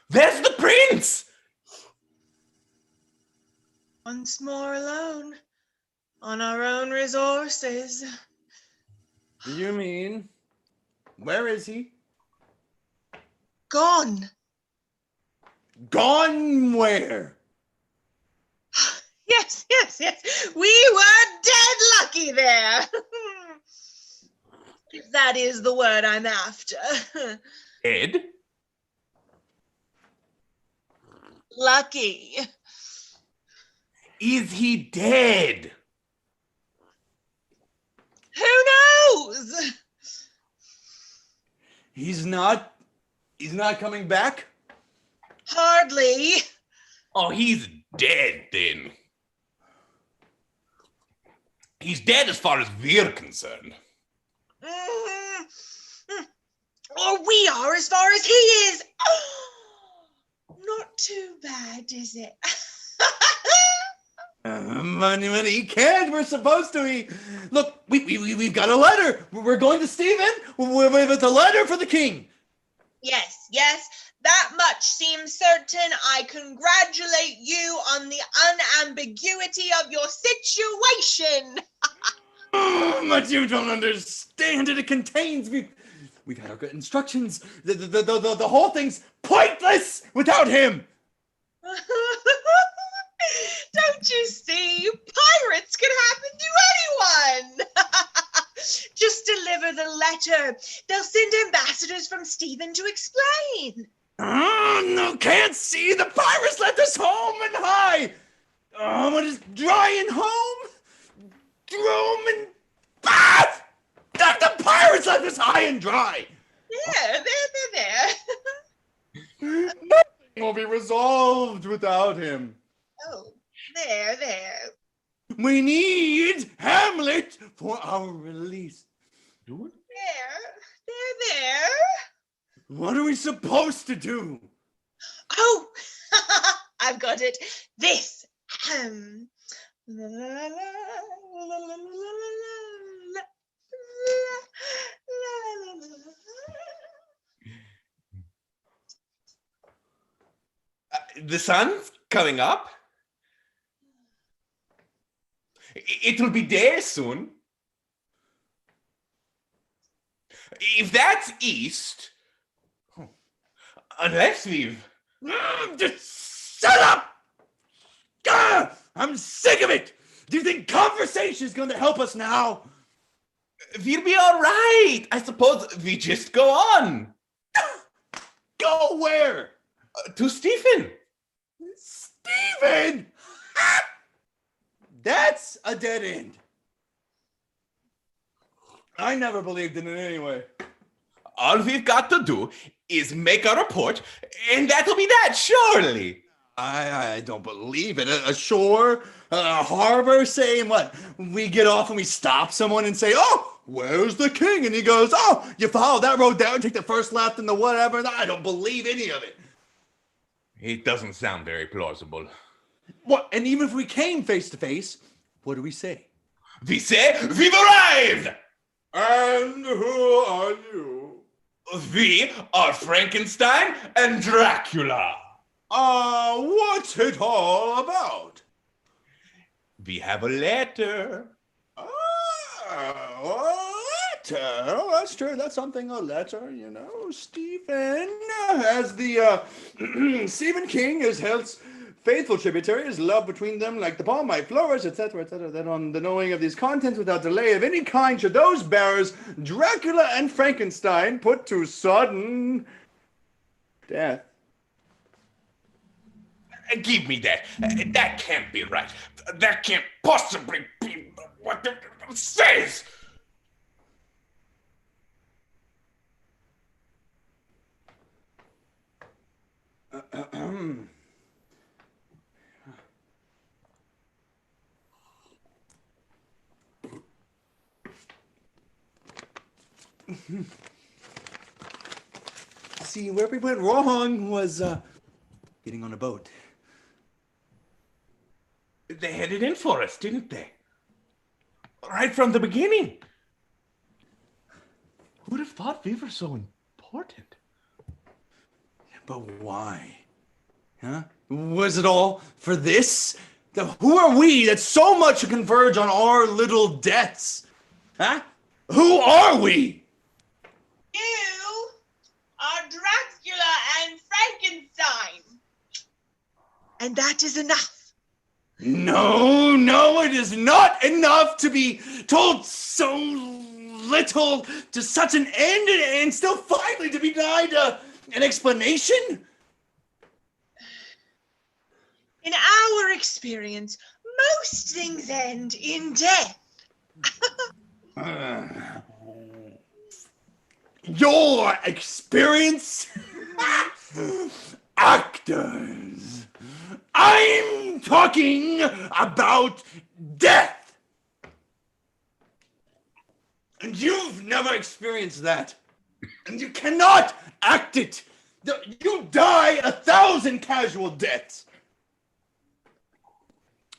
There's the prince! Once more alone, on our own resources. Do you mean, where is he? Gone. Gone where? Yes. We were dead lucky there. If that is the word I'm after. Ed? Lucky. Is he dead? Who knows? He's not coming back? Hardly. Oh, he's dead then. He's dead as far as we're concerned. Or we are as far as he is. Not too bad, is it? Money, he can't. We're supposed to. Look, we've got a letter. We're going to Stephen with a letter for the king. Yes, that much seems certain. I congratulate you on the unambiguity of your situation. But you don't understand it. It contains. We've had our good instructions. The whole thing's pointless without him. Don't you see? Pirates can happen to anyone. Just deliver the letter. They'll send ambassadors from Stephen to explain. Oh, no, can't see. The pirates left us home and high. Oh, what is dry and home? Drome and bath. The pirates left us high and dry. Yeah, there. Nothing will be resolved without him. Oh, there. We need Hamlet for our release. There. What are we supposed to do? Oh, I've got it. This. The sun's coming up. It'll be there soon. If that's east, unless we've... Just shut up! I'm sick of it! Do you think conversation is going to help us now? We'll be all right. I suppose we just go on. Go where? To Stephen. Stephen! That's a dead end. I never believed in it anyway. All we've got to do is make a report, and that'll be that, surely. I don't believe it. Ashore, a harbor, saying what? We get off and we stop someone and say, oh, where's the king? And he goes, oh, you follow that road down, take the first left and the whatever. I don't believe any of it. It doesn't sound very plausible. What? And even if we came face to face, what do we say? We say, we've arrived! And who are you? We are Frankenstein and Dracula. What's it all about? We have a letter. A letter? Oh, that's true. That's something, a letter, you know. Stephen, as the Stephen King is held faithful tributaries, love between them like the palm, my flowers, etc., etc. Then on the knowing of these contents without delay of any kind should those bearers, Dracula and Frankenstein, put to sudden death. Give me that. That can't be right. That can't possibly be what it says. See, where we went wrong was getting on a boat. They had it in for us, didn't they? Right from the beginning. Who would have thought we were so important? But why? Huh? Was it all for this? Who are we that so much converge on our little deaths? Huh? Who are we? You are Dracula and Frankenstein. And that is enough. No, it is not enough to be told so little to such an end and still finally to be denied an explanation? In our experience, most things end in death. Your experience? Actors. I'm talking about death. And you've never experienced that. And you cannot act it. You die 1,000 casual deaths.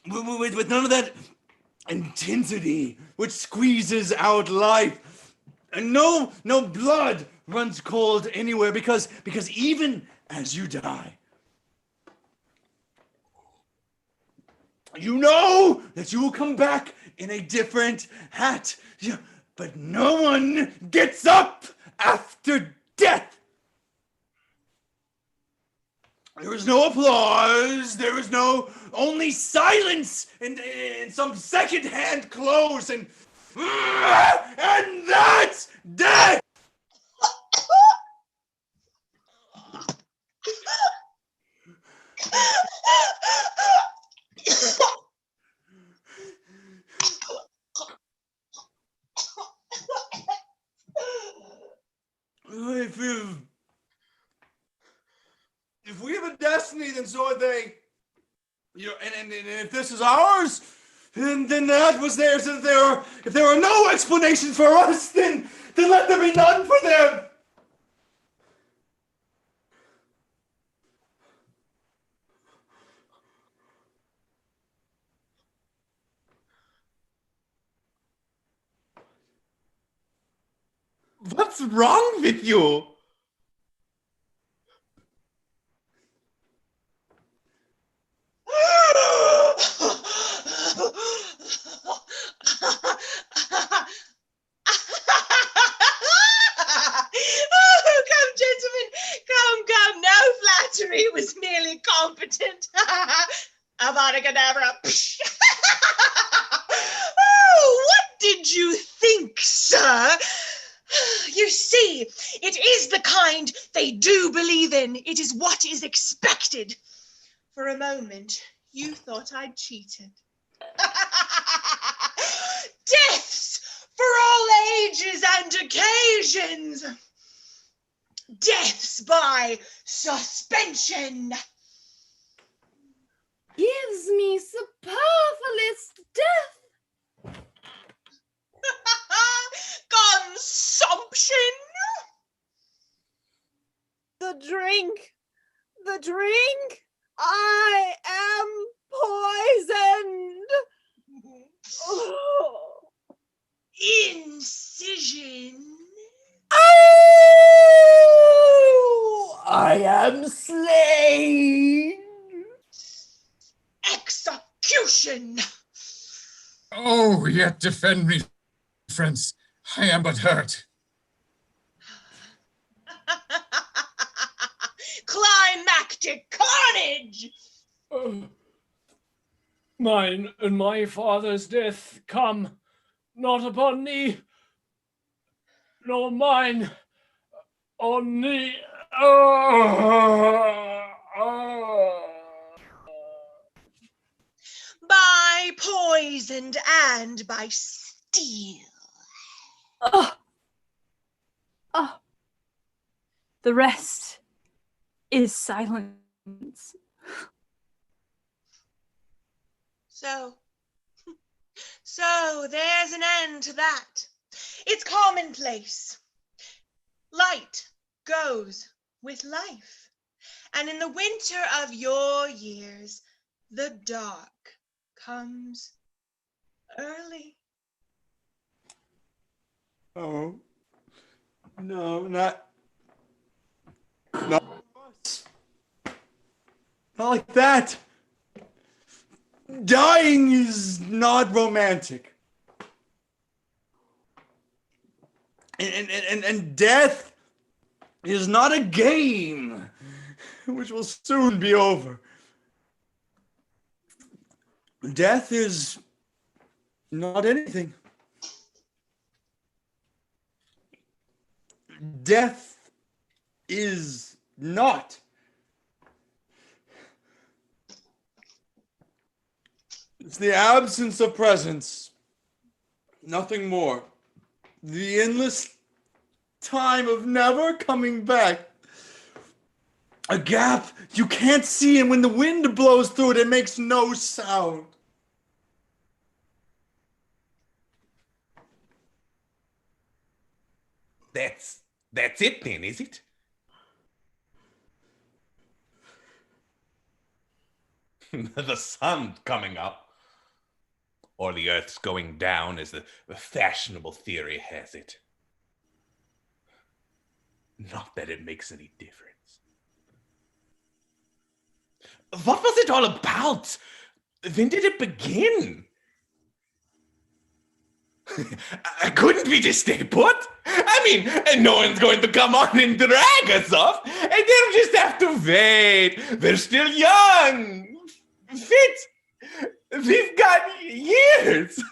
With none of that intensity which squeezes out life. And no blood runs cold anywhere because even as you die, you know that you will come back in a different hat. But no one gets up after death. There is no applause. There is only silence and some second-hand clothes and that's death. If we have a destiny, then so are they. And if this is ours, then that was theirs. If there are no explanations for us, then let there be none for them. What's wrong with you? Oh, come, gentlemen. Come. No flattery. It was merely competent. Avada Kedavra. Oh, what did you think, sir? You see, it is the kind they do believe in. It is what is expected. For a moment, you thought I'd cheated. Deaths for all ages and occasions. Deaths by suspension. Gives me superfluous death. Consumption. The drink. I am poisoned. Oh. Incision. Oh, I am slain. Execution. Oh, yet defend me, friends. I am but hurt. Climactic carnage. Mine and my father's death come not upon me, nor mine on thee. By poisoned and by steel. The rest is silence. So there's an end to that. It's commonplace. Light goes with life. And in the winter of your years, the dark comes early. Oh. No, not us. Not like that. Dying is not romantic. And death is not a game, which will soon be over. Death is not anything. Death is not. It's the absence of presence. Nothing more. The endless time of never coming back. A gap! You can't see, and when the wind blows through it, it makes no sound. That's it then, is it? The sun's coming up. Or the earth's going down, as the fashionable theory has it. Not that it makes any difference. What was it all about? When did it begin? I couldn't we just stay put? I mean, no one's going to come on and drag us off, and they'll just have to wait. They're still young. Fit. We've got years.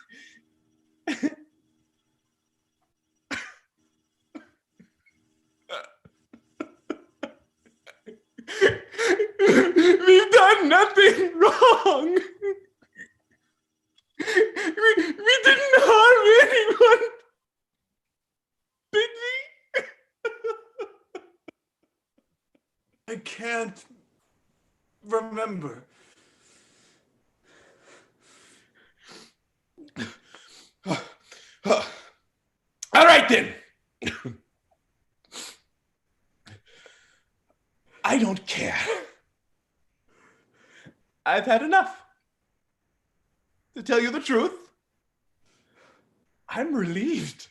We've done nothing wrong. We didn't harm anyone. Did we? I can't remember. All right then. I don't care. I've had enough. To tell you the truth, I'm relieved.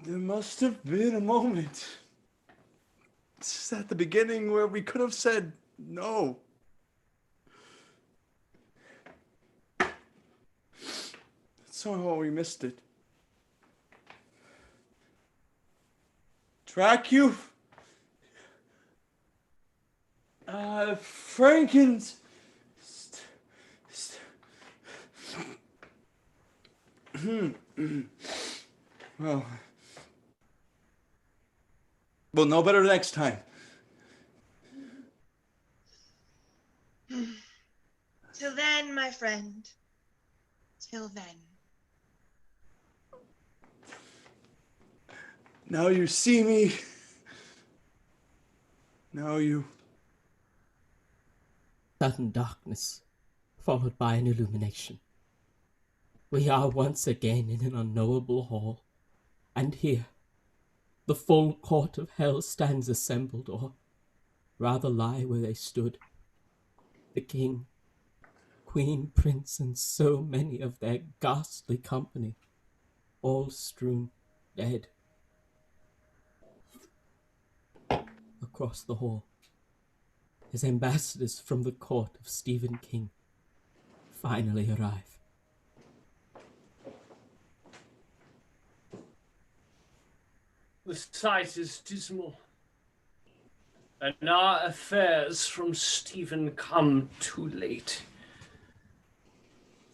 There must have been a moment. Just at the beginning where we could have said no. Somehow we missed it. Track you. Frankens. Well, we'll know better next time. Till then, my friend. Till then. Now you see me. Now you. Sudden darkness, followed by an illumination. We are once again in an unknowable hall, and here, the full court of hell stands assembled, or rather lie where they stood. The king, queen, prince, and so many of their ghastly company, all strewn dead. Across the hall, his ambassadors from the court of Stephen King finally arrive. The sight is dismal, and our affairs from Stephen come too late.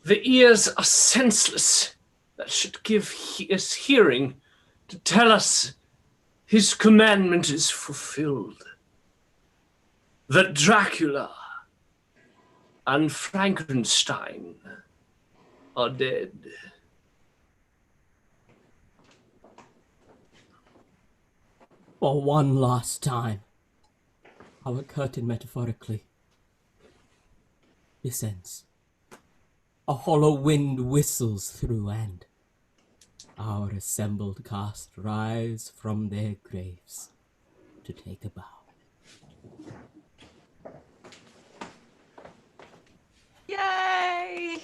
The ears are senseless that should give us hearing to tell us his commandment is fulfilled, that Dracula and Frankenstein are dead. For one last time, our curtain metaphorically descends. A hollow wind whistles through, and our assembled cast rise from their graves to take a bow. Yay!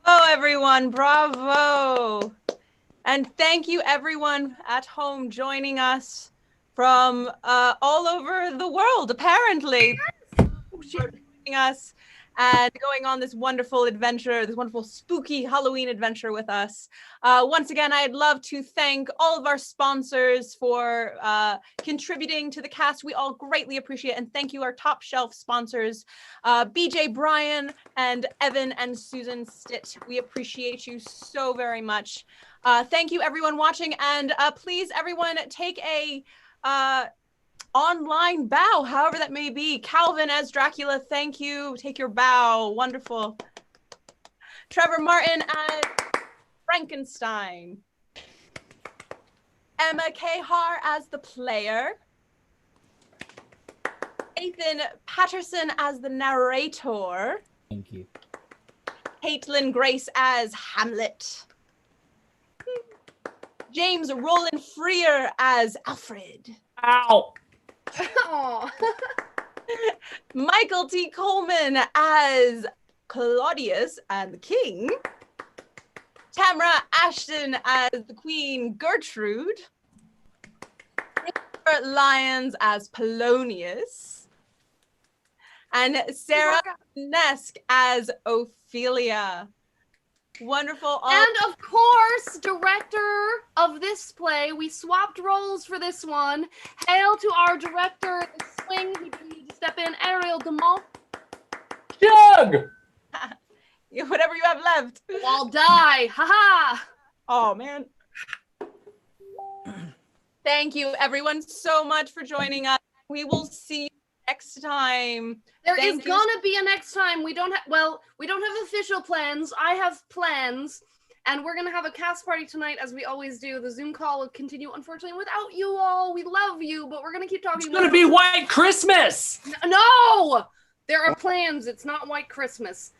Oh, everyone, bravo! And thank you, everyone at home joining us from all over the world, apparently. Joining us and going on this wonderful adventure, this wonderful spooky Halloween adventure with us. Once again, I'd love to thank all of our sponsors for contributing to the cast. We all greatly appreciate it. And thank you, our top shelf sponsors, BJ Bryan and Evan and Susan Stitt. We appreciate you so very much. Thank you, everyone watching. And please, everyone, take a online bow, however that may be. Calvin as Dracula, thank you. Take your bow. Wonderful. Trevor Martin as Frankenstein. Emma K. Harr as the player. Nathan Patterson as the narrator. Thank you. Caitlyn Grace as Hamlet. James Roland Freer as Alfred. Ow! Aw. Michael T. Coleman as Claudius and the King. Tamarah Ashton as the Queen Gertrude. Lyons as Polonius. And Sarah Durnesque as Ophelia. Wonderful. And of course, director of this play, we swapped roles for this one. Hail to our director, the swing, who didn't need to step in, Ariel Demont. Jug! Whatever you have left. I'll die. Haha. Oh, man. Thank you, everyone, so much for joining us. We will see you next time. There is gonna be a next time. We don't have official plans. I have plans, and we're gonna have a cast party tonight, as we always do. The Zoom call will continue, unfortunately, without you all. We love you, but we're gonna keep talking. It's gonna be White Christmas. No, there are plans. It's not White Christmas.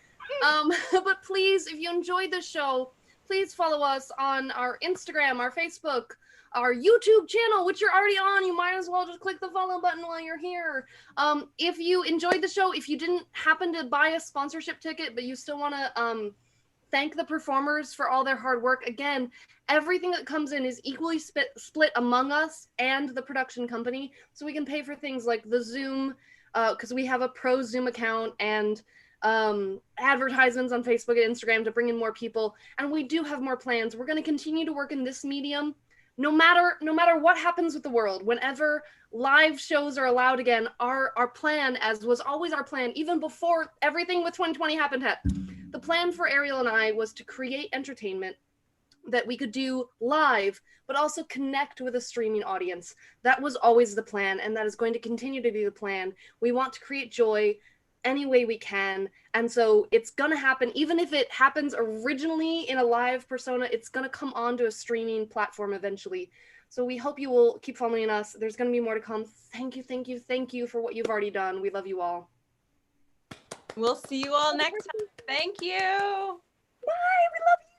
But please, if you enjoyed the show, please follow us on our Instagram, our Facebook, our YouTube channel, which you're already on. You might as well just click the follow button while you're here. If you enjoyed the show, if you didn't happen to buy a sponsorship ticket, but you still want to thank the performers for all their hard work, again, everything that comes in is equally split among us and the production company, so we can pay for things like the Zoom, because we have a pro Zoom account, and advertisements on Facebook and Instagram to bring in more people. And we do have more plans. We're going to continue to work in this medium no matter what happens with the world. Whenever live shows are allowed again, our plan, as was always our plan even before everything with 2020 happened, the plan for Ariel and I was to create entertainment that we could do live but also connect with a streaming audience. That was always the plan, and that is going to continue to be the plan. We want to create joy any way we can, and so it's gonna happen. Even if it happens originally in a live persona, it's gonna come onto a streaming platform eventually. So we hope you will keep following us. There's gonna be more to come. Thank you for what you've already done. We love you all. We'll see you all next time. Thank you. Bye. We love you.